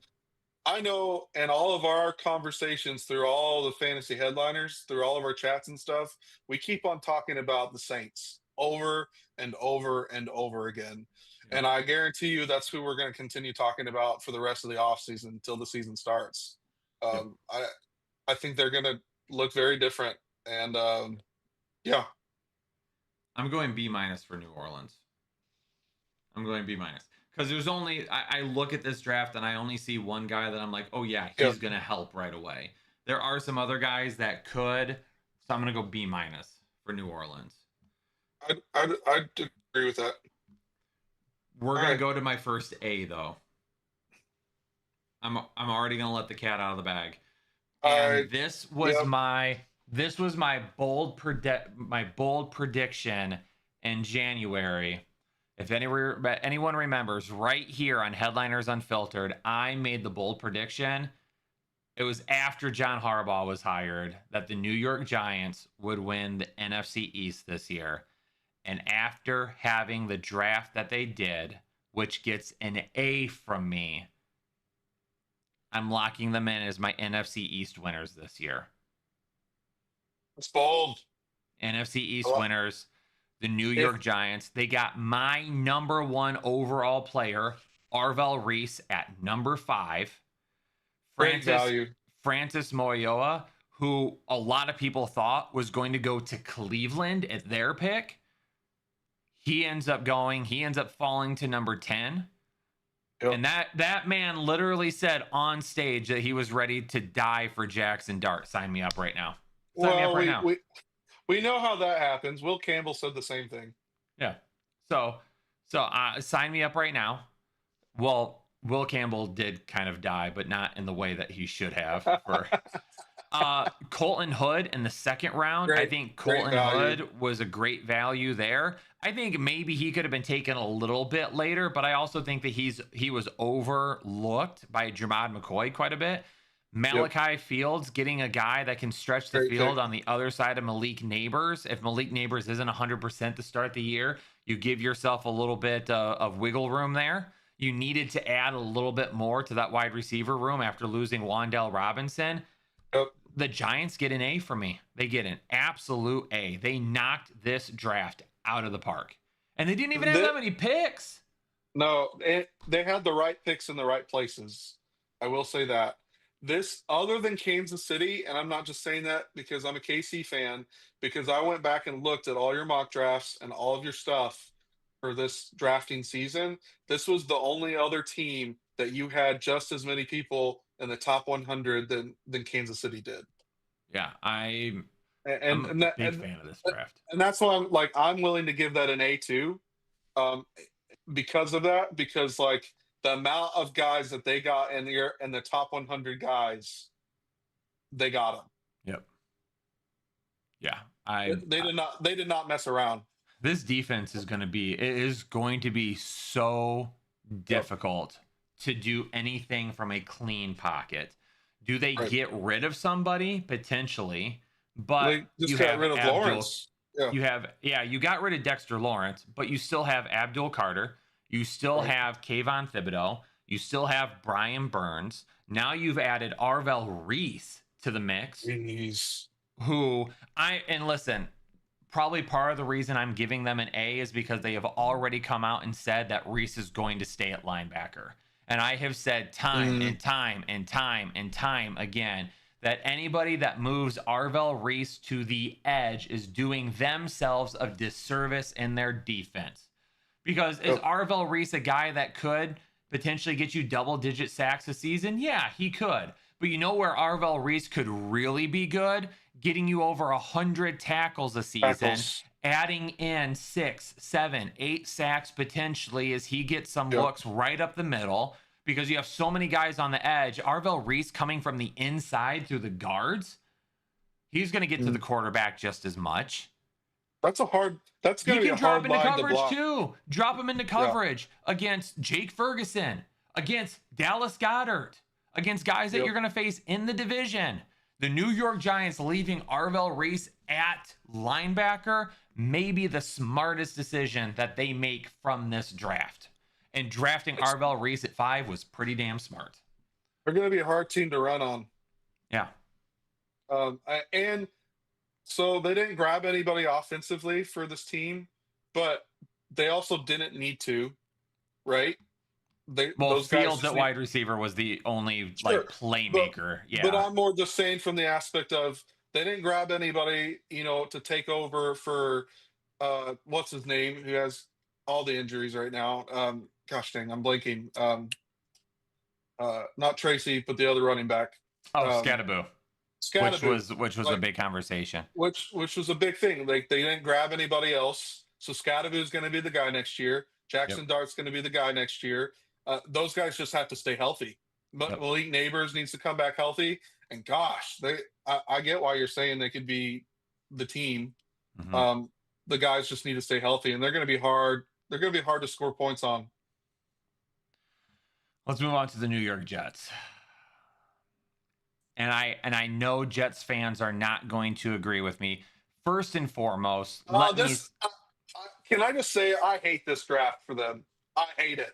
I know, and all of our conversations through all the fantasy headliners, through all of our chats and stuff, we keep on talking about the Saints over and over and over again. Yeah. And I guarantee you that's who we're going to continue talking about for the rest of the offseason until the season starts. I think they're going to look very different. And yeah. I'm going B- for New Orleans. I'm going B-. Because there's only, I look at this draft and I only see one guy that I'm like, oh yeah, he's going to help right away. There are some other guys that could, so I'm going to go B- for New Orleans. I'd agree with that. We're going to go to my first A, though. I'm already going to let the cat out of the bag. And this was my bold prediction in January. If anyone remembers, right here on Headliners Unfiltered, I made the bold prediction. It was after John Harbaugh was hired that the New York Giants would win the NFC East this year. And after having the draft that they did, which gets an A from me, I'm locking them in as my NFC East winners this year. It's bold. NFC East winners. The New York Giants. They got my number one overall player, Arvell Reese, at number 5. Francis Moyoa, who a lot of people thought was going to go to Cleveland at their pick. He ends up falling to number 10. Yep. And that man literally said on stage that he was ready to die for Jackson Dart. Sign me up right now. We know how that happens. Will Campbell said the same thing. Yeah. So sign me up right now. Well, Will Campbell did kind of die, but not in the way that he should have. For Colton Hood in the second round. I think Colton Hood was a great value there. I think maybe he could have been taken a little bit later, but I also think that he was overlooked by Jermod McCoy quite a bit. Malachi Fields, getting a guy that can stretch the field on the other side of Malik Neighbors. If Malik Neighbors isn't 100% to start the year, you give yourself a little bit of wiggle room there. You needed to add a little bit more to that wide receiver room after losing Wan'Dale Robinson. The Giants get an A from me. They get an absolute A. They knocked this draft out of the park. And they didn't even have that many picks. No, they had the right picks in the right places. I will say that. This, other than Kansas City, and I'm not just saying that because I'm a KC fan, because I went back and looked at all your mock drafts and all of your stuff for this drafting season. This was the only other team that you had just as many people in the top 100 than Kansas City did. Yeah, and and I'm a and that, big fan of this draft. and that's why I'm willing to give that an A2, um, because of that. Because like the amount of guys that they got in the top 100 guys, they got them. Yep. Yeah. They did not mess around. This defense is going to be, it is going to be so Yep. difficult to do anything from a clean pocket. Do they Right. get rid of somebody? Potentially. But They just you got have rid of Abdul. Lawrence. Yeah. You got rid of Dexter Lawrence, but you still have Abdul Carter. You still Right. have Kayvon Thibodeau. You still have Brian Burns. Now you've added Arvell Reese to the mix, Jeez. and listen, probably part of the reason I'm giving them an A is because they have already come out and said that Reese is going to stay at linebacker. And I have said time and time and time and time again that anybody that moves Arvell Reese to the edge is doing themselves a disservice in their defense. Because is Arvell Reese a guy that could potentially get you double-digit sacks a season? Yeah, he could. But you know where Arvell Reese could really be good? Getting you over 100 tackles a season, adding in 6, 7, 8 sacks potentially as he gets some looks right up the middle, because you have so many guys on the edge. Arvell Reese coming from the inside through the guards, he's going to get to the quarterback just as much. That's going to be a hard line to block. You can drop into coverage too. Drop him into coverage against Jake Ferguson, against Dallas Goedert, against guys that you're going to face in the division. The New York Giants leaving Arvell Reese at linebacker may be the smartest decision that they make from this draft. And drafting Arvell Reese at 5 was pretty damn smart. They're going to be a hard team to run on. Yeah. And so they didn't grab anybody offensively for this team, but they also didn't need to, right? Fields at wide receiver was the only playmaker. But I'm more just saying from the aspect of they didn't grab anybody, to take over for what's his name, who has all the injuries right now. Gosh dang, I'm blanking. Not Tracy, but the other running back. Scatterboo. Which was a big conversation. Which was a big thing. Like they didn't grab anybody else. So Scatterboo's going to be the guy next year. Jackson Dart's going to be the guy next year. Those guys just have to stay healthy. But Malik Neighbors needs to come back healthy. And gosh, I get why you're saying they could be the team. Mm-hmm. The guys just need to stay healthy, and they're going to be hard. They're going to be hard to score points on. Let's move on to the New York Jets. And I know Jets fans are not going to agree with me. First and foremost, can I just say I hate this draft for them. I hate it.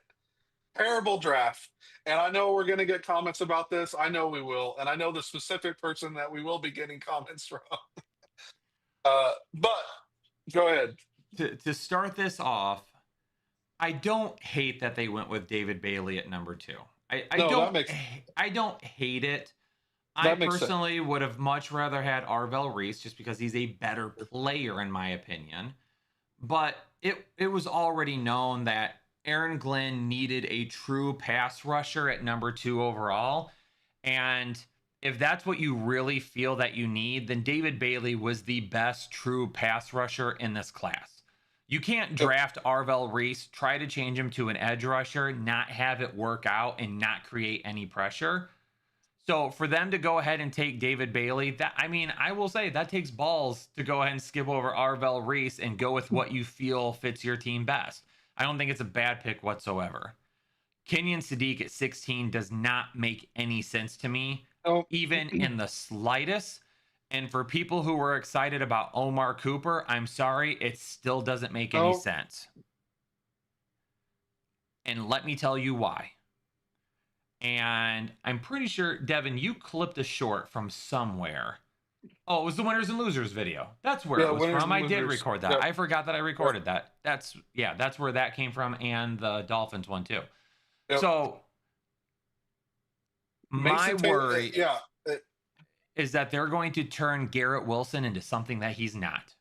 Terrible draft. And I know we're going to get comments about this. I know we will. And I know the specific person that we will be getting comments from. But go ahead. To start this off, I don't hate that they went with David Bailey at number 2. I don't hate it. I personally would have much rather had Arvell Reese just because he's a better player in my opinion. But it was already known that Aaron Glenn needed a true pass rusher at number 2 overall. And if that's what you really feel that you need, then David Bailey was the best true pass rusher in this class. You can't draft Arvell Reese, try to change him to an edge rusher, not have it work out, and not create any pressure. So for them to go ahead and take David Bailey, I will say that takes balls to go ahead and skip over Arvell Reese and go with what you feel fits your team best. I don't think it's a bad pick whatsoever. Kenyon Sadiq at 16 does not make any sense to me, even in the slightest. And for people who were excited about Omar Cooper, I'm sorry, it still doesn't make any sense. And let me tell you why. And I'm pretty sure, Devin, you clipped a short from somewhere. Oh, it was the winners and losers video. That's where it was from. I did record that. I forgot that I recorded that. That's where that came from, and the Dolphins one too. So my worry is that they're going to turn Garrett Wilson into something that he's not.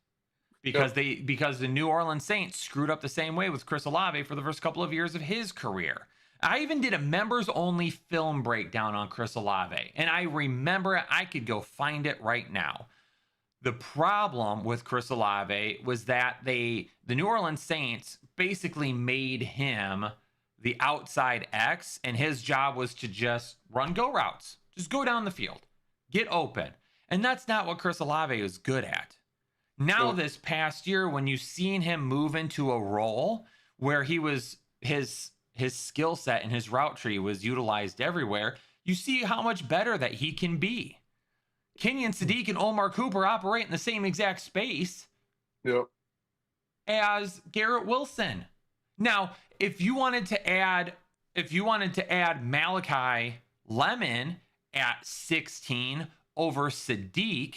Because the New Orleans Saints screwed up the same way with Chris Olave for the first couple of years of his career. I even did a members-only film breakdown on Chris Olave, and I remember it. I could go find it right now. The problem with Chris Olave was that the New Orleans Saints basically made him the outside X, and his job was to just run go routes, just go down the field, get open. And that's not what Chris Olave is good at. Now, this past year, when you've seen him move into a role where he was his skill set and his route tree was utilized everywhere, you see how much better that he can be. Kenyon Sadiq and Omar Cooper operate in the same exact space as Garrett Wilson. Now, if you wanted to add Malachi Lemon at 16 over Sadiq,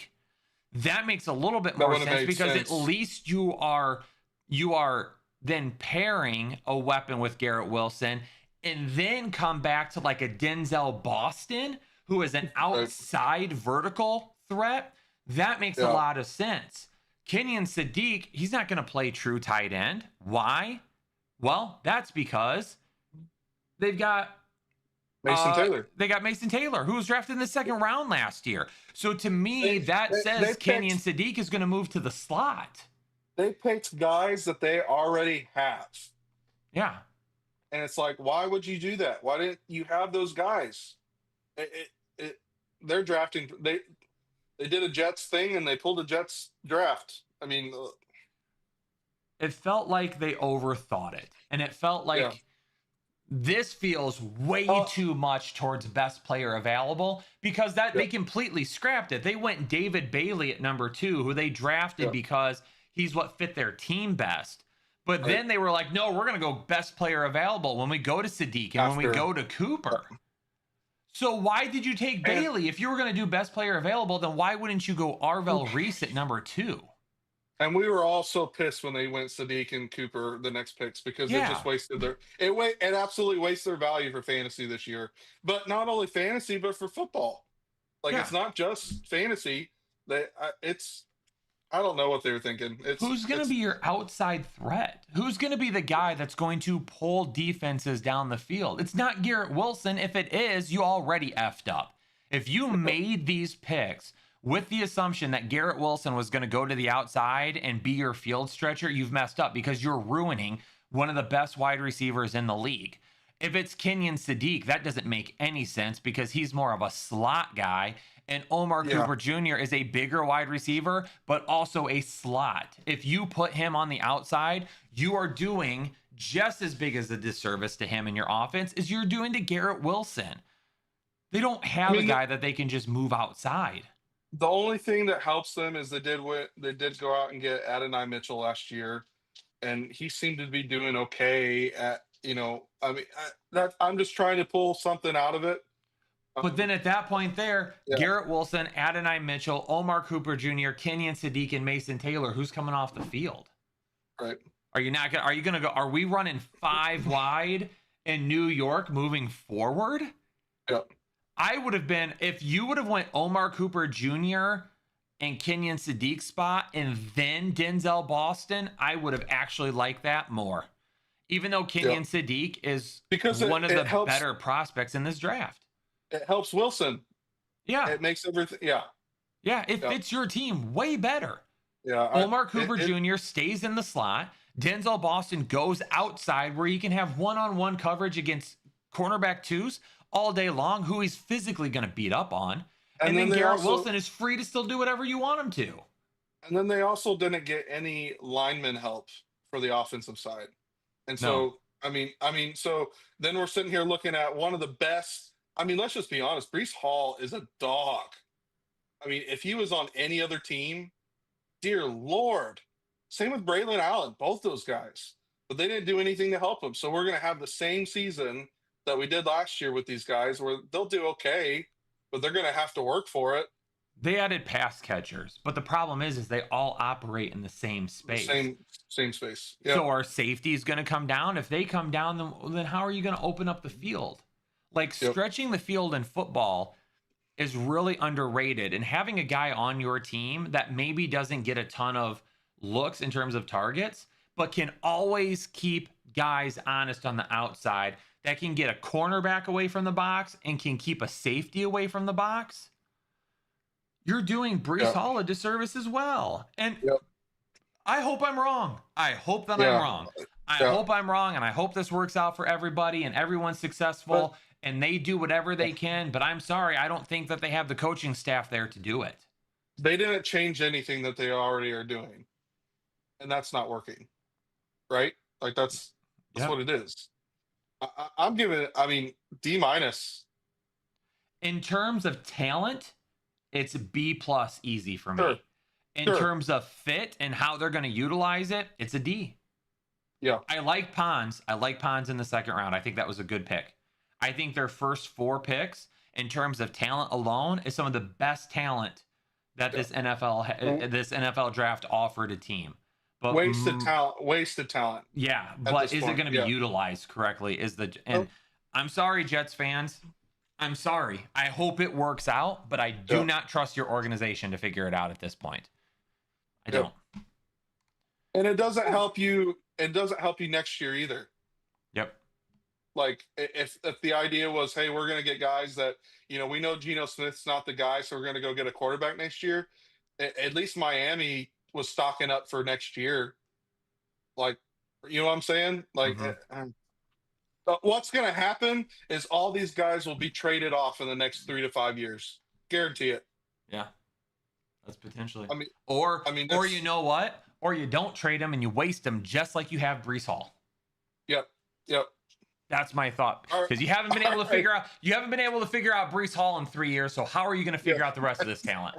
that makes a little bit more sense because at least you are then pairing a weapon with Garrett Wilson, and then come back to like a Denzel Boston, who is an outside vertical threat. That makes a lot of sense. Kenyon Sadiq, he's not going to play true tight end. Why? Well, that's because they've got Mason Taylor. They got Mason Taylor, who was drafted in the second round last year. So to me, that says Kenyon Sadiq is going to move to the slot. They picked guys that they already have. Yeah. And it's like, why would you do that? Why didn't you have those guys? They're drafting. They did a Jets thing and they pulled a Jets draft. I mean, it felt like they overthought it, and it felt like this feels way too much towards best player available, because they completely scrapped it. They went David Bailey at number 2, who they drafted because he's what fit their team best. But then they were like, no, we're going to go best player available when we go to Sadiq and when we go to Cooper. So why did you take Bailey? If you were going to do best player available, then why wouldn't you go Arvell Reese at number 2? And we were all so pissed when they went Sadiq and Cooper the next picks, because they just wasted it absolutely wastes their value for fantasy this year. But not only fantasy, but for football. Like it's not just fantasy. I don't know what they were thinking. Who's going to be your outside threat? Who's going to be the guy that's going to pull defenses down the field? It's not Garrett Wilson. If it is, you already effed up. If you made these picks with the assumption that Garrett Wilson was going to go to the outside and be your field stretcher, you've messed up, because you're ruining one of the best wide receivers in the league. If it's Kenyon Sadiq, that doesn't make any sense, because he's more of a slot guy. And Omar Cooper Jr. is a bigger wide receiver, but also a slot. If you put him on the outside, you are doing just as big as a disservice to him in your offense as you're doing to Garrett Wilson. They don't have a guy that they can just move outside. The only thing that helps them is they did go out and get Adonai Mitchell last year, and he seemed to be doing okay at, I'm just trying to pull something out of it. But then at that point Garrett Wilson, Adonai Mitchell, Omar Cooper Jr., Kenyon Sadiq, and Mason Taylor, who's coming off the field? Right. Are you going to go, are we running 5 wide in New York moving forward? Yep. I would have been, if you would have went Omar Cooper Jr. and Kenyon Sadiq spot and then Denzel Boston, I would have actually liked that more. Even though Kenyon Sadiq is one of the better prospects in this draft. It helps Wilson. Yeah. It makes everything. Yeah. Yeah. It fits your team way better. Yeah. Omar Cooper Jr. stays in the slot. Denzel Boston goes outside where he can have one-on-one coverage against cornerback 2s all day long, who he's physically going to beat up on. And then Garrett Wilson is free to still do whatever you want him to. And then they also didn't get any lineman help for the offensive side. And so, so then we're sitting here looking at one of the best. I mean, let's just be honest. Breece Hall is a dog. I mean, if he was on any other team, dear Lord. Same with Braylon Allen, both those guys. But they didn't do anything to help him. So we're going to have the same season that we did last year with these guys, where they'll do okay, but they're going to have to work for it. They added pass catchers, but the problem is they all operate in the same space. Same space. Yep. So our safety is going to come down. If they come down, then how are you going to open up the field? Like stretching the field in football is really underrated, and having a guy on your team that maybe doesn't get a ton of looks in terms of targets, but can always keep guys honest on the outside, that can get a cornerback away from the box and can keep a safety away from the box. you're doing Breece Hall a disservice as well. And I hope I'm wrong. I hope that I'm wrong. I hope I'm wrong, and I hope this works out for everybody and everyone's successful and they do whatever they can. But I'm sorry, I don't think that they have the coaching staff there to do it. They didn't change anything that they already are doing, and that's not working, right? Like that's what it is. I'm giving it, I mean, D-. In terms of talent, it's B+ easy for me. In terms of fit and how they're going to utilize it, it's a D. Yeah. I like Pons. I like Pons in the second round. I think that was a good pick. I think their first 4 picks, in terms of talent alone, is some of the best talent that this NFL draft offered a team. But wasted talent. Yeah, but is it going to be utilized correctly? I'm sorry, Jets fans. I'm sorry. I hope it works out, but I do not trust your organization to figure it out at this point. I don't. And it doesn't help you. It doesn't help you next year either. Yep. Like if the idea was, hey, we're going to get guys that, we know Geno Smith's not the guy, so we're going to go get a quarterback next year. At least Miami was stocking up for next year. Like, you know what I'm saying? Like, what's going to happen is all these guys will be traded off in the next 3 to 5 years. Guarantee it. Yeah. That's potentially. Or you know what? Or you don't trade them and you waste them just like you have Breece Hall. Yep. That's my thought. Because you haven't been able to figure out Breece Hall in 3 years. So how are you going to figure out the rest of this talent?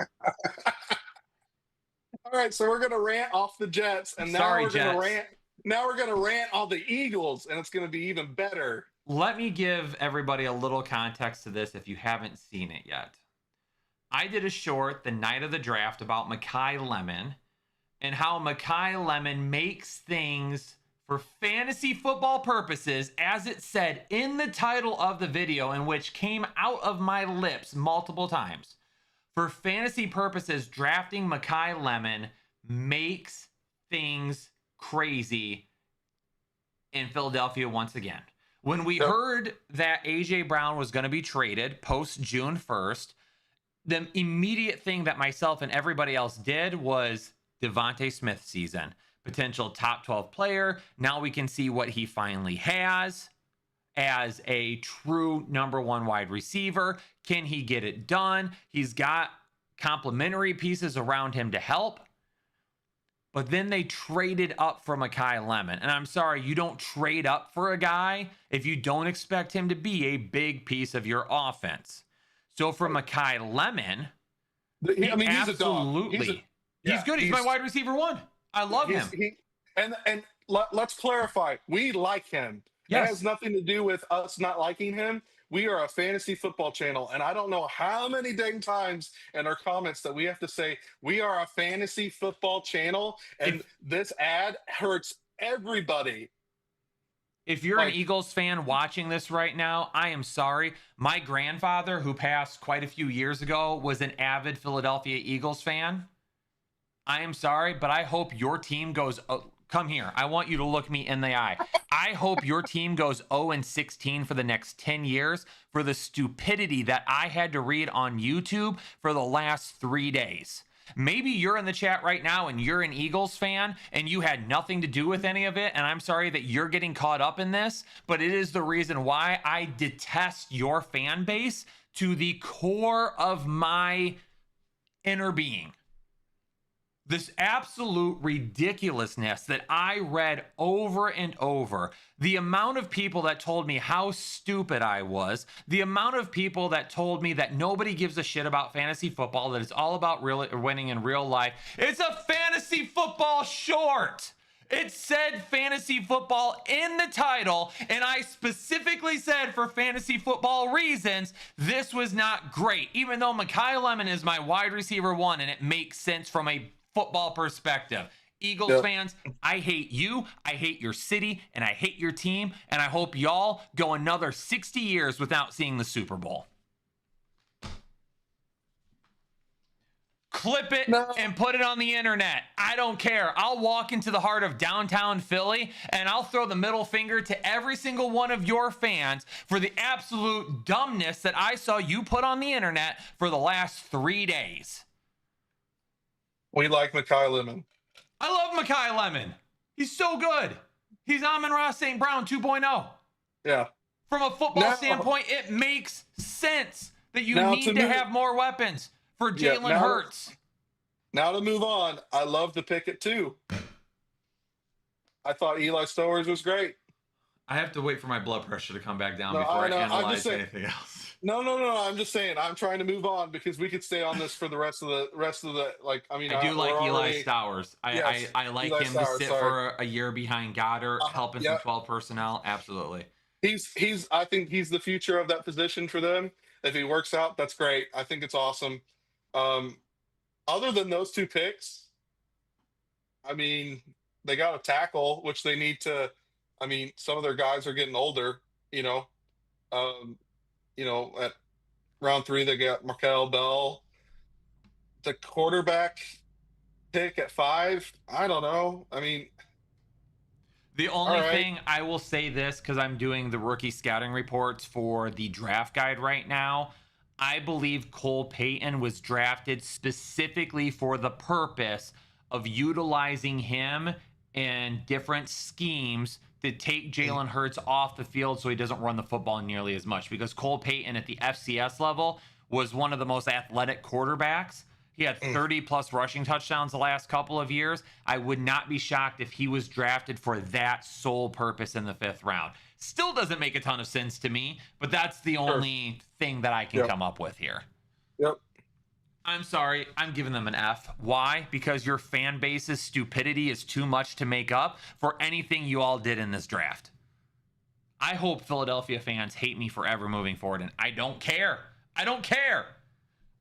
All right, so we're going to rant off the Jets, and now we're going to rant on the Eagles, and it's going to be even better. Let me give everybody a little context to this if you haven't seen it yet. I did a short the night of the draft about Makai Lemon and how Makai Lemon makes things for fantasy football purposes, as it said in the title of the video, in which came out of my lips multiple times. For fantasy purposes, drafting Makai Lemon makes things crazy in Philadelphia once again. When we heard that A.J. Brown was going to be traded post June 1st, the immediate thing that myself and everybody else did was Devontae Smith season. Potential top 12 player. Now we can see what he finally has as a true number 1 wide receiver. Can he get it done? He's got complementary pieces around him to help. But then they traded up for Makai Lemon. And I'm sorry, you don't trade up for a guy if you don't expect him to be a big piece of your offense. So for Makai Lemon, he's a dog. He's good. He's my wide receiver 1. I love him. And let's clarify. We like him. Yes. It has nothing to do with us not liking him. We are a fantasy football channel, and I don't know how many dang times in our comments that we have to say we are a fantasy football channel, and this ad hurts everybody. If you're an Eagles fan watching this right now, I am sorry. My grandfather, who passed quite a few years ago, was an avid Philadelphia Eagles fan. I am sorry, but I hope your team goes. Come here. I want you to look me in the eye. I hope your team goes 0-16 for the next 10 years for the stupidity that I had to read on YouTube for the last 3 days. Maybe you're in the chat right now and you're an Eagles fan and you had nothing to do with any of it. And I'm sorry that you're getting caught up in this, but it is the reason why I detest your fan base to the core of my inner being. This absolute ridiculousness that I read over and over, the amount of people that told me how stupid I was, the amount of people that told me that nobody gives a shit about fantasy football, that it's all about winning in real life. It's a fantasy football short. It said fantasy football in the title, and I specifically said for fantasy football reasons, this was not great, even though Makai Lemon is my wide receiver 1, and it makes sense from a football perspective. Eagles fans, I hate you, I hate your city, and I hate your team, and I hope y'all go another 60 years without seeing the Super Bowl. Clip it and put it on the internet. I don't care. I'll walk into the heart of downtown Philly and I'll throw the middle finger to every single one of your fans for the absolute dumbness that I saw you put on the internet for the last 3 days. We like Mekhi Lemon. I love Mekhi Lemon. He's so good. He's Amon-Ra St. Brown 2.0. Yeah. From a football standpoint, it makes sense that you need to have more weapons for Jalen Hurts. Now to move on, I love the pick at 2. I thought Eli Stowers was great. I have to wait for my blood pressure to come back down before I analyze anything else. No. I'm just saying. I'm trying to move on because we could stay on this for the rest of the. Like, I mean, I do like Eli Stowers. I like Eli him Stowers, to sit for a year behind Goddard, helping some 12 personnel. Absolutely. I think he's the future of that position for them. If he works out, that's great. I think it's awesome. Other than those 2 picks, I mean, they got a tackle, which they need to. I mean, some of their guys are getting older. At round 3, they got Markel Bell. The quarterback pick at 5, I don't know. I mean, the only thing I will say this, because I'm doing the rookie scouting reports for the draft guide right now, I believe Cole Payton was drafted specifically for the purpose of utilizing him in different schemes to take Jalen Hurts off the field so he doesn't run the football nearly as much, because Cole Payton at the FCS level was one of the most athletic quarterbacks. He had 30 plus rushing touchdowns the last couple of years. I would not be shocked if he was drafted for that sole purpose in the 5th round. Still doesn't make a ton of sense to me, but that's the only thing that I can come up with here. Yep. I'm sorry, I'm giving them an F. Why? Because your fan base's stupidity is too much to make up for anything you all did in this draft. I hope Philadelphia fans hate me forever moving forward, and I don't care. I don't care.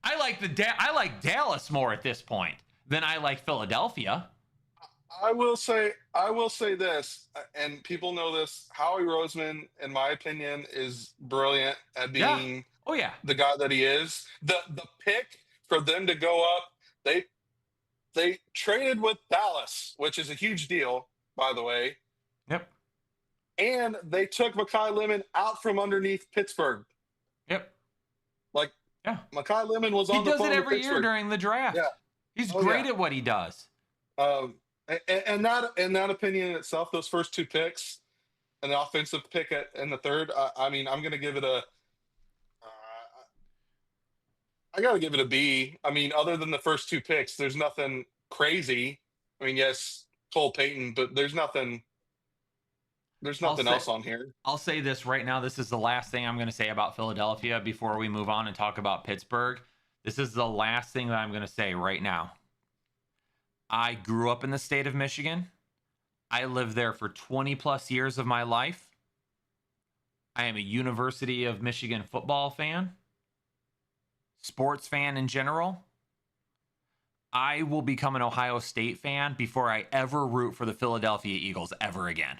I like Dallas more at this point than I like Philadelphia. I will say this, and people know this. Howie Roseman, in my opinion, is brilliant at being the guy that he is. The pick for them to go up, they traded with Dallas, which is a huge deal, by the way. Yep. And they took Mekhi Lemon out from underneath Pittsburgh. Yep. Mekhi Lemon was on the phone with Pittsburgh. He does it every year during the draft. Yeah. He's great at what he does. And that opinion in itself, those first 2 picks and the offensive pick in the 3rd, I mean, I'm going to give it I got to give it a B. I mean, other than the first 2 picks, there's nothing crazy. I mean, yes, Cole Payton, but there's nothing else on here. I'll say this right now. This is the last thing I'm going to say about Philadelphia before we move on and talk about Pittsburgh. This is the last thing that I'm going to say right now. I grew up in the state of Michigan. I lived there for 20 plus years of my life. I am a University of Michigan football fan, sports fan in general. I will become an Ohio State fan before I ever root for the Philadelphia Eagles ever again.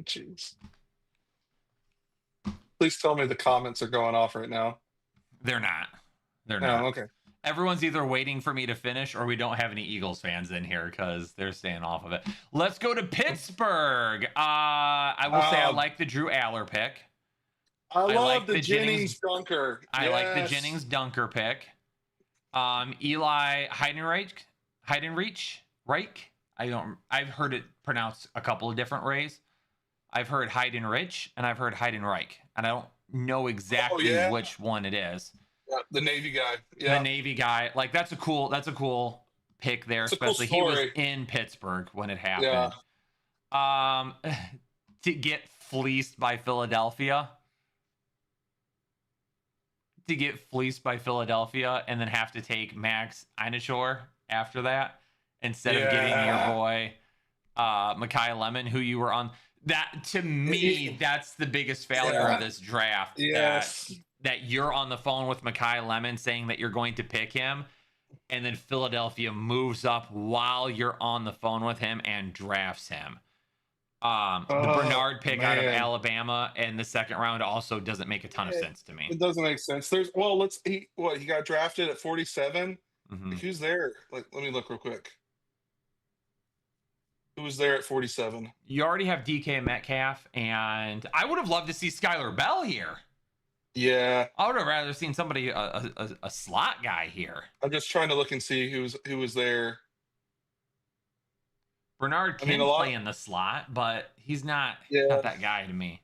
Jeez. Please tell me the comments are going off right now. They're not. They're not. Oh, okay. Everyone's either waiting for me to finish or we don't have any Eagles fans in here because they're staying off of it. Let's go to Pittsburgh. I will say I like the Drew Aller pick. I love the Jennings Dunker. I like the Jennings Dunker pick. Eli Heidenreich. I've heard it pronounced a couple of different ways. I've heard Heidenreich and I've heard Heidenreich, and I don't know exactly which one it is. Yeah, the Navy guy. Yeah. The Navy guy. Like that's a cool pick there, especially he was in Pittsburgh when it happened. Yeah. To get fleeced by Philadelphia. And then have to take Max Einachor after that instead of getting your boy Mekhi Lemon, who you were on. That, to me, that's the biggest failure of this draft. Yes. That you're on the phone with Mekhi Lemon saying that you're going to pick him, and then Philadelphia moves up while you're on the phone with him and drafts him. The Bernard pick out of Alabama in the 2nd round also doesn't make a ton of sense to me. It doesn't make sense. He got drafted at 47. Mm-hmm. Who's there? Let me look real quick. Who was there at 47? You already have DK Metcalf, and I would have loved to see Skylar Bell here. Yeah, I would have rather seen somebody a slot guy here. I'm just trying to look and see who was there. Bernard I mean, can play in the slot, but he's not yeah. that guy to me.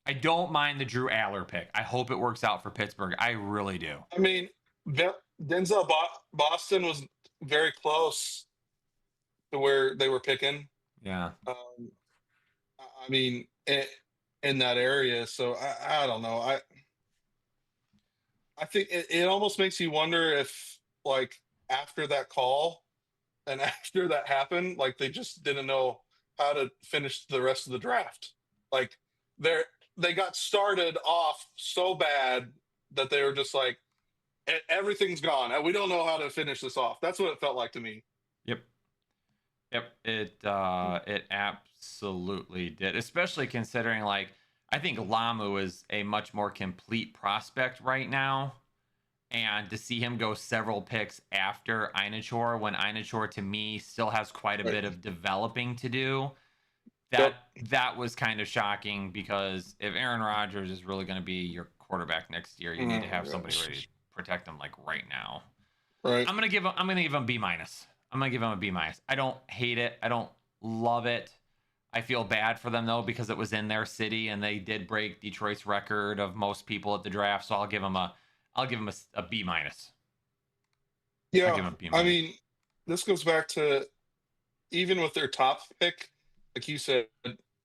I don't mind the Drew Aller pick. I hope it works out for Pittsburgh. I really do. I mean, Denzel Boston was very close to where they were picking. Yeah. I mean, in that area. So I don't know. I think it almost makes you wonder if, like, after that call and after that happened, like they just didn't know how to finish the rest of the draft. Like they got started off so bad that they were just like, everything's gone. We don't know how to finish this off." That's what it felt like to me. Yep. Yep. It absolutely did, especially considering, like, I think Lamu is a much more complete prospect right now. And to see him go several picks after Einachor, when Einachor to me still has quite a Right. bit of developing to do, Yep. that was kind of shocking, because if Aaron Rodgers is really going to be your quarterback next year, you need to have somebody ready to protect him like right now. Right. I'm gonna give him B minus. I'm gonna give him a B minus. I don't hate it. I don't love it. I feel bad for them though, because it was in their city and they did break Detroit's record of most people at the draft. So I'll give him a B minus. I'll give Yeah. him a B I minus. mean, this goes back to, even with their top pick, like you said,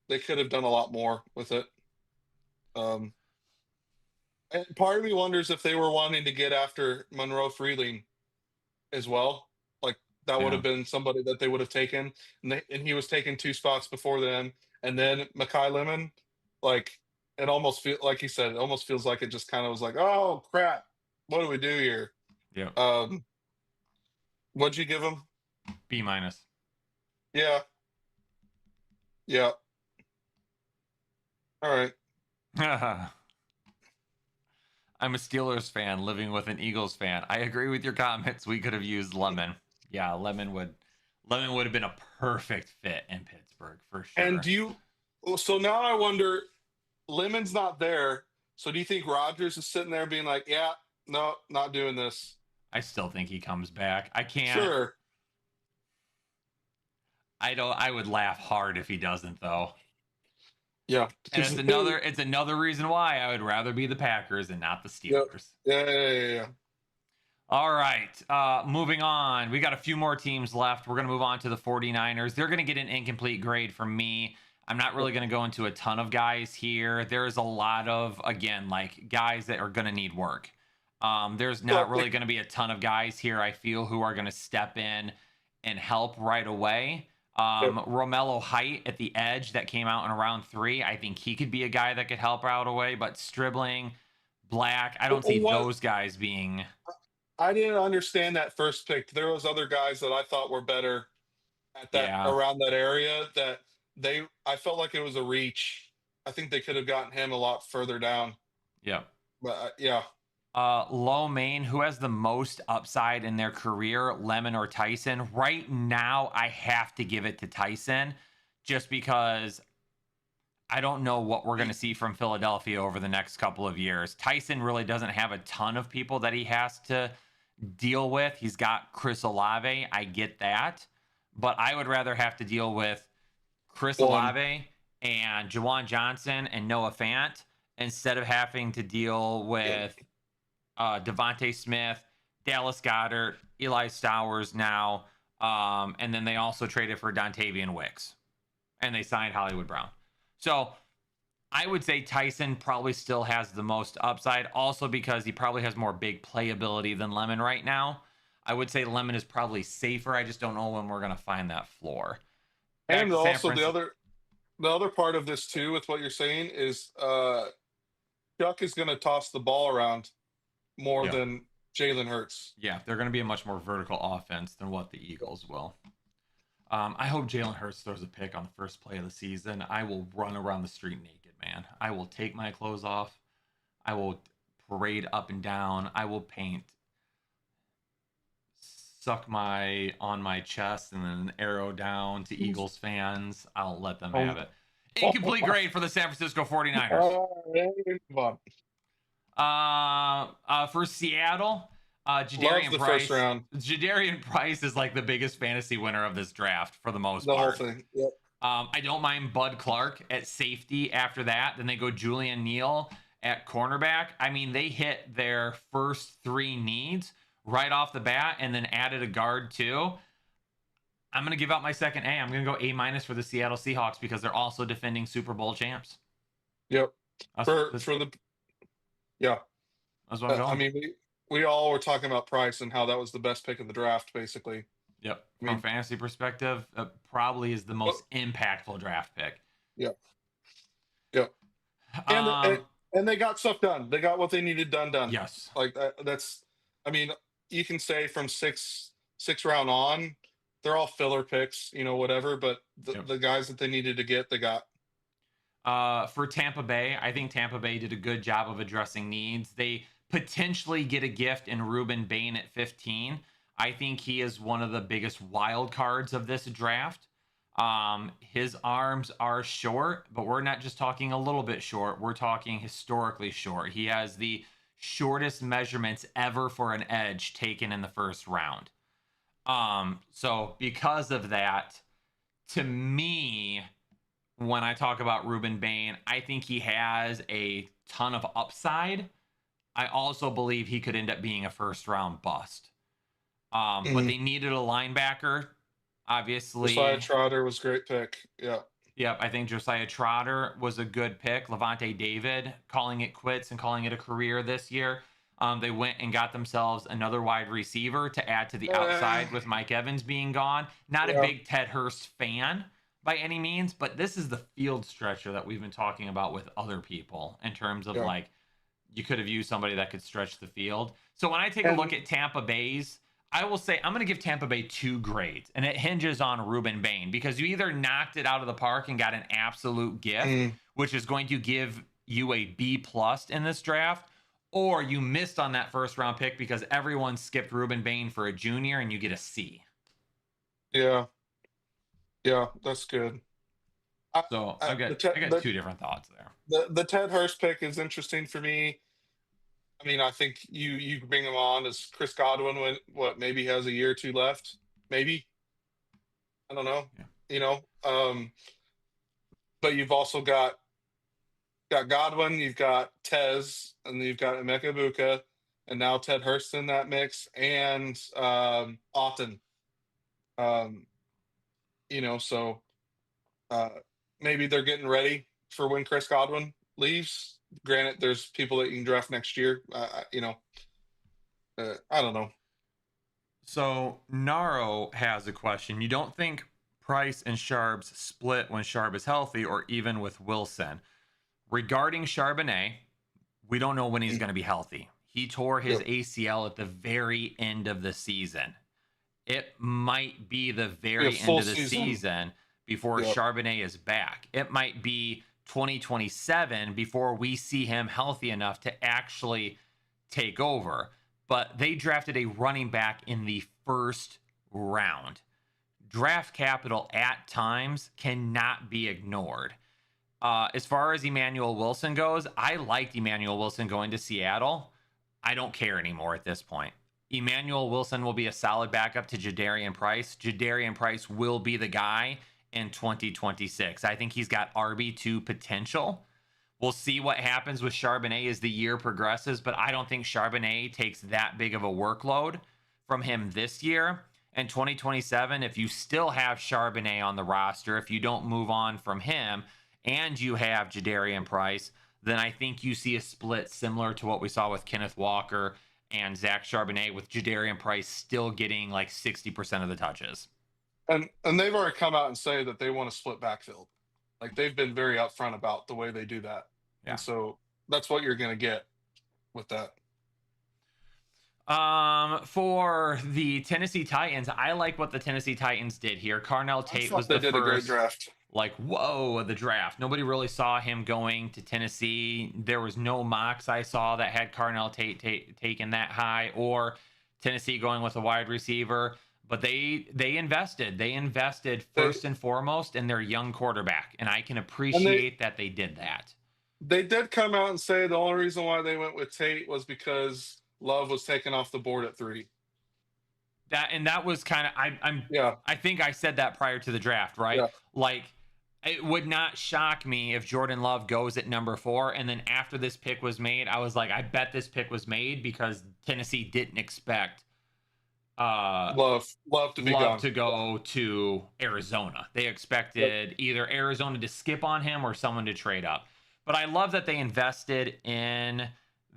they could have done a lot more with it. Um, and part of me wonders if they were wanting to get after Monroe Freeling as well. Like that would Yeah. have been somebody that they would have taken, and he was taken 2 spots before them, and then Makai Lemon. Like it almost feel like he said, it almost feels like it just kind of was like, oh crap, what do we do here? Yeah. What'd you give him? B minus. Yeah. Yeah. All right. I'm a Steelers fan living with an Eagles fan. I agree with your comments. We could have used Lemon. Yeah, Lemon would have been a perfect fit in Pittsburgh for And sure. so now I wonder, Lemon's not there. So do you think Rodgers is sitting there being like, yeah, no, not doing this? I still think he comes back. I can't. Sure. I would laugh hard if he doesn't though. Yeah. And it's another reason why I would rather be the Packers and not the Yep. Steelers. Yeah. All right. Moving on. We got a few more teams left. We're going to move on to the 49ers. They're going to get an incomplete grade from me. I'm not really going to go into a ton of guys here. There's a lot of, again, like guys that are going to need work. There's not really going to be a ton of guys here, I feel, who are going to step in and help right away. Romello Height at the edge that came out in round 3. I think he could be a guy that could help out away, but Stribling, Black, I don't see those guys being. I didn't understand that first pick. There was other guys that I thought were better at that around that area that I felt like it was a reach. I think they could have gotten him a lot further down. Yeah. But yeah. Low main, who has the most upside in their career, Lemon or Tyson? Right now, I have to give it to Tyson, just because I don't know what we're going to see from Philadelphia over the next couple of years. Tyson really doesn't have a ton of people that he has to deal with. He's got Chris Olave. I get that. But I would rather have to deal with Chris Olave and Jawan Johnson and Noah Fant instead of having to deal with Devontae Smith, Dallas Goedert, Eli Stowers now. And then they also traded for Dontavian Wicks. And they signed Hollywood Brown. So I would say Tyson probably still has the most upside, also because he probably has more big playability than Lemon right now. I would say Lemon is probably safer. I just don't know when we're going to find that floor. And also the other part of this too, with what you're saying, is Chuck is going to toss the ball around more than Jalen Hurts. Yeah, they're going to be a much more vertical offense than what the Eagles will. I hope Jalen Hurts throws a pick on the first play of the season. I will run around the street naked, man. I will take my clothes off. I will parade up and down. I will paint, suck on my chest, and then an arrow down to Eagles fans. I'll let them have it. Incomplete grade for the San Francisco 49ers. For Seattle, Love the first round. Jadarian Price is like the biggest fantasy winner of this draft for the most The part. whole thing. Yep. I don't mind Bud Clark at safety after that. Then they go Julian Neal at cornerback. I mean, they hit their first three needs right off the bat and then added a guard too. I'm going to give out my second A. I'm going to go A- for the Seattle Seahawks because they're also defending Super Bowl champs. Yep. That's for what I'm going. I mean, we all were talking about Price and how that was the best pick of the draft, basically. Yep. From fantasy perspective, probably is the most impactful draft pick. Yep. Yep. And they got stuff done. They got what they needed done. Yes. Like that's. I mean, you can say from six round on, they're all filler picks, whatever. But the guys that they needed to get, they got. For Tampa Bay, I think Tampa Bay did a good job of addressing needs. They potentially get a gift in Ruben Bain at 15. I think he is one of the biggest wild cards of this draft. His arms are short, but we're not just talking a little bit short. We're talking historically short. He has the shortest measurements ever for an edge taken in the first round. So because of that, to me, when I talk about Ruben Bain, I think he has a ton of upside. I also believe he could end up being a first round bust. But they needed a linebacker, obviously. Josiah Trotter was a great pick. Yeah. Yep, I think Josiah Trotter was a good pick. Levante David calling it quits and calling it a career this year. They went and got themselves another wide receiver to add to the outside with Mike Evans being gone. Not a big Ted Hurst fan by any means, but this is the field stretcher that we've been talking about with other people in terms of like, you could have used somebody that could stretch the field. So when I take a look at Tampa Bay's, I will say I'm going to give Tampa Bay 2 grades, and it hinges on Ruben Bain because you either knocked it out of the park and got an absolute gift, which is going to give you a B+ in this draft, or you missed on that first round pick because everyone skipped Ruben Bain for a junior and you get a C. Yeah. Yeah, that's good. So I got 2 different thoughts there. The Ted Hurst pick is interesting for me. I mean, I think you bring him on as Chris Godwin when maybe has a year or 2 left, maybe. I don't know, but you've also got Godwin, you've got Tez, and you've got Emeka Buka, and now Ted Hurst in that mix, and Auten. So maybe they're getting ready for when Chris Godwin leaves. Granted, there's people that you can draft next year. I don't know. So Naro has a question. You don't think Price and Sharps split when Sharp is healthy or even with Wilson? Regarding Charbonnet, we don't know when he's going to be healthy. He tore his ACL at the very end of the season. It might be the very end of the season before Charbonnet is back. It might be 2027 before we see him healthy enough to actually take over. But they drafted a running back in the first round. Draft capital at times cannot be ignored. As far as Emmanuel Wilson goes, I liked Emmanuel Wilson going to Seattle. I don't care anymore at this point. Emmanuel Wilson will be a solid backup to Jadarian Price. Jadarian Price will be the guy in 2026. I think he's got RB2 potential. We'll see what happens with Charbonnet as the year progresses, but I don't think Charbonnet takes that big of a workload from him this year. In 2027, if you still have Charbonnet on the roster, if you don't move on from him, and you have Jadarian Price, then I think you see a split similar to what we saw with Kenneth Walker and Zach Charbonnet, with Jadarian Price still getting like 60% of the touches. And they've already come out and say that they want to split backfield. Like, they've been very upfront about the way they do that. Yeah. And so that's what you're going to get with that. For the Tennessee Titans, I like what the Tennessee Titans did here. Carnell Tate was the first, a great draft. Like, whoa, the draft. Nobody really saw him going to Tennessee. There was no mocks I saw that had Carnell Tate taken that high, or Tennessee going with a wide receiver. But they invested. They invested first and foremost in their young quarterback, and I can And appreciate that they did that. they did come out and say the only reason why they went with Tate was because Love was taken off the board at 3. That was kind of Yeah, I think I said that prior to the draft, right? yeah. Like, it would not shock me if Jordan Love goes at number 4, and then after this pick was made, I was like, I bet this pick was made because Tennessee didn't expect Love to be Love gone. to go to Arizona. They expected either Arizona to skip on him or someone to trade up. But I love that they invested in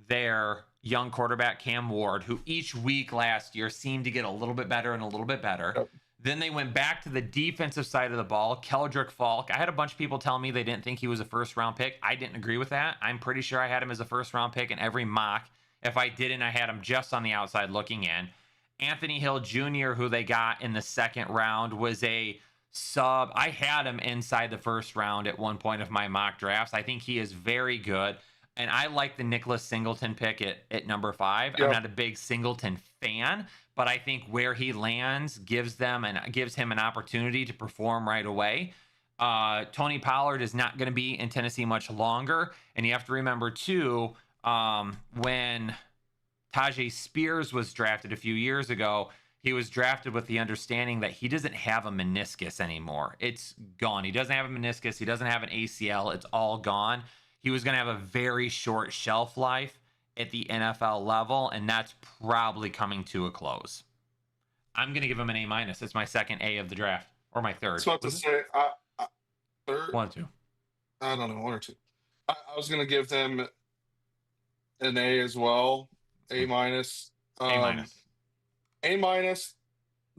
their young quarterback, Cam Ward, who each week last year seemed to get a little bit better and a little bit better. Yep. Then they went back to the defensive side of the ball. Keldrick Falk. I had a bunch of people tell me they didn't think he was a first-round pick. I didn't agree with that. I'm pretty sure I had him as a first-round pick in every mock. If I didn't, I had him just on the outside looking in. Anthony Hill Jr., who they got in the second round, was a sub. I had him inside the first round at one point of my mock drafts. I think he is very good. And I like the Nicholas Singleton pick at number 5. Yep. I'm not a big Singleton fan, but I think where he lands gives him an opportunity to perform right away. Tony Pollard is not going to be in Tennessee much longer. And you have to remember, too, when Tajay Spears was drafted a few years ago, he was drafted with the understanding that he doesn't have a meniscus anymore. It's gone. He doesn't have a meniscus. He doesn't have an ACL. It's all gone. He was going to have a very short shelf life at the NFL level, and that's probably coming to a close. I'm going to give him an A-. It's my second A of the draft, or my third. I was about to say, third? 1 or 2. I don't know, 1 or 2. I was going to give them an A as well. A-. A-. A-.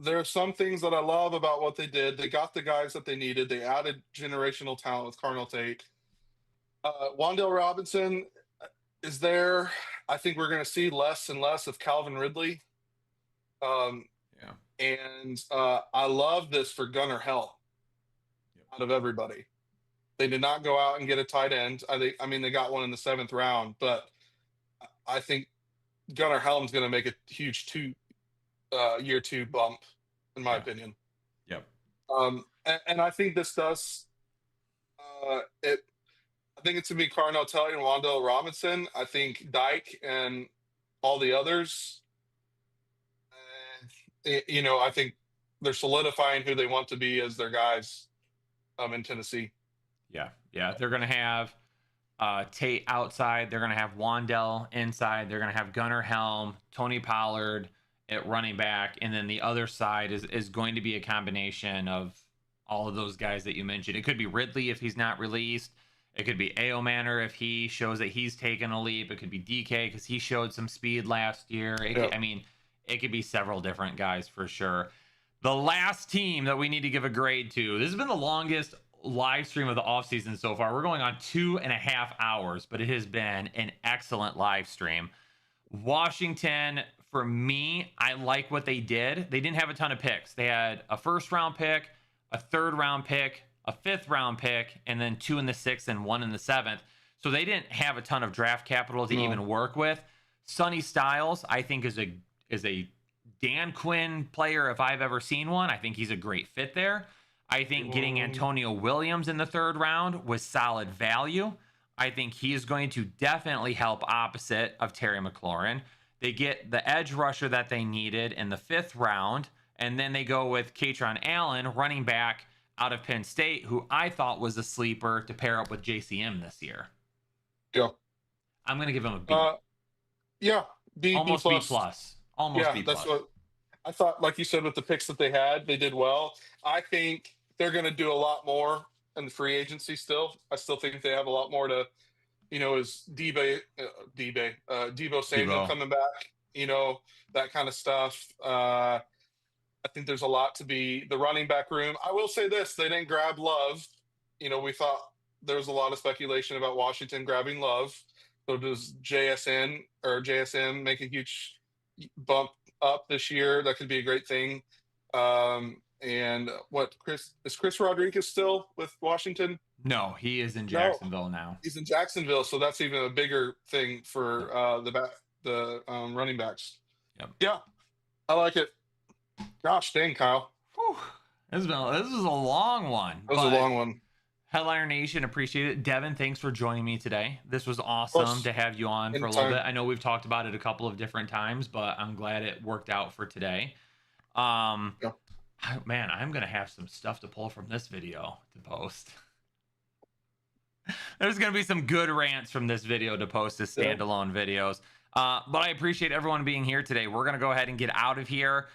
There are some things that I love about what they did. They got the guys that they needed. They added generational talent with Cardinal Tate. Wan'Dale Robinson is there. I think we're going to see less and less of Calvin Ridley. And I love this for Gunnar Hell out of everybody. They did not go out and get a tight end. I mean, they got one in the 7th round, but I think Gunnar Helm's going to make a huge year 2 bump, in my opinion. Yep. And I think this does I think it's going to be Carnell Telly and Wan'Dale Robinson. I think Dyke and all the others, I think they're solidifying who they want to be as their guys in Tennessee. Yeah. They're going to have Tate outside. They're going to have Wan'Dale inside. They're going to have Gunnar Helm, Tony Pollard at running back. And then the other side is going to be a combination of all of those guys that you mentioned. It could be Ridley if he's not released. It could be A.O. Manor if he shows that he's taken a leap. It could be DK because he showed some speed last year. It could be several different guys for sure. The last team that we need to give a grade to, this has been the longest live stream of the offseason so far. We're going on 2.5 hours, but it has been an excellent live stream. Washington, for me, I like what they did. They didn't have a ton of picks. They had a first-round pick, a third-round pick, a 5th-round pick, and then 2 in the 6th and 1 in the 7th. So they didn't have a ton of draft capital to even work with. Sonny Styles, I think, is a Dan Quinn player if I've ever seen one. I think he's a great fit there. I think getting Antonio Williams in the 3rd round was solid value. I think he is going to definitely help opposite of Terry McLaurin. They get the edge rusher that they needed in the 5th round, and then they go with Katron Allen, running back out of Penn State, who I thought was a sleeper to pair up with JCM this year. Yeah. I'm going to give him a B. B. Almost B+. B+. Almost B+. That's what I thought. Like you said, with the picks that they had, they did well. I think they're going to do a lot more in the free agency still. I still think they have a lot more to, is Debo Samuel coming back, that kind of stuff. I think there's a lot to be the running back room. I will say this, they didn't grab Love. We thought there was a lot of speculation about Washington grabbing Love. So does JSM make a huge bump up this year? That could be a great thing. And is Chris Rodriguez still with Washington? No, he is in Jacksonville now. He's in Jacksonville, so that's even a bigger thing for the running backs. Yep. Yeah, I like it. Gosh dang, Kyle. Whew. This is a long one. That was a long one. Headliner Nation, appreciate it. Devin, thanks for joining me today. This was awesome to have you on for a little bit. I know we've talked about it a couple of different times, but I'm glad it worked out for today. Man, I'm going to have some stuff to pull from this video to post. There's going to be some good rants from this video to post as standalone videos. But I appreciate everyone being here today. We're going to go ahead and get out of here.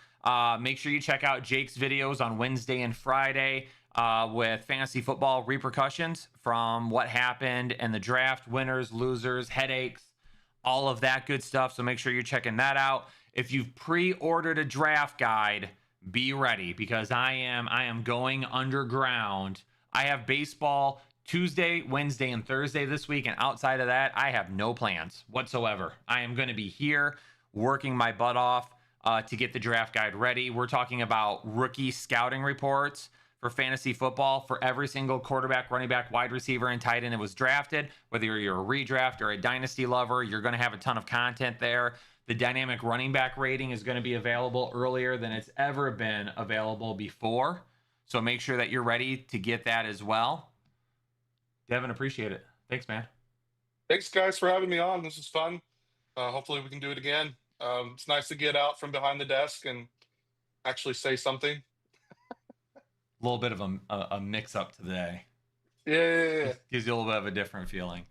Make sure you check out Jake's videos on Wednesday and Friday with fantasy football repercussions from what happened in the draft, winners, losers, headaches, all of that good stuff. So make sure you're checking that out. If you've pre-ordered a draft guide, be ready, because I am going underground. I have baseball Tuesday, Wednesday, and Thursday this week, and outside of that, I have no plans whatsoever. I am going to be here working my butt off to get the draft guide ready. We're talking about rookie scouting reports for fantasy football for every single quarterback, running back, wide receiver, and tight end that was drafted. Whether you're a redraft or a dynasty lover, you're going to have a ton of content there. The dynamic running back rating is going to be available earlier than it's ever been available before. So make sure that you're ready to get that as well. Devin, appreciate it. Thanks, man. Thanks, guys, for having me on. This is fun. Hopefully we can do it again. It's nice to get out from behind the desk and actually say something. A little bit of a mix-up today. Yeah. Gives you a little bit of a different feeling.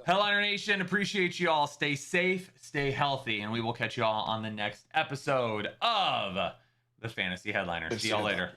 Headliner Nation, appreciate you all. Stay safe, stay healthy, and we will catch you all on the next episode of the Fantasy Headliners. See y'all later.